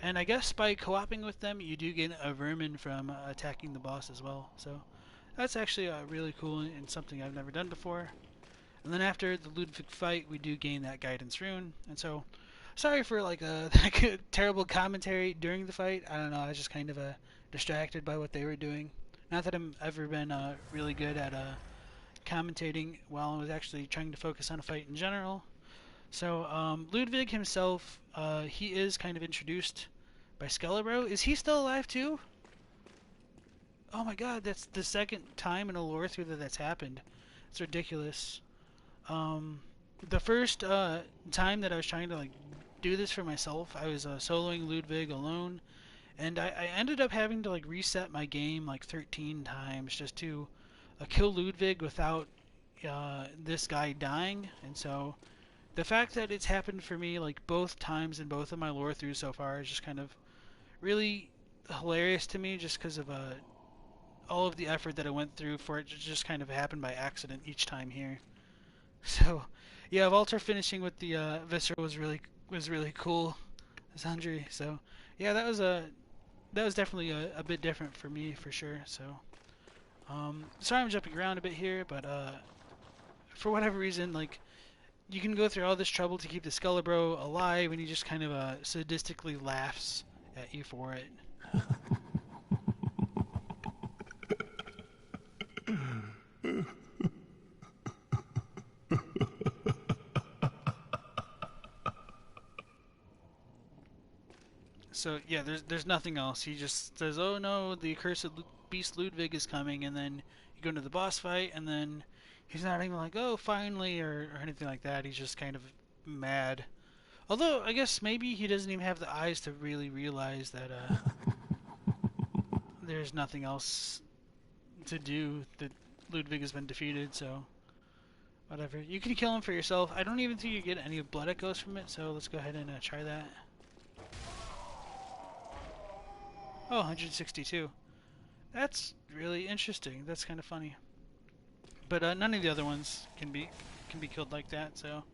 And I guess by co-oping with them, you do get a Vermin from attacking the boss as well. So that's actually really cool and something I've never done before. And then after the Ludwig fight, we do gain that guidance rune. And so, sorry for like a terrible commentary during the fight. I don't know, I was just kind of distracted by what they were doing. Not that I've ever been really good at commentating while I was actually trying to focus on a fight in general. So Ludwig himself, he is kind of introduced by Skelebro. Is he still alive too? Oh my god, that's the second time in a lore through that's happened. It's ridiculous. The first time that I was trying to like do this for myself, I was soloing Ludwig alone, and I ended up having to like reset my game like 13 times just to kill Ludwig without this guy dying. And so the fact that it's happened for me like both times in both of my lore throughs so far is just kind of really hilarious to me, just because of all of the effort that I went through for it to just kind of happen by accident each time here. So, yeah, Walter finishing with the viscera was really cool, Sandri. So, yeah, that was definitely a bit different for me for sure. So, sorry I'm jumping around a bit here, but for whatever reason, like you can go through all this trouble to keep the Skullabro alive, and he just kind of sadistically laughs at you for it. So yeah, there's nothing else. He just says, "Oh no, the accursed beast Ludwig is coming," and then you go into the boss fight, and then he's not even like, "Oh, finally," or anything like that. He's just kind of mad. Although I guess maybe he doesn't even have the eyes to really realize that there's nothing else to do. That Ludwig has been defeated. So whatever. You can kill him for yourself. I don't even think you get any blood echoes from it. So let's go ahead and try that. Oh, 162. That's really interesting. That's kind of funny. But none of the other ones can be killed like that. So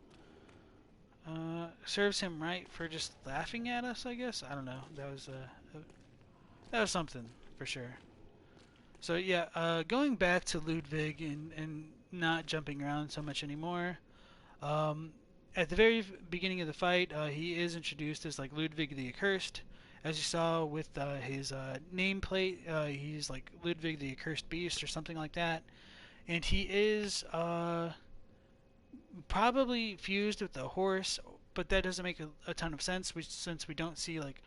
serves him right for just laughing at us, I guess. I don't know. That was something for sure. So yeah, going back to Ludwig and not jumping around so much anymore. At the very beginning of the fight, he is introduced as like Ludwig the Accursed. As you saw with his nameplate, he's like Ludwig the Accursed Beast or something like that. And he is probably fused with the horse, but that doesn't make a ton of sense since we don't see like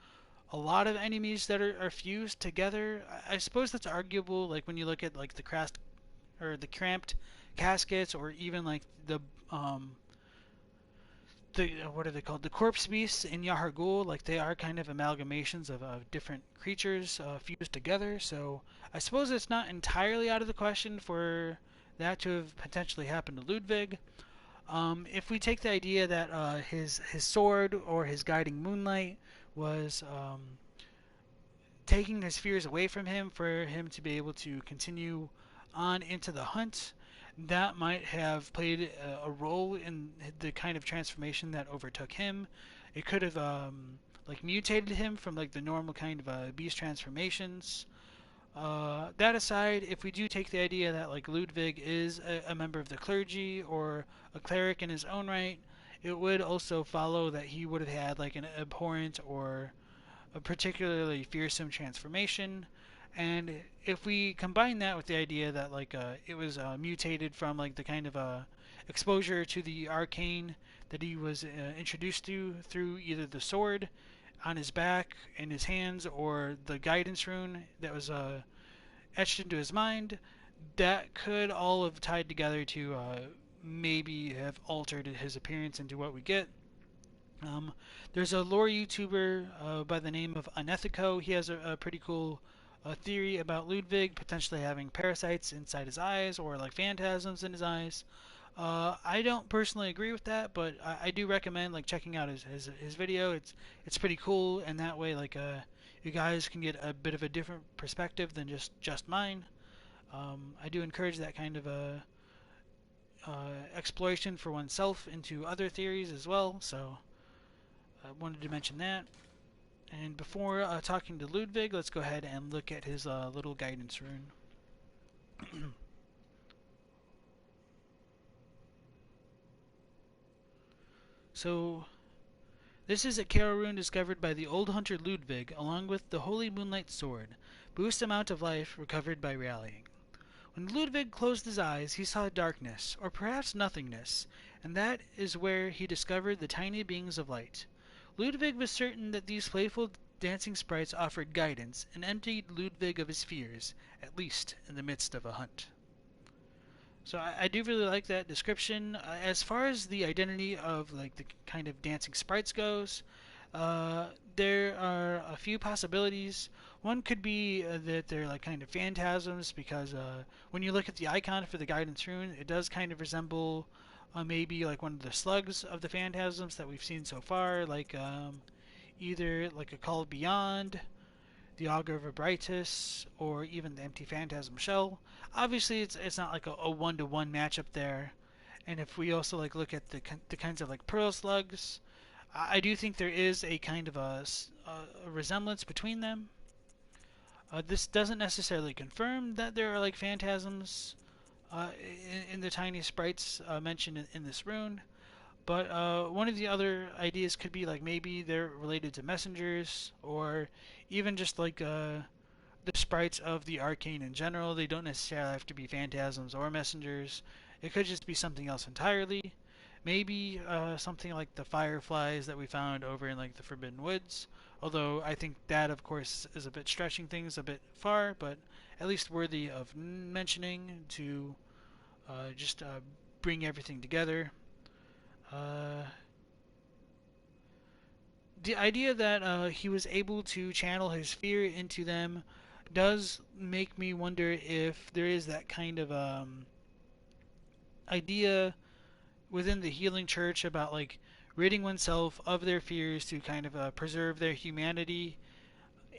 a lot of enemies that are fused together. I suppose that's arguable, like when you look at like the cramped caskets, or even like the what are they called? The corpse beasts in Yahar'gul, like they are kind of amalgamations of different creatures fused together. So I suppose it's not entirely out of the question for that to have potentially happened to Ludwig. If we take the idea that his sword or his guiding moonlight was taking his fears away from him for him to be able to continue on into the hunt, that might have played a role in the kind of transformation that overtook him. It could have like mutated him from like the normal kind of beast transformations. That aside, if we do take the idea that like Ludwig is a member of the clergy or a cleric in his own right, it would also follow that he would have had like an abhorrent or a particularly fearsome transformation. And if we combine that with the idea that like it was mutated from like the kind of exposure to the arcane that he was introduced to through either the sword on his back, in his hands, or the guidance rune that was etched into his mind, that could all have tied together to maybe have altered his appearance into what we get. There's a lore YouTuber by the name of Unethico. He has a pretty cool theory about Ludwig potentially having parasites inside his eyes or like phantasms in his eyes. I don't personally agree with that, but I do recommend like checking out his video. It's pretty cool, and that way like you guys can get a bit of a different perspective than just mine. I do encourage that kind of exploration for oneself into other theories as well. So I wanted to mention that. And before talking to Ludwig, let's go ahead and look at his little guidance rune. So, this is a Carol rune discovered by the old hunter Ludwig, along with the Holy Moonlight Sword. Boost amount of life recovered by rallying. When Ludwig closed his eyes, he saw darkness, or perhaps nothingness, and that is where he discovered the tiny beings of light. Ludwig was certain that these playful dancing sprites offered guidance, and emptied Ludwig of his fears, at least in the midst of a hunt. So I do really like that description. As far as the identity of like the kind of dancing sprites goes, there are a few possibilities. One could be that they're like kind of phantasms because when you look at the icon for the guidance rune, it does kind of resemble maybe like one of the slugs of the phantasms that we've seen so far, like either like a Call Beyond, the Augur of Abritus, or even the Empty Phantasm Shell. Obviously, it's not like a one-to-one matchup there, and if we also like look at the kinds of like pearl slugs, I do think there is a kind of a resemblance between them. This doesn't necessarily confirm that there are like phantasms in the tiny sprites mentioned in this rune, but one of the other ideas could be like maybe they're related to messengers, or even just like the sprites of the arcane in general. They don't necessarily have to be phantasms or messengers. It could just be something else entirely. Maybe something like the fireflies that we found over in like the Forbidden Woods. Although I think that, of course, is a bit stretching things a bit far, but at least worthy of mentioning to just bring everything together. Uh, the idea that he was able to channel his fear into them does make me wonder if there is that kind of idea within the healing church about like ridding oneself of their fears to kind of preserve their humanity,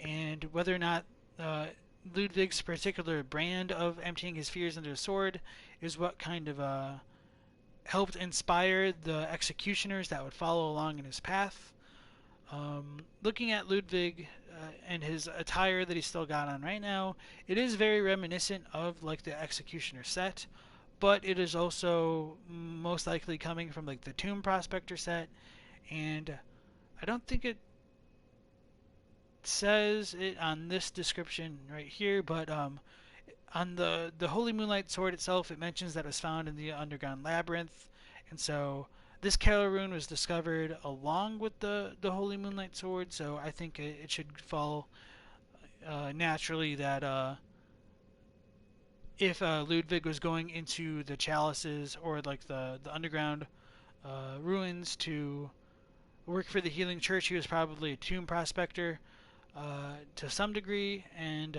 and whether or not uh, Ludwig's particular brand of emptying his fears into a sword is what kind of helped inspire the executioners that would follow along in his path. Looking at Ludwig and his attire that he's still got on right now, it is very reminiscent of like the executioner set, but it is also most likely coming from like the Tomb Prospector set, and I don't think it says it on this description right here, but on the Holy Moonlight sword itself, it mentions that it was found in the underground labyrinth, and so this Carol rune was discovered along with the Holy Moonlight sword, so I think it should fall naturally that if Ludwig was going into the chalices or like the underground ruins to work for the Healing Church, he was probably a tomb prospector to some degree, and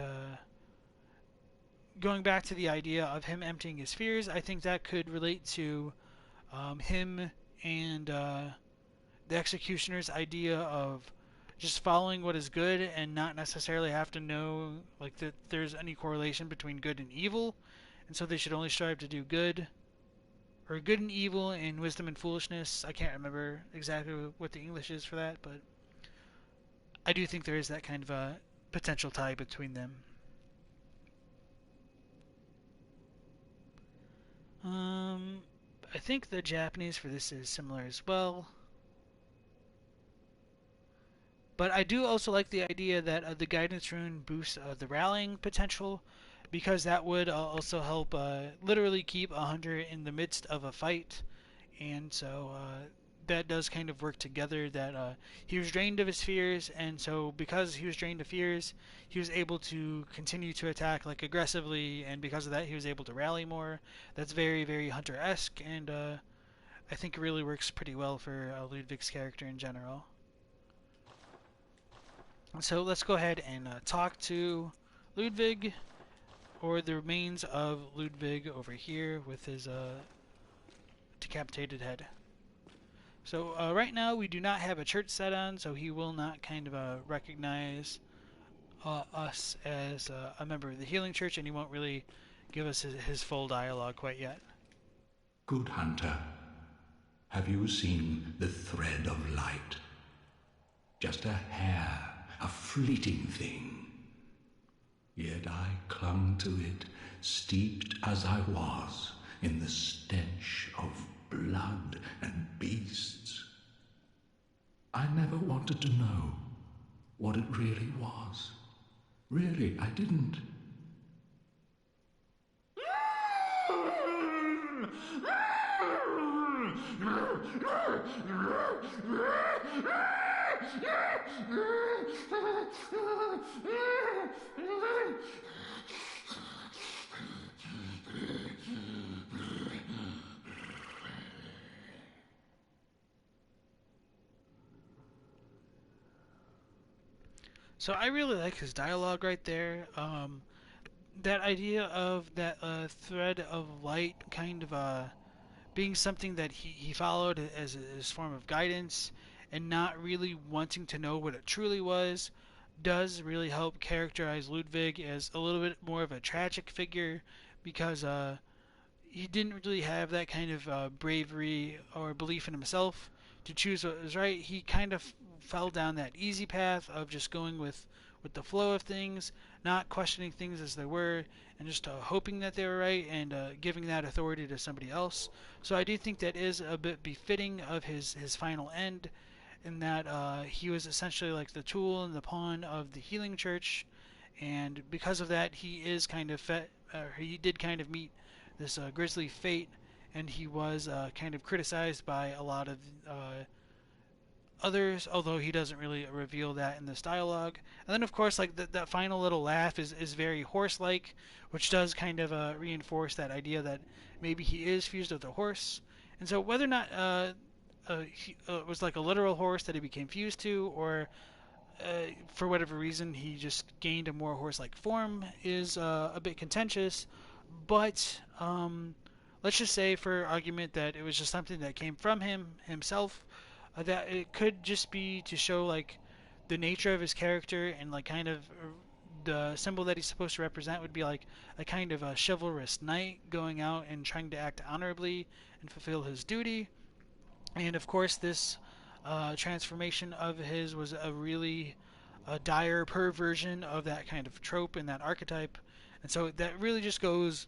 going back to the idea of him emptying his fears, I think that could relate to him and the executioner's idea of just following what is good and not necessarily have to know like that there's any correlation between good and evil, and so they should only strive to do good, or good and evil and wisdom and foolishness. I can't remember exactly what the English is for that, but I do think there is that kind of a potential tie between them. I think the Japanese for this is similar as well. But I do also like the idea that the guidance rune boosts the rallying potential, because that would also help literally keep a hunter in the midst of a fight, and so that does kind of work together. That he was drained of his fears, and so because he was drained of fears, he was able to continue to attack like aggressively, and because of that, he was able to rally more. That's very very hunter-esque, and I think it really works pretty well for Ludwig's character in general. So let's go ahead and talk to Ludwig, or the remains of Ludwig over here with his decapitated head. So right now we do not have a church set on, so he will not kind of recognize us as a member of the Healing Church, and he won't really give us his full dialogue quite yet. Good hunter, have you seen the thread of light? Just a hair, a fleeting thing. Yet I clung to it, steeped as I was in the stench of blood and beasts. I never wanted to know what it really was. Really, I didn't. So I really like his dialogue right there. That idea of that thread of light kind of being something that he followed as his form of guidance, and not really wanting to know what it truly was, does really help characterize Ludwig as a little bit more of a tragic figure, because he didn't really have that kind of bravery or belief in himself to choose what was right. He kind of fell down that easy path of just going with the flow of things, not questioning things as they were, and just hoping that they were right and giving that authority to somebody else. So I do think that is a bit befitting of his final end, in that he was essentially like the tool and the pawn of the healing church, and because of that, he is kind of he did kind of meet this grisly fate, and he was kind of criticized by a lot of others, although he doesn't really reveal that in this dialogue. And then, of course, like that final little laugh is very horse-like, which does kind of reinforce that idea that maybe he is fused with a horse. And so, whether or not it was like a literal horse that he became fused to, or for whatever reason he just gained a more horse-like form, is a bit contentious. But let's just say, for argument, that it was just something that came from him himself. That it could just be to show like the nature of his character, and like kind of the symbol that he's supposed to represent would be like a kind of a chivalrous knight going out and trying to act honorably and fulfill his duty. And of course, this transformation of his was a really dire perversion of that kind of trope and that archetype. And so that really just goes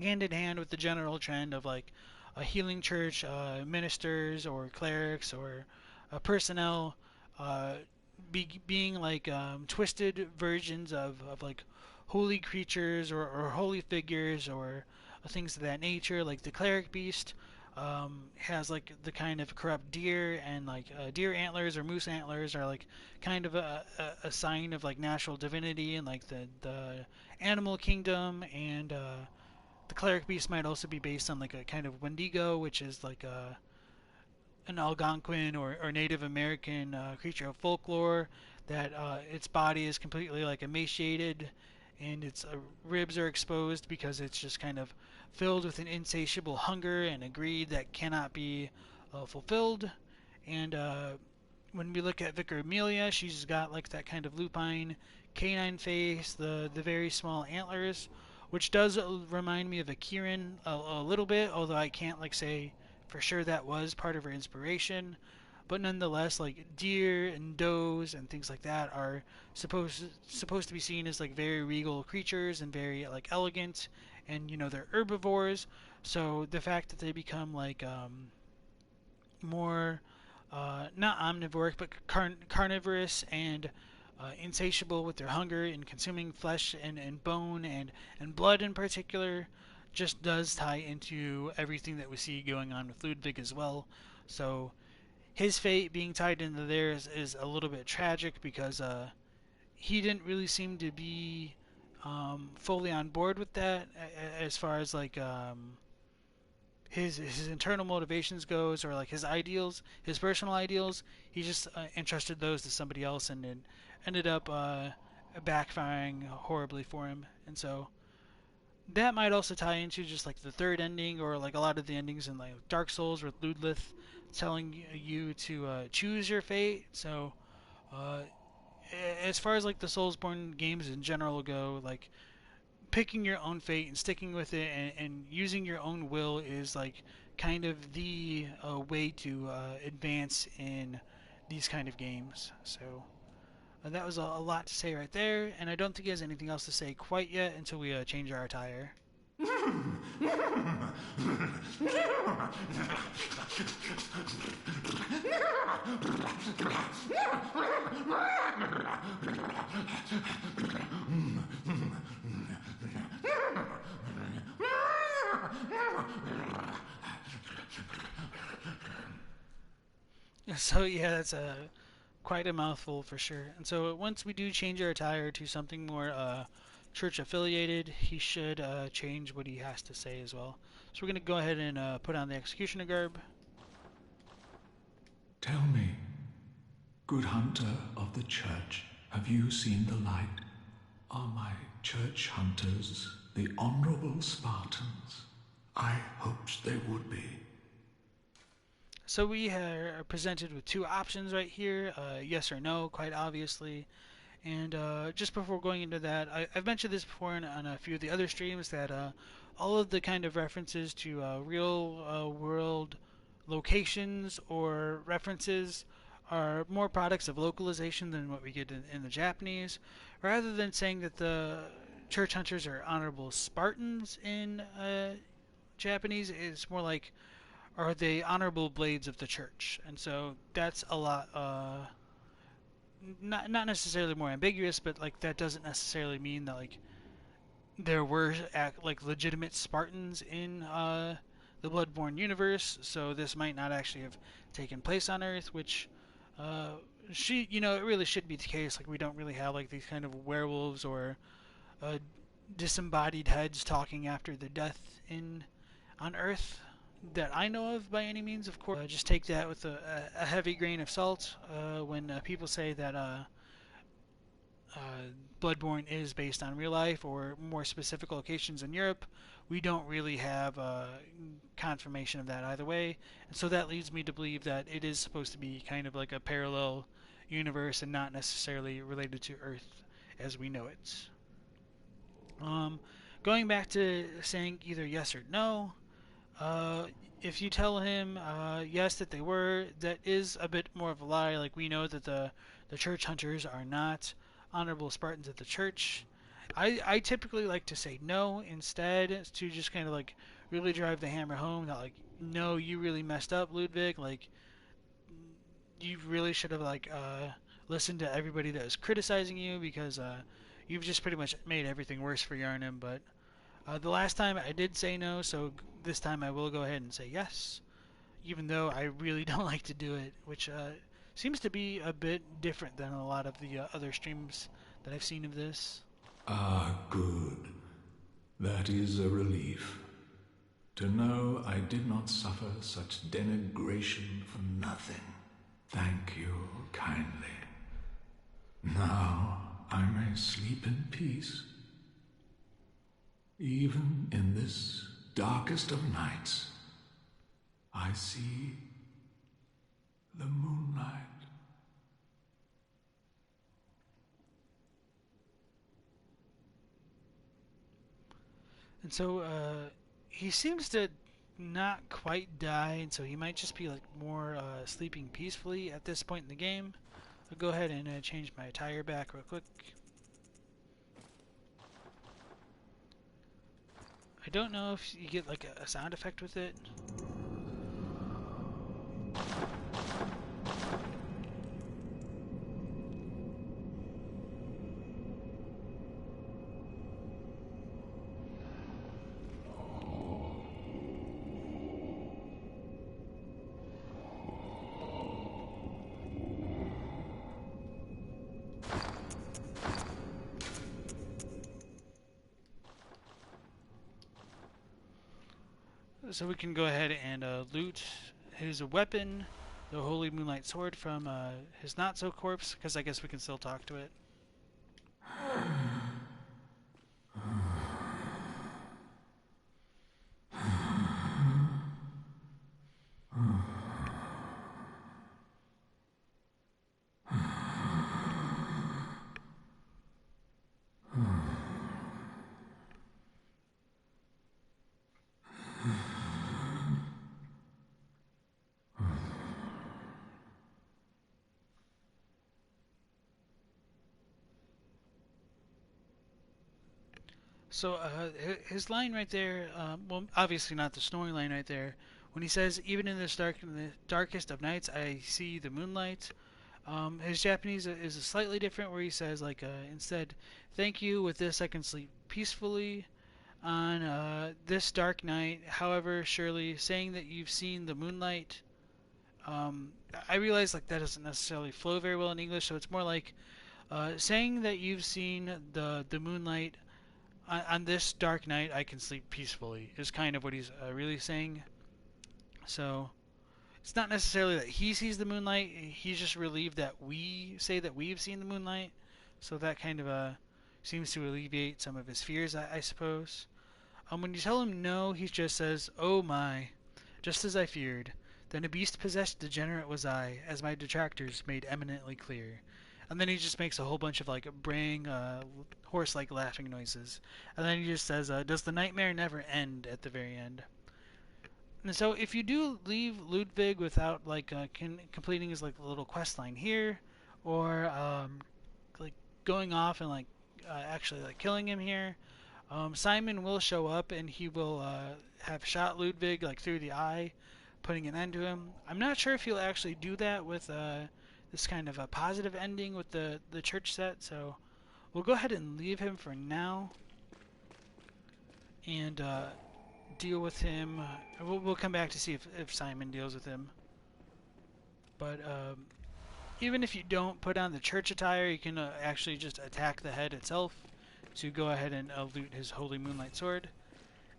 hand in hand with the general trend of like a healing church, ministers or clerics or personnel being like twisted versions of like holy creatures or holy figures or things of that nature. Like the cleric beast has like the kind of corrupt deer, and like deer antlers or moose antlers are like kind of a sign of like natural divinity and like the animal kingdom. And the cleric beast might also be based on like a kind of Wendigo, which is like an Algonquin or Native American creature of folklore, that its body is completely like emaciated, and its ribs are exposed because it's just kind of filled with an insatiable hunger and a greed that cannot be fulfilled. And when we look at Vicar Amelia, she's got like that kind of lupine canine face, the very small antlers, which does remind me of a Kieran a little bit, although I can't like say for sure that was part of her inspiration. But nonetheless, like deer and does and things like that are supposed to be seen as like very regal creatures and very like elegant, and they're herbivores. So the fact that they become like more not omnivoric but carnivorous and insatiable with their hunger and consuming flesh and bone and blood in particular, just does tie into everything that we see going on with Ludwig as well. So his fate being tied into theirs is a little bit tragic, because he didn't really seem to be fully on board with that, as far as like his internal motivations goes, or like his ideals, his personal ideals. He just entrusted those to somebody else, and it ended up backfiring horribly for him. And so that might also tie into just like the third ending, or like a lot of the endings in like Dark Souls with Ludwig telling you to choose your fate. So uh, as far as like the Soulsborne games in general go, like picking your own fate and sticking with it, and using your own will is like kind of the way to advance in these kind of games. So that was a lot to say right there, and I don't think he has anything else to say quite yet until we change our attire. So yeah, that's quite a mouthful for sure. And so once we do change our attire to something more church affiliated, he should change what he has to say as well. So we're going to go ahead and put on the executioner garb. Tell me, good hunter of the church, have you seen the light? Are my church hunters the honorable Spartans? I hoped they would be. So we are presented with two options right here, yes or no, quite obviously. And just before going into that, I've mentioned this before on a few of the other streams that all of the kind of references to real world locations or references are more products of localization than what we get in the Japanese. Rather than saying that the church hunters are honorable Spartans in Japanese, it's more like are they honorable blades of the church, and so that's a lot. Not necessarily more ambiguous, but like that doesn't necessarily mean that like there were like legitimate Spartans in the Bloodborne universe. So this might not actually have taken place on Earth, which it really should be the case. Like we don't really have like these kind of werewolves or uh, disembodied heads talking after their death in on Earth that I know of by any means. Of course, just take that with a heavy grain of salt when people say that Bloodborne is based on real life or more specific locations in Europe. We don't really have confirmation of that either way, and so that leads me to believe that it is supposed to be kind of like a parallel universe and not necessarily related to Earth as we know it. Um, Going back to saying either yes or no, if you tell him yes that they were, that is a bit more of a lie. Like we know that the church hunters are not honorable Spartans of the church. I typically like to say no instead to just kind of like really drive the hammer home that like no, you really messed up, Ludwig. Like you really should have like listened to everybody that was criticizing you because you've just pretty much made everything worse for Yarnum. But the last time I did say no, so this time I will go ahead and say yes, even though I really don't like to do it, which seems to be a bit different than a lot of the other streams that I've seen of this. Ah, good. That is a relief. To know I did not suffer such denigration for nothing. Thank you kindly. Now I may sleep in peace. Even in this darkest of nights, I see the moonlight. And so he seems to not quite die, and so he might just be like more sleeping peacefully at this point in the game. I'll go ahead and change my attire back real quick. I don't know if you get like a sound effect with it. So we can go ahead and loot his weapon, the Holy Moonlight Sword, from his not-so-corpse, because I guess we can still talk to it. So his line right there, well, obviously not the snoring line right there. When he says, "Even in the darkest of nights, I see the moonlight." His Japanese is slightly different, where he says like instead, "Thank you. With this, I can sleep peacefully on this dark night. However, surely saying that you've seen the moonlight." Um, I realize like that doesn't necessarily flow very well in English, so it's more like saying that you've seen the moonlight on this dark night, I can sleep peacefully, is kind of what he's really saying. So it's not necessarily that he sees the moonlight, he's just relieved that we say that we've seen the moonlight. So that kind of seems to alleviate some of his fears, I suppose. When you tell him no, he just says, "Oh my, just as I feared. Then a beast-possessed degenerate was I, as my detractors made eminently clear. And then he just makes a whole bunch of like braying, horse-like laughing noises. And then he just says, "Does the nightmare never end?" at the very end. And so if you do leave Ludwig without like completing his like little quest line here, or like going off and like actually like killing him here, Simon will show up and he will have shot Ludwig like through the eye, putting an end to him. I'm not sure if he'll actually do that with this kind of a positive ending with the church set, so we'll go ahead and leave him for now and deal with him. We'll come back to see if Simon deals with him. But even if you don't put on the church attire, you can actually just attack the head itself to go ahead and loot his holy moonlight sword.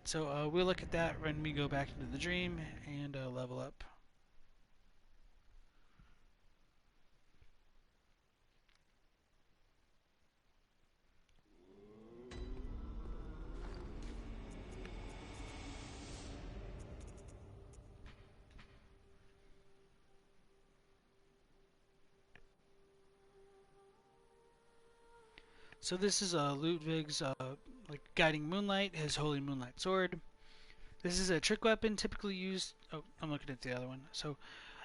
So we'll look at that when we go back into the dream and level up. So this is Ludwig's like guiding moonlight, his holy moonlight sword. This is a trick weapon typically used. Oh, I'm looking at the other one. So,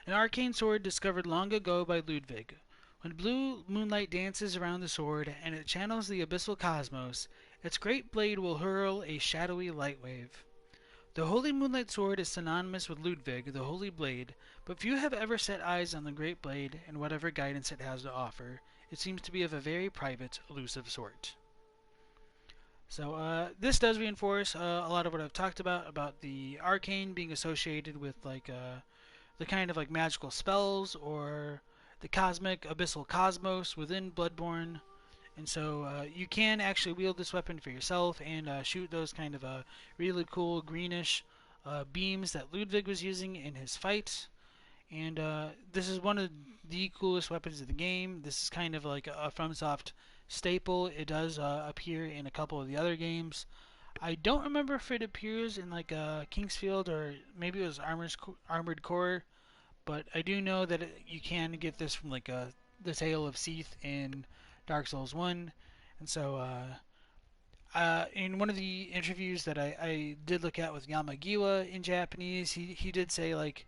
an arcane sword discovered long ago by Ludwig. When blue moonlight dances around the sword and it channels the abyssal cosmos, its great blade will hurl a shadowy light wave. The holy moonlight sword is synonymous with Ludwig the Holy Blade, but few have ever set eyes on the great blade and whatever guidance it has to offer. It seems to be of a very private, elusive sort. So this does reinforce a lot of what I've talked about the arcane being associated with like the kind of like magical spells or the cosmic abyssal cosmos within Bloodborne. And so you can actually wield this weapon for yourself and shoot those kind of really cool greenish beams that Ludwig was using in his fight. And this is one of the coolest weapons of the game. This is kind of like a FromSoft staple. It does appear in a couple of the other games. I don't remember if it appears in like Kingsfield or maybe it was Armored Core, but I do know that you can get this from like the Tale of Seath in Dark Souls 1. And so in one of the interviews that I did look at with Yamamura in Japanese, he did say like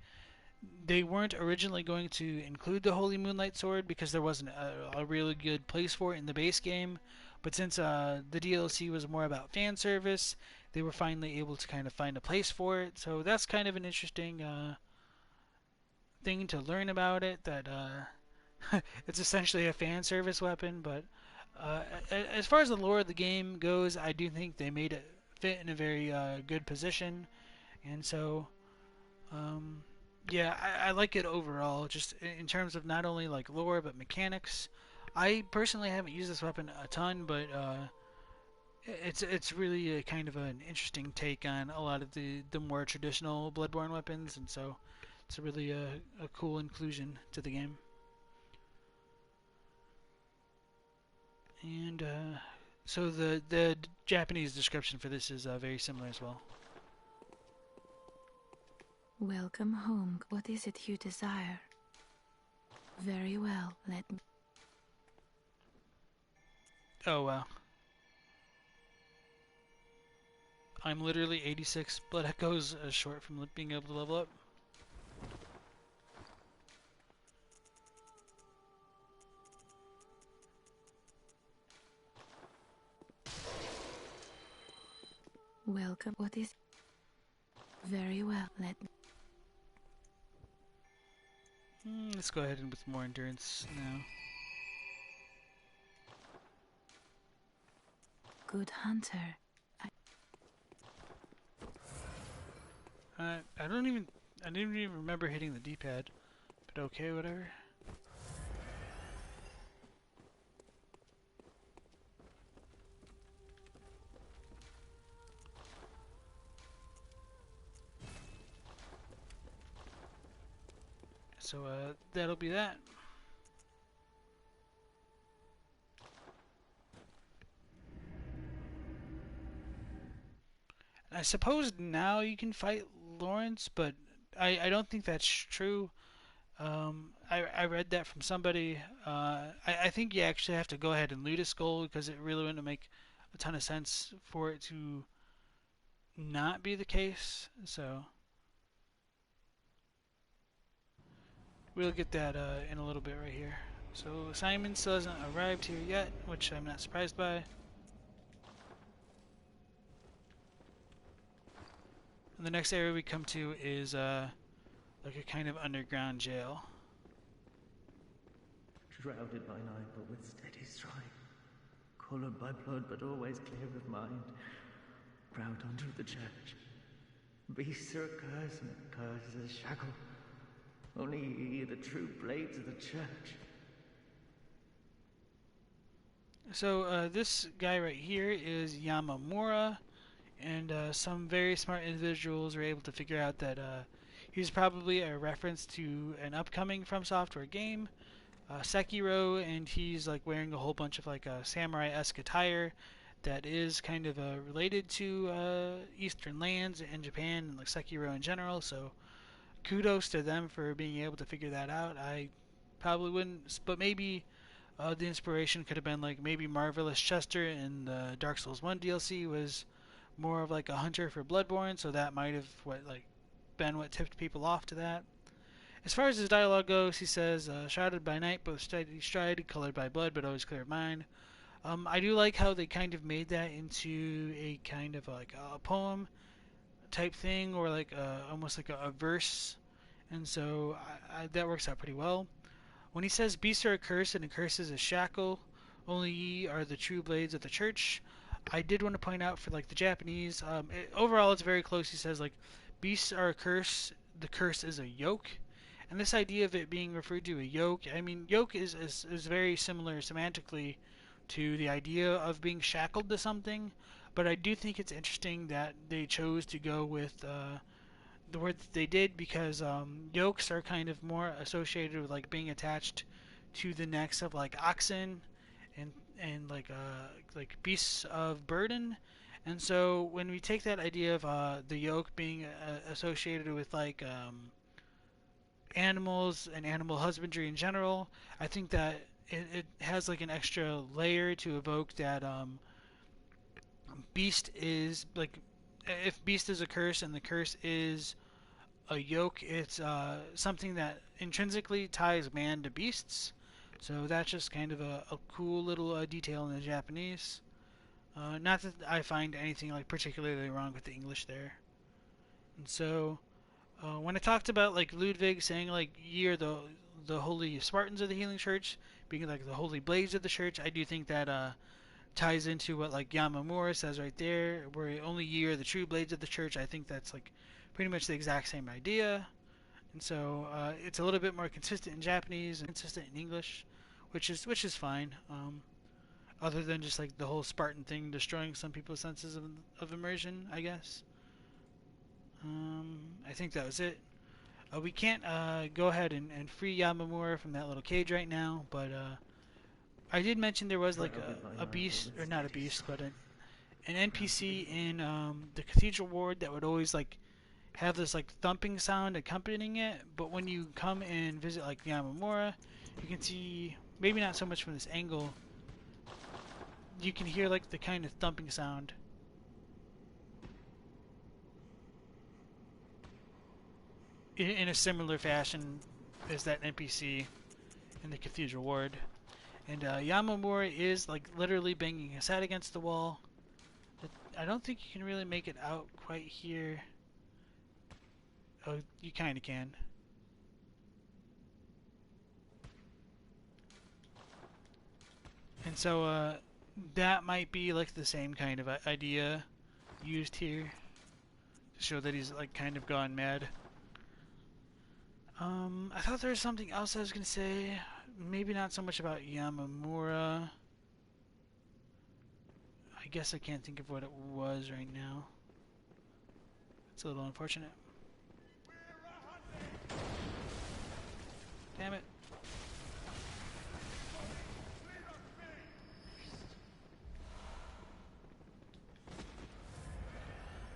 they weren't originally going to include the Holy Moonlight Sword because there wasn't a really good place for it in the base game. But since the DLC was more about fan service, they were finally able to kind of find a place for it. So that's kind of an interesting thing to learn about it. That it's essentially a fan service weapon. But as far as the lore of the game goes, I do think they made it fit in a very good position. And so yeah, I like it overall, just in terms of not only like lore but mechanics. I personally haven't used this weapon a ton, but it's really a kind of an interesting take on a lot of the more traditional Bloodborne weapons, and so it's really a cool inclusion to the game. And so the Japanese description for this is very similar as well. Welcome home. What is it you desire? Very well, let me. Oh wow. I'm literally 86 blood echoes short from being able to level up. Welcome. What is. Very well, let me. Let's go ahead and with more endurance now. Good hunter. I didn't even remember hitting the D-pad, but okay, whatever. So that'll be that. I suppose now you can fight Lawrence, but I don't think that's true. I read that from somebody. I think you actually have to go ahead and loot a skull because it really wouldn't make a ton of sense for it to not be the case. So we'll get that in a little bit right here. So Simon still hasn't arrived here yet, which I'm not surprised by. And the next area we come to is like a kind of underground jail. Shrouded by night, but with steady stride. Coloured by blood, but always clear of mind. Proud under the church. Beasts are a curse, and a curse is a shackle. Only ye, the true blades of the church. So this guy right here is Yamamura, and some very smart individuals were able to figure out that he's probably a reference to an upcoming From Software game, Sekiro, and he's like wearing a whole bunch of like samurai-esque attire that is kind of related to Eastern lands and Japan and like Sekiro in general. So kudos to them for being able to figure that out. I probably wouldn't, but maybe the inspiration could have been like maybe Marvelous Chester in the Dark Souls 1 DLC was more of like a hunter for Bloodborne, so that might have been what tipped people off to that. As far as his dialogue goes, he says, "Shrouded by night, both steady stride, colored by blood, but always clear of mind." I do like how they kind of made that into a kind of like a poem type thing, or like almost like a verse, and so that works out pretty well. When he says, "Beasts are a curse, and a curse is a shackle, only ye are the true blades of the church," I did want to point out for like the Japanese, overall it's very close. He says like, "Beasts are a curse, the curse is a yoke." And this idea of it being referred to a yoke, I mean, yoke is very similar semantically to the idea of being shackled to something, but I do think it's interesting that they chose to go with the word that they did because yokes are kind of more associated with like being attached to the necks of like oxen and like beasts of burden. And so when we take that idea of the yoke being associated with like animals and animal husbandry in general, I think that it has like an extra layer to evoke that beast is like, if beast is a curse and the curse is a yoke, it's something that intrinsically ties man to beasts. So that's just kind of a cool little detail in the Japanese. Not that I find anything like particularly wrong with the English there. And so when I talked about like Ludwig saying like ye are the holy Spartans of the Healing Church, being like the holy blades of the church, I do think that ties into what like Yamamura says right there, where only ye are the true blades of the church. I think that's like pretty much the exact same idea. And so it's a little bit more consistent in Japanese and consistent in English, which is fine. Other than just like the whole Spartan thing destroying some people's senses of immersion, I guess. I think that was it. We can't go ahead and free Yamamura from that little cage right now, but I did mention there was like a beast, or not a beast, but an NPC in the Cathedral Ward that would always like have this like thumping sound accompanying it. But when you come and visit like Yamamura, you can see, maybe not so much from this angle, you can hear like the kind of thumping sound. In a similar fashion as that NPC in the Cathedral Ward. And Yamamura is like literally banging his head against the wall. I don't think you can really make it out quite here. Oh, you kind of can. And so that might be like the same kind of idea used here to show that he's like kind of gone mad. I thought there was something else I was gonna say. Maybe not so much about Yamamura. I guess I can't think of what it was right now. It's a little unfortunate. Damn it.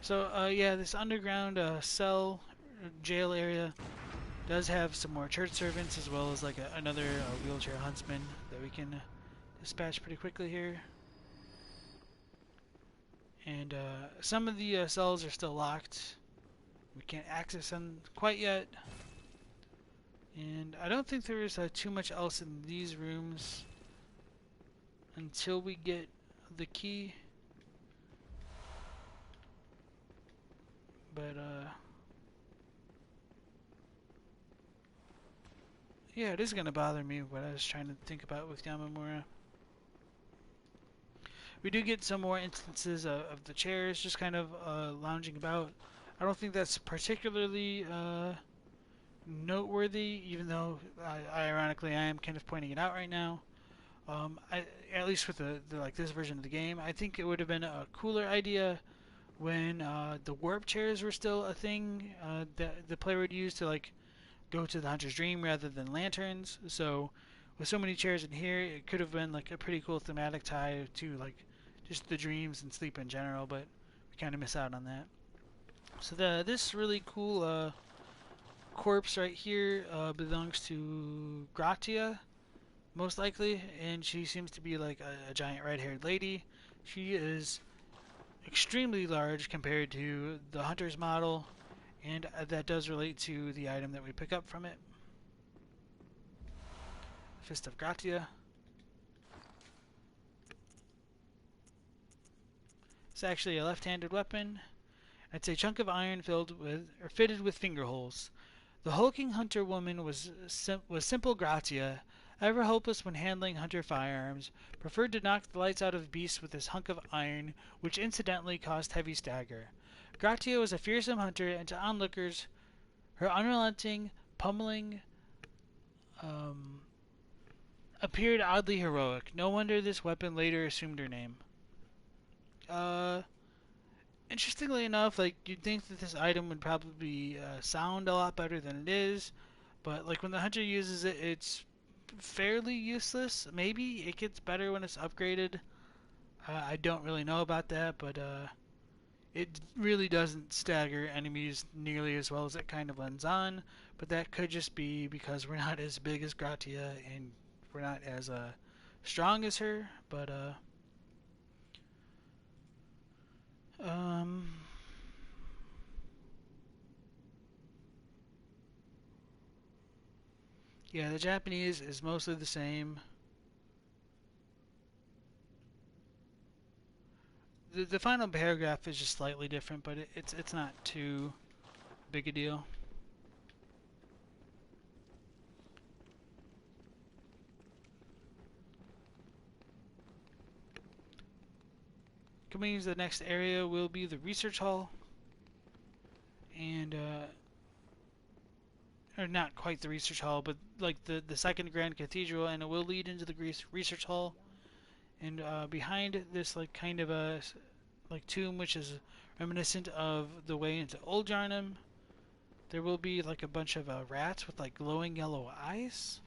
So, yeah, this underground cell, jail area Does have some more church servants as well as like another wheelchair huntsman that we can dispatch pretty quickly here. And some of the cells are still locked. We can't access them quite yet. And I don't think there is too much else in these rooms until we get the key. But yeah, it is going to bother me what I was trying to think about with Yamamura. We do get some more instances of the chairs just kind of lounging about. I don't think that's particularly noteworthy, even though ironically I am kind of pointing it out right now. At least with the like this version of the game, I think it would have been a cooler idea when the warp chairs were still a thing that the player would use to like go to the hunter's dream rather than lanterns. So with so many chairs in here, it could have been like a pretty cool thematic tie to like just the dreams and sleep in general, but we kind of miss out on that. So this really cool corpse right here belongs to Gratia, most likely, and she seems to be like a giant red-haired lady. She is extremely large compared to the hunter's model, and that does relate to the item that we pick up from it. Fist of Gratia. It's actually a left-handed weapon. It's a chunk of iron filled with, or fitted with finger holes. The hulking hunter woman was simple Gratia, ever hopeless when handling hunter firearms, preferred to knock the lights out of beasts with this hunk of iron, which incidentally caused heavy stagger. Gratia was a fearsome hunter, and to onlookers, her unrelenting, pummeling appeared oddly heroic. No wonder this weapon later assumed her name. Interestingly enough, like you'd think that this item would probably sound a lot better than it is, but like when the hunter uses it, it's fairly useless. Maybe it gets better when it's upgraded. I don't really know about that, but it really doesn't stagger enemies nearly as well as it kind of lends on. But that could just be because we're not as big as Gratia and we're not as strong as her. But yeah, the Japanese is mostly the same. The final paragraph is just slightly different, but it's not too big a deal. Coming to the next area will be the research hall, and or not quite the research hall, but like the second Grand Cathedral, and it will lead into the research hall. And behind this like kind of a like tomb, which is reminiscent of the way into Old Yarnum, there will be like a bunch of rats with like glowing yellow eyes.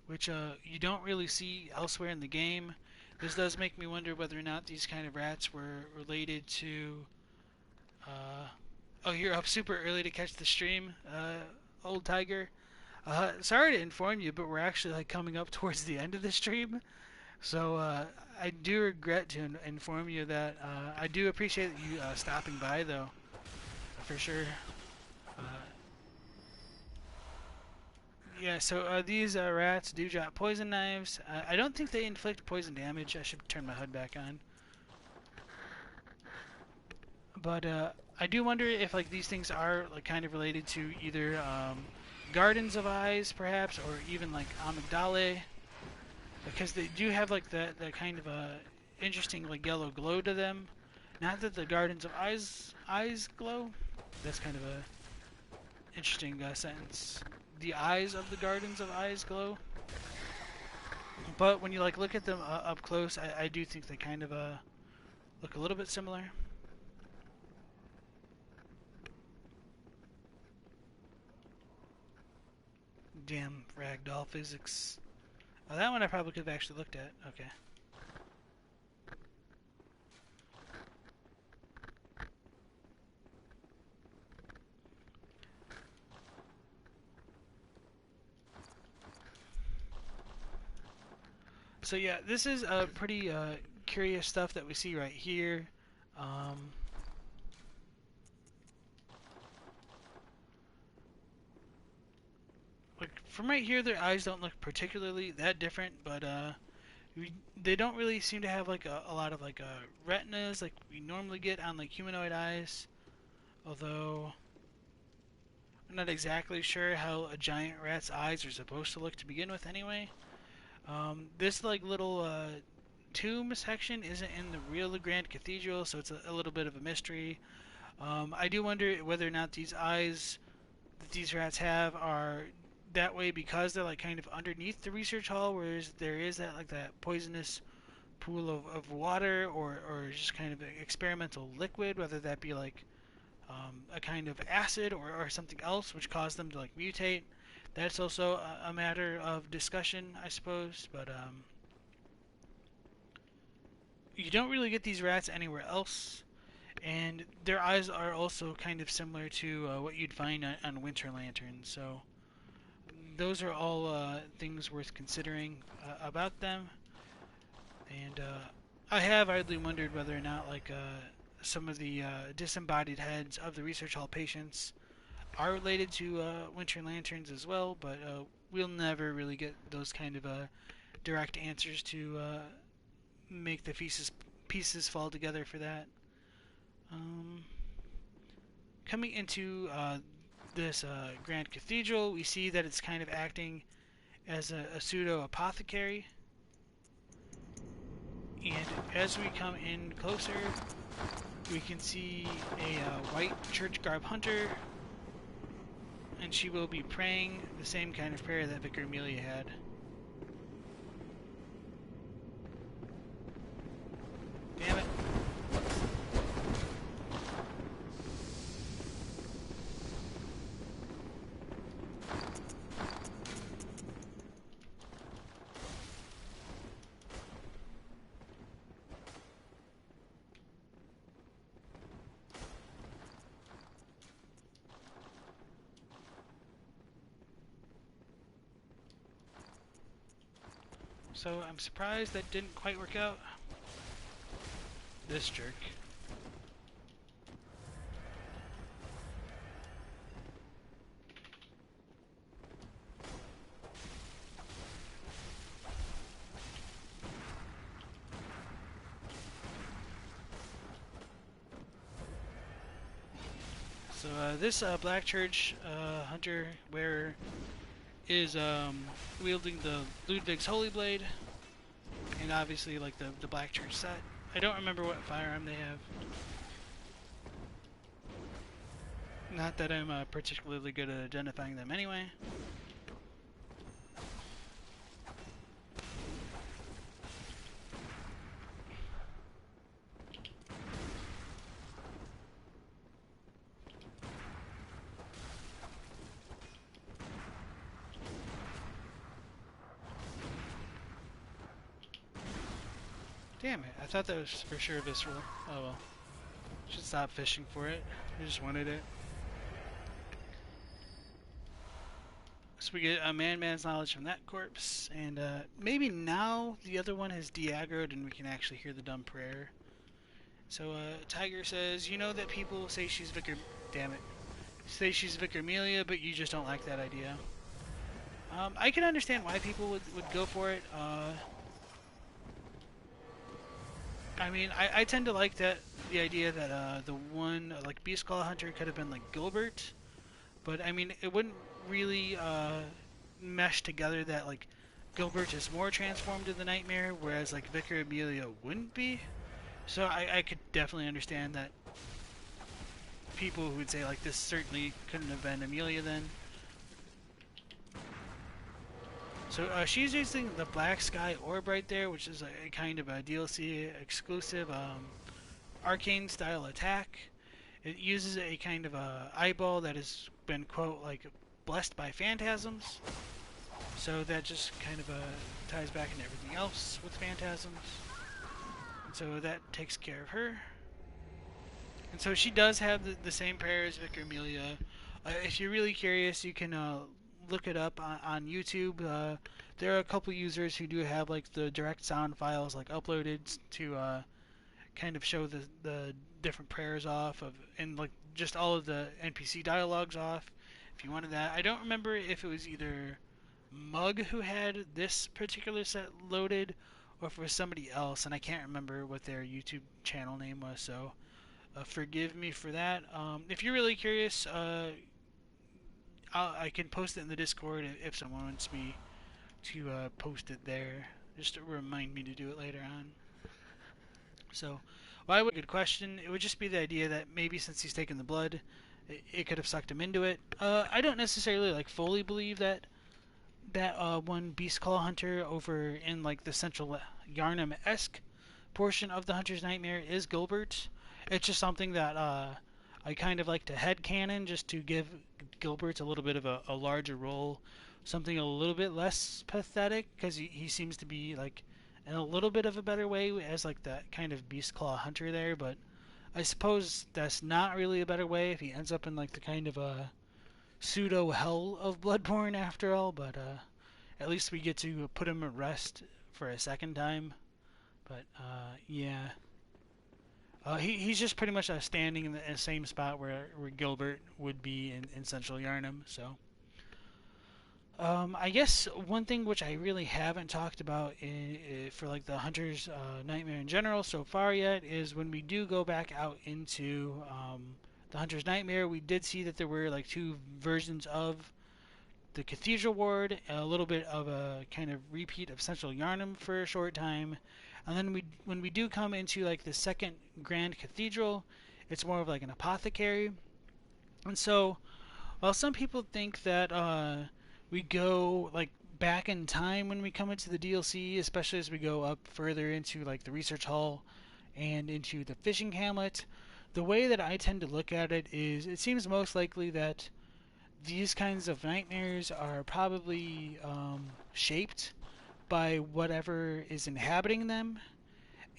Which you don't really see elsewhere in the game. This does make me wonder whether or not these kind of rats were related to... oh, you're up super early to catch the stream, old tiger. Sorry to inform you, but we're actually like coming up towards the end of the stream. So I do regret to inform you that I do appreciate you stopping by, though, for sure. Yeah, so these rats do drop poison knives. I don't think they inflict poison damage. I should turn my HUD back on. But I do wonder if like these things are like kind of related to either Gardens of Eyes, perhaps, or even like Amigdaloid, because they do have like that kind of interesting like yellow glow to them. Not that the Gardens of eyes glow. That's kind of a interesting sentence. The eyes of the Gardens of Eyes glow. But when you like look at them up close, I do think they kind of look a little bit similar. Damn ragdoll physics. Oh, that one I probably could have actually looked at. Okay. So yeah, this is pretty curious stuff that we see right here. Um, like from right here, their eyes don't look particularly that different, but they don't really seem to have like a lot of like retinas like we normally get on like humanoid eyes. Although I'm not exactly sure how a giant rat's eyes are supposed to look to begin with, anyway. This like little tomb section isn't in the real Grand Cathedral, so it's a little bit of a mystery. I do wonder whether or not these eyes that these rats have are that way because they're like kind of underneath the research hall, whereas there is that like that poisonous pool of water or just kind of experimental liquid, whether that be like a kind of acid or something else which caused them to like mutate. That's also a matter of discussion, I suppose, but you don't really get these rats anywhere else, and their eyes are also kind of similar to what you'd find on winter lanterns. So those are all things worth considering about them. And I have idly wondered whether or not like some of the disembodied heads of the research hall patients are related to winter lanterns as well, but we'll never really get those kind of direct answers to make the pieces fall together for that. Um, Coming into this Grand Cathedral, we see that it's kind of acting as a pseudo apothecary. And as we come in closer, we can see a white church garb hunter, and she will be praying the same kind of prayer that Vicar Amelia had. Damn it. So I'm surprised that didn't quite work out. This jerk. So this black church hunter wearer is wielding the Ludwig's Holy Blade, and obviously like the black church set. I don't remember what firearm they have. Not that I'm particularly good at identifying them anyway. Damn it, I thought that was for sure visceral. Oh well. Should stop fishing for it. I just wanted it. So we get a man's knowledge from that corpse, and maybe now the other one has de-aggroed and we can actually hear the dumb prayer. So Tiger says, you know that people say she's Vicar... Damn it. Say she's Vicar Amelia, but you just don't like that idea. I can understand why people would go for it. I mean, I tend to like the idea that the one like Beast Claw Hunter could have been like Gilbert, but I mean it wouldn't really mesh together that like Gilbert is more transformed to the Nightmare, whereas like Vicar Amelia wouldn't be. So I could definitely understand that people who would say like this certainly couldn't have been Amelia then. So she's using the Black Sky Orb right there, which is a kind of a DLC exclusive arcane style attack. It uses a kind of a eyeball that has been, quote, like blessed by phantasms. So that just kind of ties back into everything else with phantasms. And so that takes care of her. And so she does have the same prayer as Vicar Amelia. If you're really curious, you can look it up on YouTube. There are a couple users who do have like the direct sound files like uploaded to kind of show the different prayers off of, and like just all of the NPC dialogues off. If you wanted that, I don't remember if it was either Mug who had this particular set loaded, or if it was somebody else, and I can't remember what their YouTube channel name was. So forgive me for that. If you're really curious, I can post it in the Discord if someone wants me to post it there, just to remind me to do it later on. So, why would good question? It would just be the idea that maybe since he's taken the blood, it could have sucked him into it. I don't necessarily like fully believe that one Beast Claw Hunter over in like the central Yarnum-esque portion of the Hunter's Nightmare is Gilbert. It's just something that I kind of like to headcanon just to give Gilbert a little bit of a larger role, something a little bit less pathetic, because he seems to be like in a little bit of a better way as like that kind of Beast Claw Hunter there, but I suppose that's not really a better way if he ends up in like the kind of a pseudo hell of Bloodborne after all, but at least we get to put him at rest for a second time. But yeah. He's just pretty much standing in the same spot where Gilbert would be in Central Yarnum. So, I guess one thing which I really haven't talked about for like the Hunter's Nightmare in general so far yet is when we do go back out into the Hunter's Nightmare, we did see that there were like two versions of the Cathedral Ward, a little bit of a kind of repeat of Central Yarnum for a short time. And then when we do come into like the second Grand Cathedral, it's more of like an apothecary. And so, while some people think that we go like back in time when we come into the DLC, especially as we go up further into like the research hall and into the fishing hamlet, the way that I tend to look at it is it seems most likely that these kinds of nightmares are probably shaped by whatever is inhabiting them,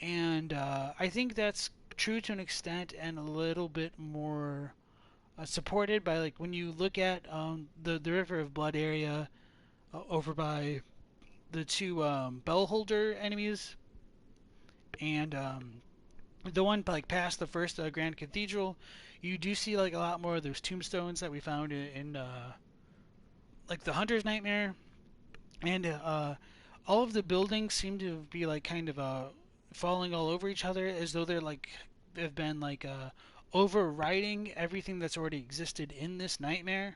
and I think that's true to an extent and a little bit more supported by like when you look at the River of Blood area over by the two Bellholder enemies, and the one like past the first Grand Cathedral, you do see like a lot more of those tombstones that we found in like the Hunter's Nightmare, and all of the buildings seem to be like kind of falling all over each other as though they're like have been like overriding everything that's already existed in this nightmare.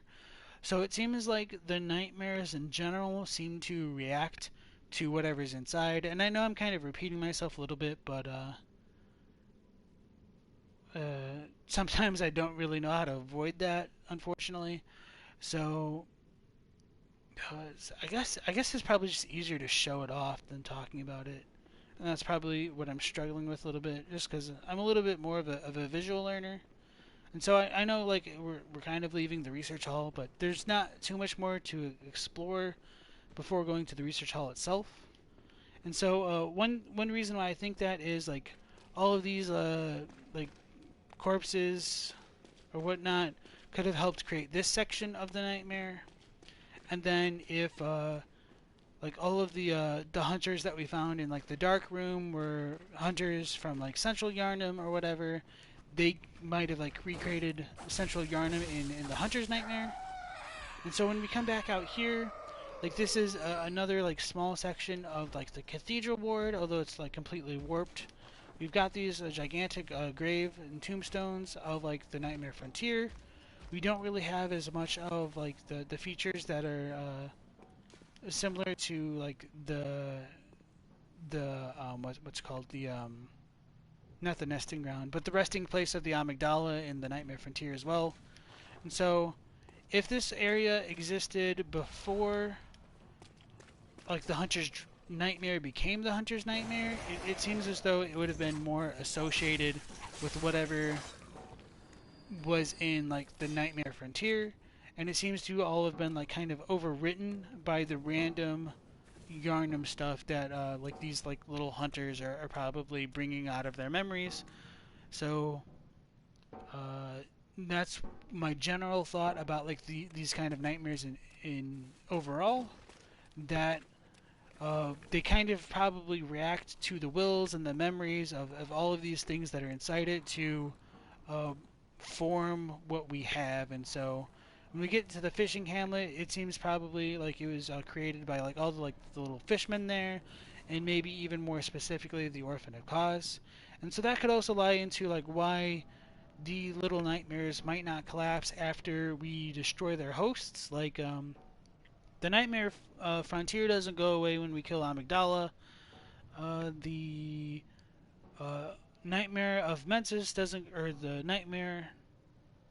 So it seems like the nightmares in general seem to react to whatever's inside, and I know I'm kind of repeating myself a little bit, but sometimes I don't really know how to avoid that, unfortunately. So I guess it's probably just easier to show it off than talking about it, and that's probably what I'm struggling with a little bit, just because I'm a little bit more of a visual learner. And so I know like we're kind of leaving the research hall, but there's not too much more to explore before going to the research hall itself. And so one reason why I think that is like all of these like corpses or whatnot could have helped create this section of the nightmare. And then if like all of the hunters that we found in like the dark room were hunters from like Central Yarnum or whatever, they might have like recreated Central Yarnum in the Hunter's Nightmare. And so when we come back out here, like this is another like small section of like the Cathedral Ward, although it's like completely warped. We've got these gigantic grave and tombstones of like the Nightmare Frontier. We don't really have as much of like the features that are similar to like the what's called the not the nesting ground, but the resting place of the Amygdala in the Nightmare Frontier as well. And so, if this area existed before, like the Hunter's Nightmare became the Hunter's Nightmare, it seems as though it would have been more associated with whatever was in like the Nightmare Frontier, and it seems to all have been like kind of overwritten by the random Yarnum stuff that like these like little hunters are probably bringing out of their memories. So that's my general thought about like these kind of nightmares in overall. That they kind of probably react to the wills and the memories of all of these things that are inside it to uh, form what we have. And so when we get to the fishing hamlet, it seems probably like it was created by like all the like the little fishmen there, and maybe even more specifically the orphan of Cause. And so that could also lie into like why the little nightmares might not collapse after we destroy their hosts. Like the nightmare frontier doesn't go away when we kill Amygdala. The uh, nightmare of Mensis doesn't, or the nightmare.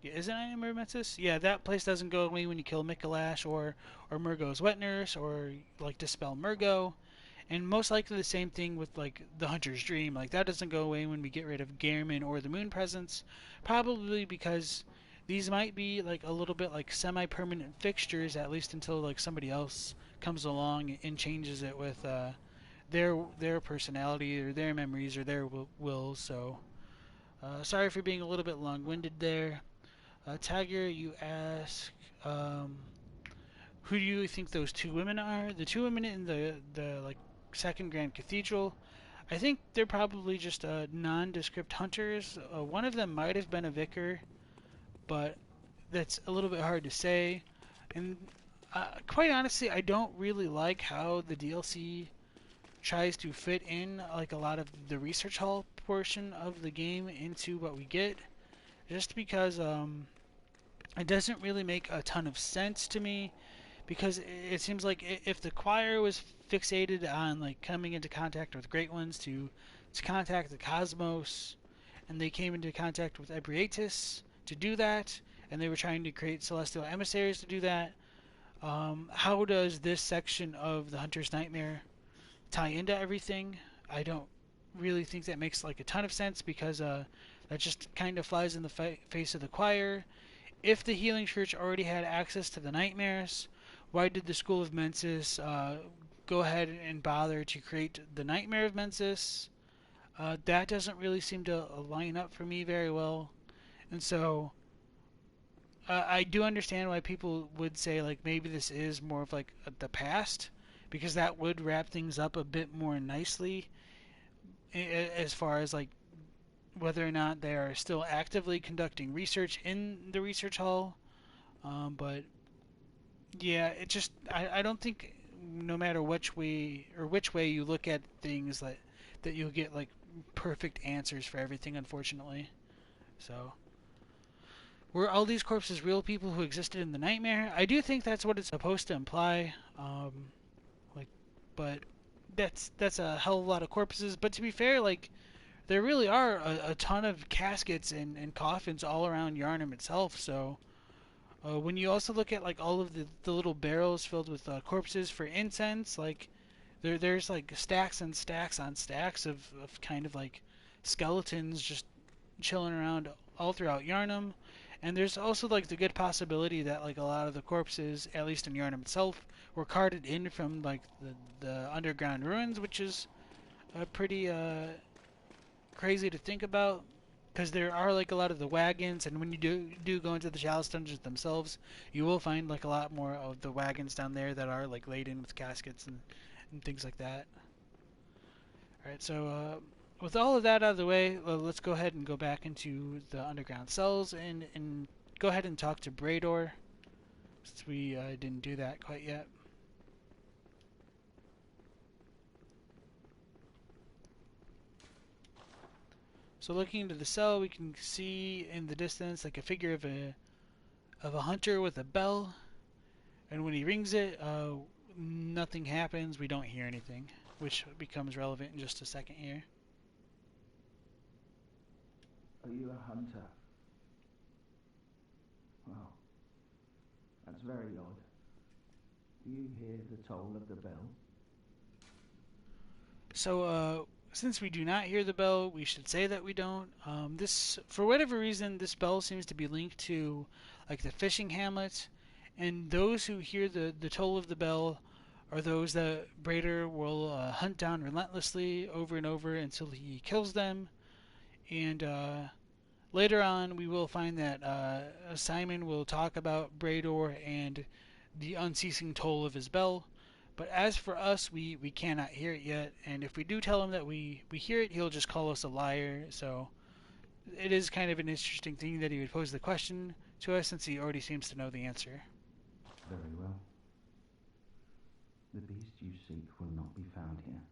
Yeah, is it Nightmare of Mensis? Yeah, that place doesn't go away when you kill Mikolash or Murgo's wet nurse or like dispel Murgo. And most likely the same thing with like the Hunter's Dream. Like that doesn't go away when we get rid of Gehrman or the Moon Presence. Probably because these might be like a little bit like semi-permanent fixtures, at least until like somebody else comes along and changes it with their personality or their memories or their wills. So sorry for being a little bit long-winded there. Tiger, you ask, who do you think those two women are? The two women in the like second Grand Cathedral. I think they're probably just nondescript hunters. One of them might have been a vicar, but that's a little bit hard to say. And quite honestly, I don't really like how the DLC tries to fit in like a lot of the research hall portion of the game into what we get, just because it doesn't really make a ton of sense to me. Because it seems like if the choir was fixated on like coming into contact with great ones to contact the cosmos, and they came into contact with Ebrietis to do that, and they were trying to create celestial emissaries to do that, how does this section of the Hunter's Nightmare tie into everything? I don't really think that makes like a ton of sense, because that just kind of flies in the face of the choir. If the Healing Church already had access to the nightmares, why did the School of Mensis go ahead and bother to create the Nightmare of Mensis? That doesn't really seem to line up for me very well. And so I do understand why people would say like maybe this is more of like the past, because that would wrap things up a bit more nicely as far as like whether or not they are still actively conducting research in the research hall. But yeah, it just I don't think no matter which way you look at things that you'll get like perfect answers for everything, unfortunately. So were all these corpses real people who existed in the nightmare? I do think that's what it's supposed to imply. Like, but that's a hell of a lot of corpses. But to be fair, like there really are a ton of caskets and coffins all around Yarnum itself. So when you also look at like all of the little barrels filled with corpses for incense, like there's like stacks and stacks on stacks of kind of like skeletons just chilling around all throughout Yarnum. And there's also like the good possibility that like a lot of the corpses, at least in Yarnum itself, were carted in from like the underground ruins, which is pretty crazy to think about, because there are like a lot of the wagons, and when you do go into the chalice dungeons themselves, you will find like a lot more of the wagons down there that are like laden with caskets and things like that. All right, so with all of that out of the way, let's go ahead and go back into the underground cells and go ahead and talk to Brador, since we didn't do that quite yet. So looking into the cell, we can see in the distance like a figure of a hunter with a bell, and when he rings it, nothing happens. We don't hear anything, which becomes relevant in just a second here. Are you a hunter? Well, that's very odd. Do you hear the toll of the bell? So, since we do not hear the bell, we should say that we don't. This, for whatever reason, this bell seems to be linked to like the fishing hamlet, and those who hear the toll of the bell are those that Brader will hunt down relentlessly over and over until he kills them. And Later on, we will find that Simon will talk about Brador and the unceasing toll of his bell. But as for us, we cannot hear it yet, and if we do tell him that we hear it, he'll just call us a liar. So it is kind of an interesting thing that he would pose the question to us, since he already seems to know the answer. Very well. The beast you seek will not be found here.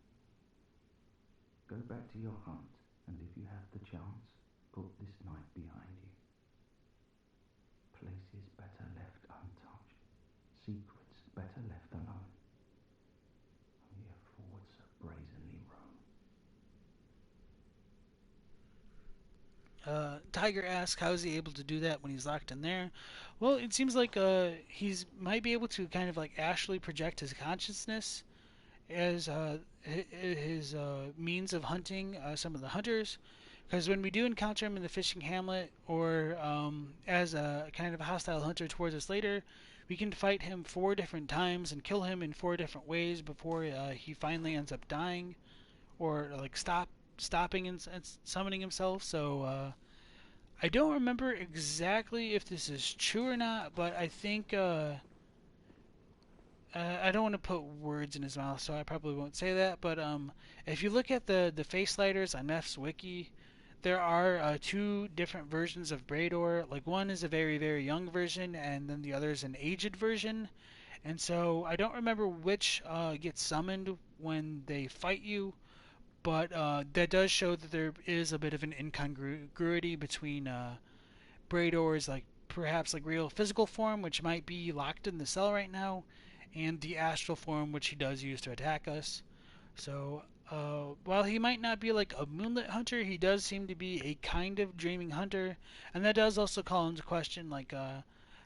Go back to your hunt, and if you have the chance, put this night behind you. Places better left untouched, secrets better left alone. Only a forward so brazenly roam. Tiger asks, how is he able to do that when he's locked in there? Well, it seems like he's might be able to kind of like astrally project his consciousness as his means of hunting some of the hunters. Because when we do encounter him in the fishing hamlet, or as a kind of hostile hunter towards us later, we can fight him 4 different times and kill him in 4 different ways before he finally ends up dying, or like stopping and summoning himself. So I don't remember exactly if this is true or not, but I think I don't want to put words in his mouth, so I probably won't say that. But if you look at the face lighters on Mef's wiki, there are 2 different versions of Brador. Like, one is a very, very young version, and then the other is an aged version. And so I don't remember which gets summoned when they fight you, but that does show that there is a bit of an incongruity between Brador's, like, perhaps like real physical form, which might be locked in the cell right now, and the astral form, which he does use to attack us. So while he might not be like a moonlit hunter, he does seem to be a kind of dreaming hunter, and that does also call into question like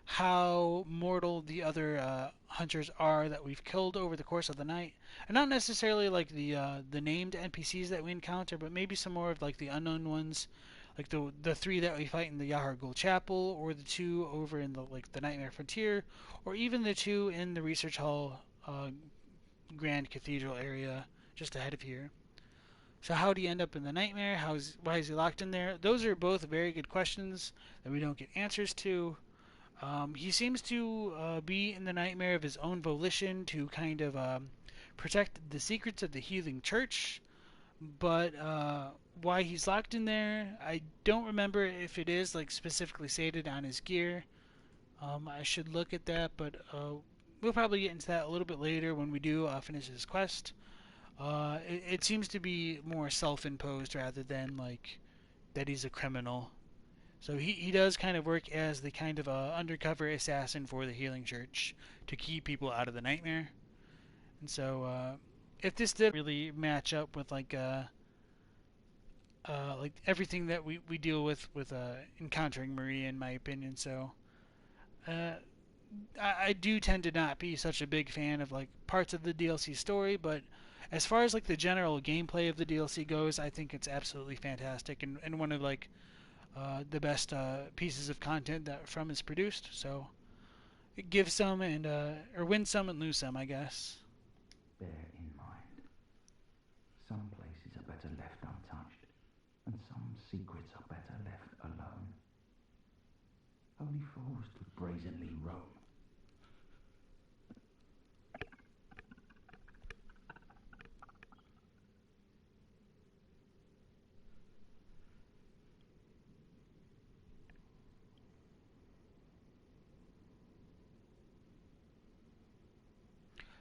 how mortal the other hunters are that we've killed over the course of the night, and not necessarily like the named NPCs that we encounter, but maybe some more of like the unknown ones, like the 3 that we fight in the Yahargul Chapel, or the 2 over in the Nightmare Frontier, or even the 2 in the Research Hall Grand Cathedral area just ahead of here. So how do you end up in the nightmare? Why is he locked in there? Those are both very good questions that we don't get answers to. He seems to be in the nightmare of his own volition to kind of protect the secrets of the healing church, but why he's locked in there, I don't remember if it is like specifically stated on his gear. I should look at that, but we'll probably get into that a little bit later when we do finish his quest. It seems to be more self-imposed rather than like that he's a criminal. So he does kind of work as the kind of undercover assassin for the Healing Church to keep people out of the nightmare. And so if this did really match up with like everything that we deal with encountering Marie, in my opinion. So I do tend to not be such a big fan of like parts of the DLC story, but as far as like the general gameplay of the DLC goes, I think it's absolutely fantastic, and one of like the best pieces of content that From has produced. So give some and or win some and lose some, I guess. Bear in mind, some places are better left untouched, and some secrets are better left alone. Only fools would brazenly roam.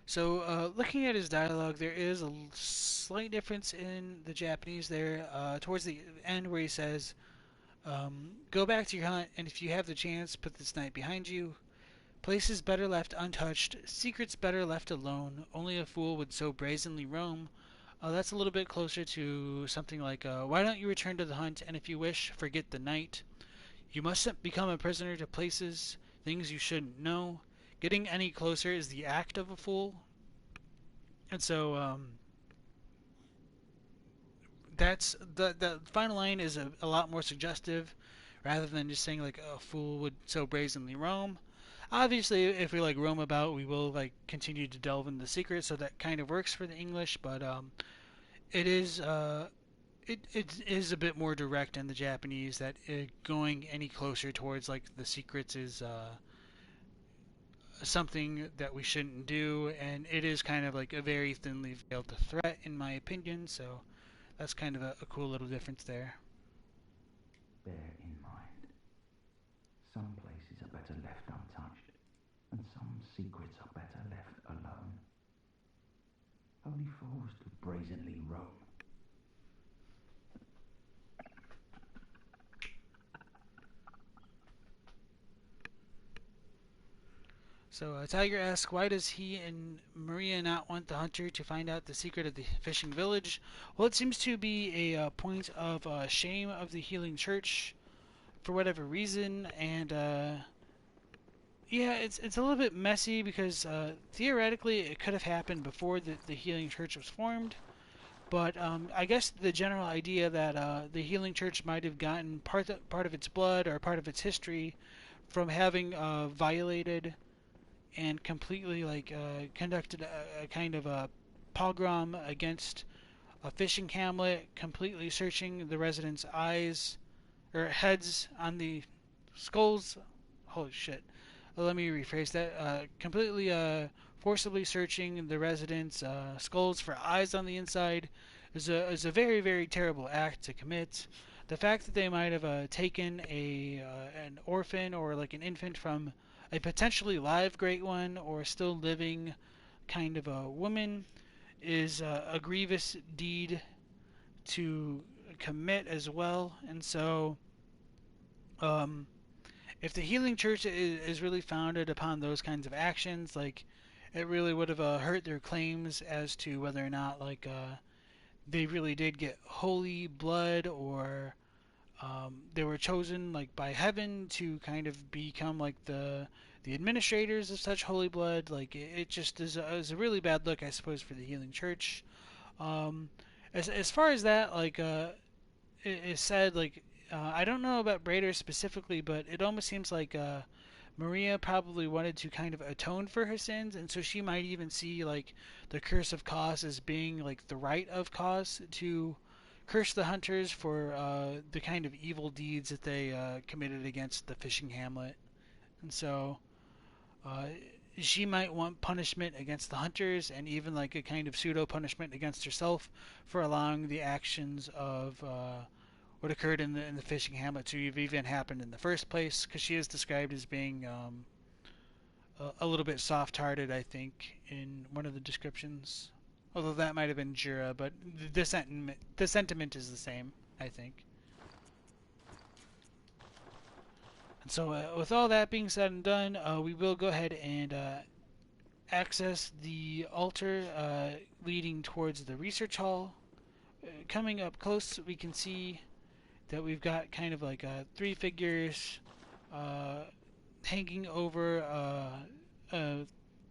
So, looking at his dialogue, there is a slight difference in the Japanese there. Towards the end, where he says, "Go back to your hunt, and if you have the chance, put this night behind you. Places better left untouched, secrets better left alone. Only a fool would so brazenly roam." That's a little bit closer to something like, "Why don't you return to the hunt, and if you wish, forget the night. You mustn't become a prisoner to places, things you shouldn't know. Getting any closer is the act of a fool." And so that's the final line is a lot more suggestive, rather than just saying like a fool would so brazenly roam. Obviously, if we like roam about, we will like continue to delve into the secrets, so that kind of works for the English. But it is It is a bit more direct in the Japanese that going any closer towards like the secrets is something that we shouldn't do, and it is kind of like a very thinly veiled threat in my opinion. So that's kind of a cool little difference there. Bear in mind, some places are better left untouched, and some secrets are better left alone. Only fools do brazenly roam. So Tiger asks, why does he and Maria not want the hunter to find out the secret of the fishing village? Well, it seems to be a point of shame of the healing church for whatever reason, and yeah, it's a little bit messy because theoretically it could have happened before the healing church was formed. But I guess the general idea that the healing church might have gotten part of its blood or part of its history from having violated and completely like conducted a kind of a pogrom against a fishing hamlet, completely searching the residents' eyes or heads on the skulls. Holy shit! Let me rephrase that. Completely forcibly searching the residents' skulls for eyes on the inside is a very very terrible act to commit. The fact that they might have taken an orphan or like an infant from a potentially live great one or still living kind of a woman is a grievous deed to commit as well. And so, um, if the healing church is really founded upon those kinds of actions, like it really would have hurt their claims as to whether or not like they really did get holy blood or they were chosen like by heaven to kind of become like the administrators of such holy blood. Like it just is a really bad look, I suppose, for the healing church. Um, as far as that, like it is said, like I don't know about Brader specifically, but it almost seems like Maria probably wanted to kind of atone for her sins, and so she might even see like the curse of Kos as being like the right of Kos to curse the hunters for the kind of evil deeds that they committed against the fishing hamlet. And so uh, she might want punishment against the hunters and even like a kind of pseudo punishment against herself for allowing the actions of what occurred in the fishing hamlet to have even happened in the first place, because she is described as being a little bit soft-hearted, I think, in one of the descriptions. Although that might have been Jura, but the sentiment is the same, I think. And so, with all that being said and done, we will go ahead and access the altar leading towards the research hall. Coming up close, we can see that we've got kind of like three figures uh, hanging over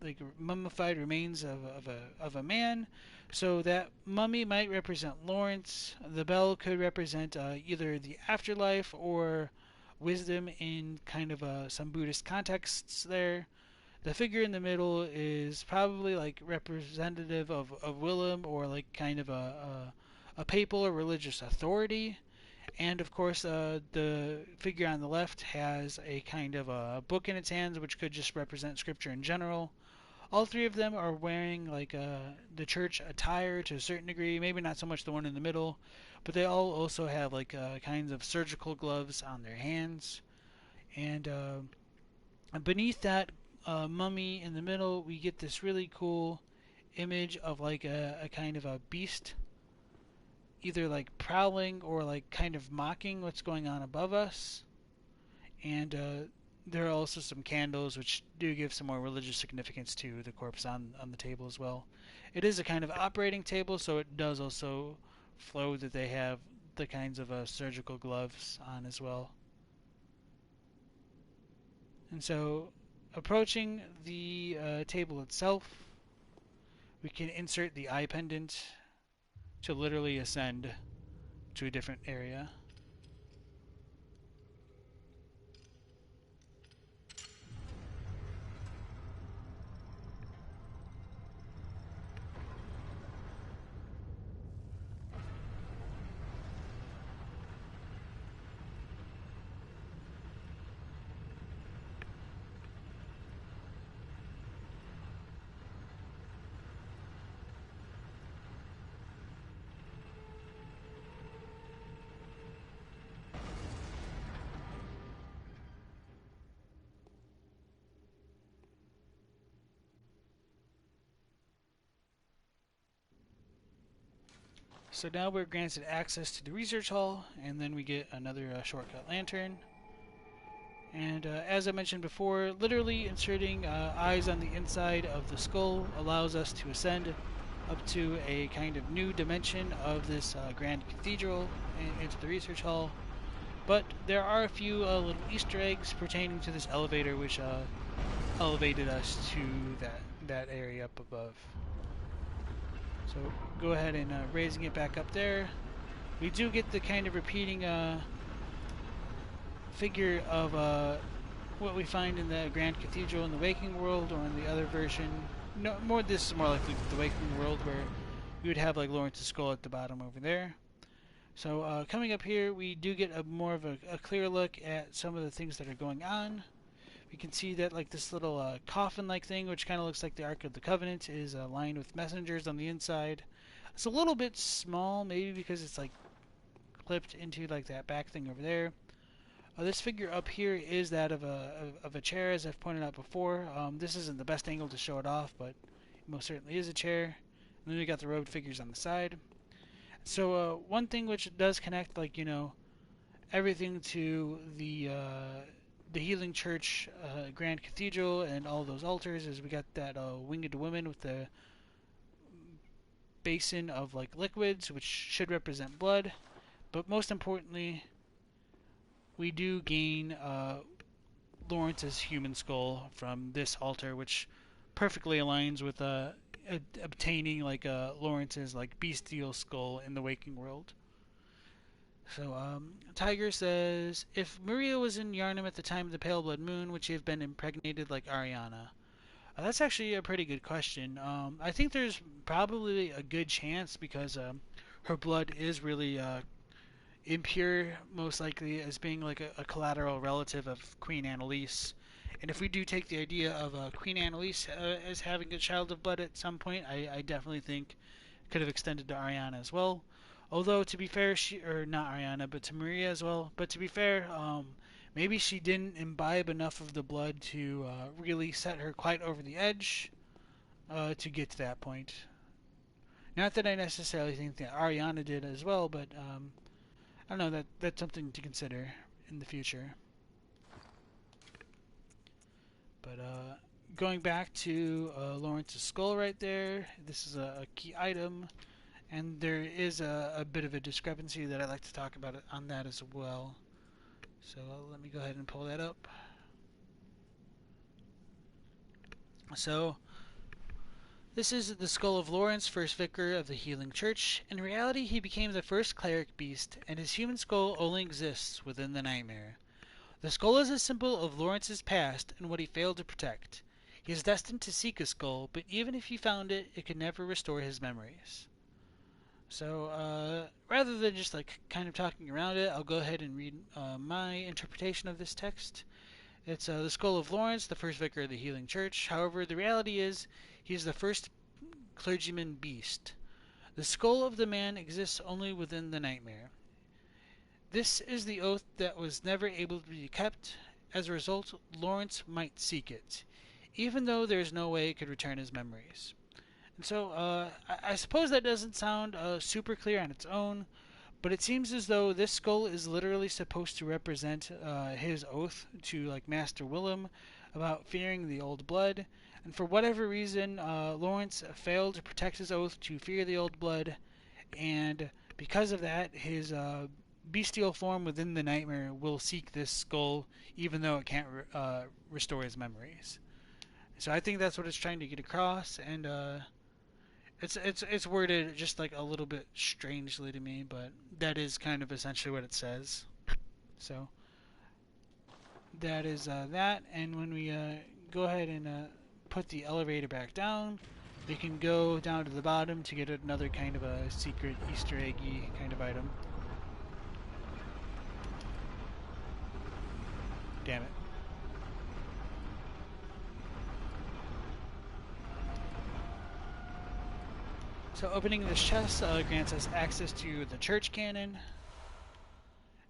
like mummified remains of a man. So that mummy might represent Lawrence. The bell could represent either the afterlife or wisdom in kind of some Buddhist contexts there. The figure in the middle is probably like representative of Willem or like kind of a papal or religious authority. And of course, the figure on the left has a kind of a book in its hands, which could just represent scripture in general. All three of them are wearing like the church attire to a certain degree, maybe not so much the one in the middle, but they all also have like kinds of surgical gloves on their hands. And beneath that mummy in the middle, we get this really cool image of like a kind of a beast, either like prowling or like kind of mocking what's going on above us. And there are also some candles which do give some more religious significance to the corpse on the table as well. It is a kind of operating table, so it does also flow that they have the kinds of surgical gloves on as well. And so, approaching the table itself, we can insert the eye pendant to literally ascend to a different area. So now we're granted access to the research hall, and then we get another shortcut lantern. And as I mentioned before, literally inserting eyes on the inside of the skull allows us to ascend up to a kind of new dimension of this Grand Cathedral into the research hall. But there are a few little Easter eggs pertaining to this elevator which elevated us to that area up above. So go ahead and raising it back up there. We do get the kind of repeating figure of what we find in the Grand Cathedral in the Waking World, or in the other version. No, this is more likely the Waking World, where we would have like Lawrence's skull at the bottom over there. So coming up here, we do get more of a clear look at some of the things that are going on. We can see that like this little coffin-like thing, which kind of looks like the Ark of the Covenant, is lined with messengers on the inside. It's a little bit small, maybe because it's like clipped into like that back thing over there. This figure up here is that of a chair, as I've pointed out before. This isn't the best angle to show it off, but it most certainly is a chair. And then we got the robed figures on the side. So one thing which does connect, like, you know, everything to the Healing Church, Grand Cathedral, and all those altars, is we got that winged woman with the basin of like liquids, which should represent blood. But most importantly, we do gain Lawrence's human skull from this altar, which perfectly aligns with obtaining like Lawrence's like bestial skull in the Waking World. So Tiger says, if Maria was in Yharnam at the time of the Pale Blood Moon, would she have been impregnated like Ariana? That's actually a pretty good question. I think there's probably a good chance, because her blood is really impure, most likely as being like a collateral relative of Queen Annalise. And if we do take the idea of Queen Annalise as having a child of blood at some point, I definitely think it could have extended to Ariana as well. Although, to be fair, not Ariana, but to Maria as well. But to be fair, maybe she didn't imbibe enough of the blood to really set her quite over the edge to get to that point. Not that I necessarily think that Ariana did as well, but I don't know, that's something to consider in the future. But going back to Lawrence's skull right there, this is a key item, and there is a bit of a discrepancy that I'd like to talk about on that as well. So let me go ahead and pull that up. So this is the skull of Lawrence, first vicar of the Healing Church. In reality, he became the first cleric beast, and his human skull only exists within the nightmare. The skull is a symbol of Lawrence's past and what he failed to protect. He is destined to seek a skull, but even if he found it, it could never restore his memories. So, rather than just like kind of talking around it, I'll go ahead and read my interpretation of this text. It's the skull of Lawrence, the first vicar of the Healing Church. However, the reality is, he is the first clergyman beast. The skull of the man exists only within the nightmare. This is the oath that was never able to be kept. As a result, Lawrence might seek it, even though there is no way it could return his memories. And so, I suppose that doesn't sound super clear on its own, but it seems as though this skull is literally supposed to represent his oath to like Master Willem about fearing the old blood. And for whatever reason, Lawrence failed to protect his oath to fear the old blood, and because of that, his bestial form within the nightmare will seek this skull, even though it can't restore his memories. So I think that's what it's trying to get across, and it's worded just like a little bit strangely to me, but that is kind of essentially what it says. So that is that, and when we go ahead and put the elevator back down, we can go down to the bottom to get another kind of a secret Easter eggy kind of item. Damn it. So opening this chest grants us access to the church cannon.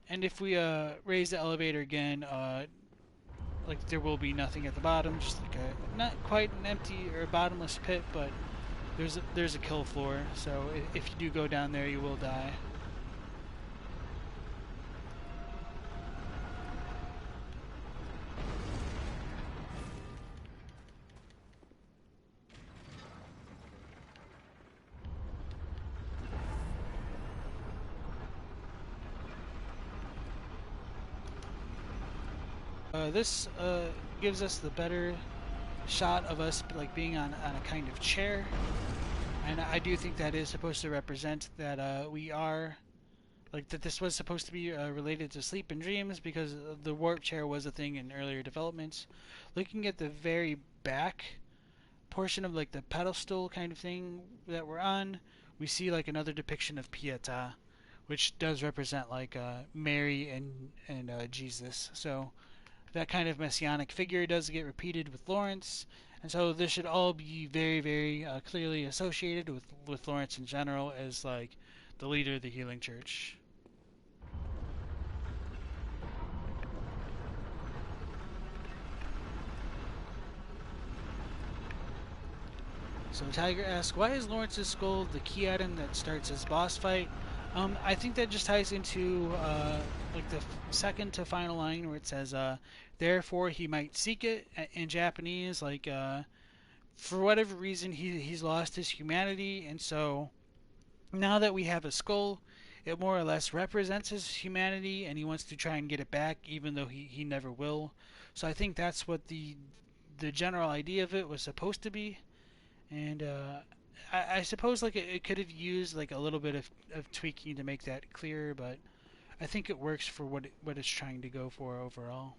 And if we raise the elevator again, like there will be nothing at the bottom, just like a, not quite an empty or bottomless pit, but there's a kill floor, so if you do go down there, you will die. This gives us the better shot of us like being on a kind of chair, and I do think that is supposed to represent that we are like that this was supposed to be related to sleep and dreams because the warp chair was a thing in earlier developments. Looking at the very back portion of like the pedestal kind of thing that we're on, we see like another depiction of Pietà, which does represent like Mary and Jesus. So that kind of messianic figure does get repeated with Lawrence, and so this should all be very, very clearly associated with Lawrence in general as like the leader of the Healing Church. So Tiger asks, why is Lawrence's skull the key item that starts his boss fight? I think that just ties into like the second to final line where it says, therefore he might seek it in Japanese, like for whatever reason he's lost his humanity, and so now that we have a skull, it more or less represents his humanity, and he wants to try and get it back, even though he never will. So I think that's what the general idea of it was supposed to be, and I suppose like it could have used like a little bit of tweaking to make that clearer, but I think it works for what it's trying to go for overall.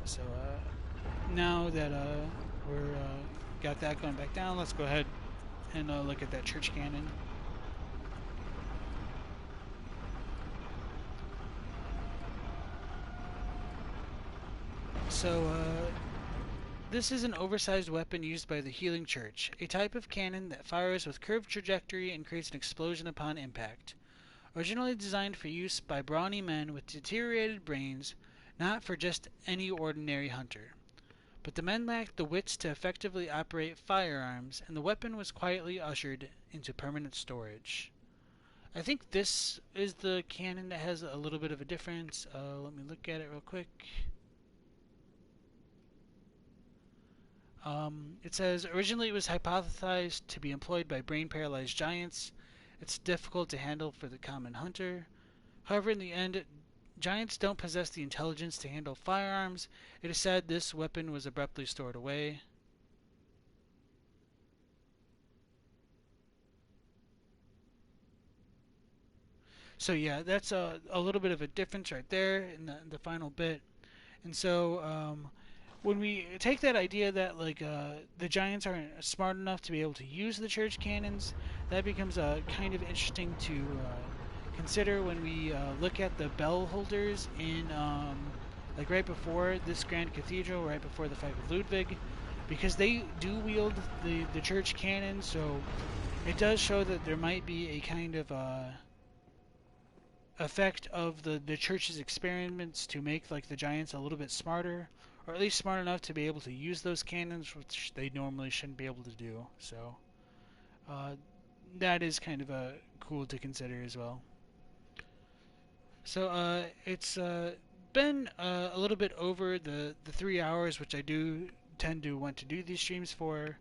So now that we're got that going back down, let's go ahead and look at that church cannon. So this is an oversized weapon used by the Healing Church, a type of cannon that fires with curved trajectory and creates an explosion upon impact. Originally designed for use by brawny men with deteriorated brains, not for just any ordinary hunter. But the men lacked the wits to effectively operate firearms, and the weapon was quietly ushered into permanent storage. I think this is the cannon that has a little bit of a difference. Let me look at it real quick. It says, originally it was hypothesized to be employed by brain-paralyzed giants. It's difficult to handle for the common hunter. However, in the end, giants don't possess the intelligence to handle firearms. It is said this weapon was abruptly stored away. So yeah, that's a little bit of a difference right there in the final bit. And so when we take that idea that like the giants aren't smart enough to be able to use the church cannons, that becomes kind of interesting to consider when we look at the bell holders in like right before this Grand Cathedral, right before the fight with Ludwig, because they do wield the church cannon, so it does show that there might be a kind of effect of the church's experiments to make like the giants a little bit smarter, or at least smart enough to be able to use those cannons, which they normally shouldn't be able to do. So that is kind of cool to consider as well. So it's been a little bit over the 3 hours, which I do tend to want to do these streams for.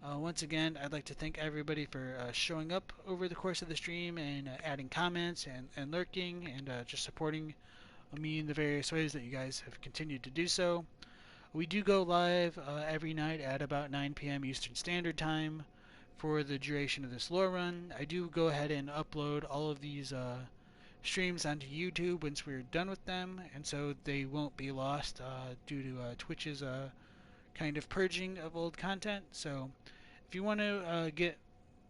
Once again, I'd like to thank everybody for showing up over the course of the stream and adding comments and lurking and just supporting me in the various ways that you guys have continued to do so. We do go live every night at about 9 p.m. Eastern Standard Time for the duration of this lore run. I do go ahead and upload all of these streams onto YouTube once we're done with them, and so they won't be lost due to Twitch's kind of purging of old content. So if you want to get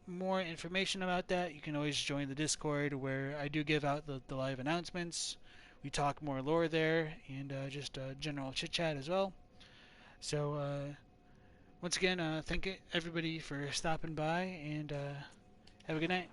more information about that, you can always join the Discord where I do give out the live announcements. We talk more lore there and just general chit chat as well. So once again, thank everybody for stopping by, and have a good night.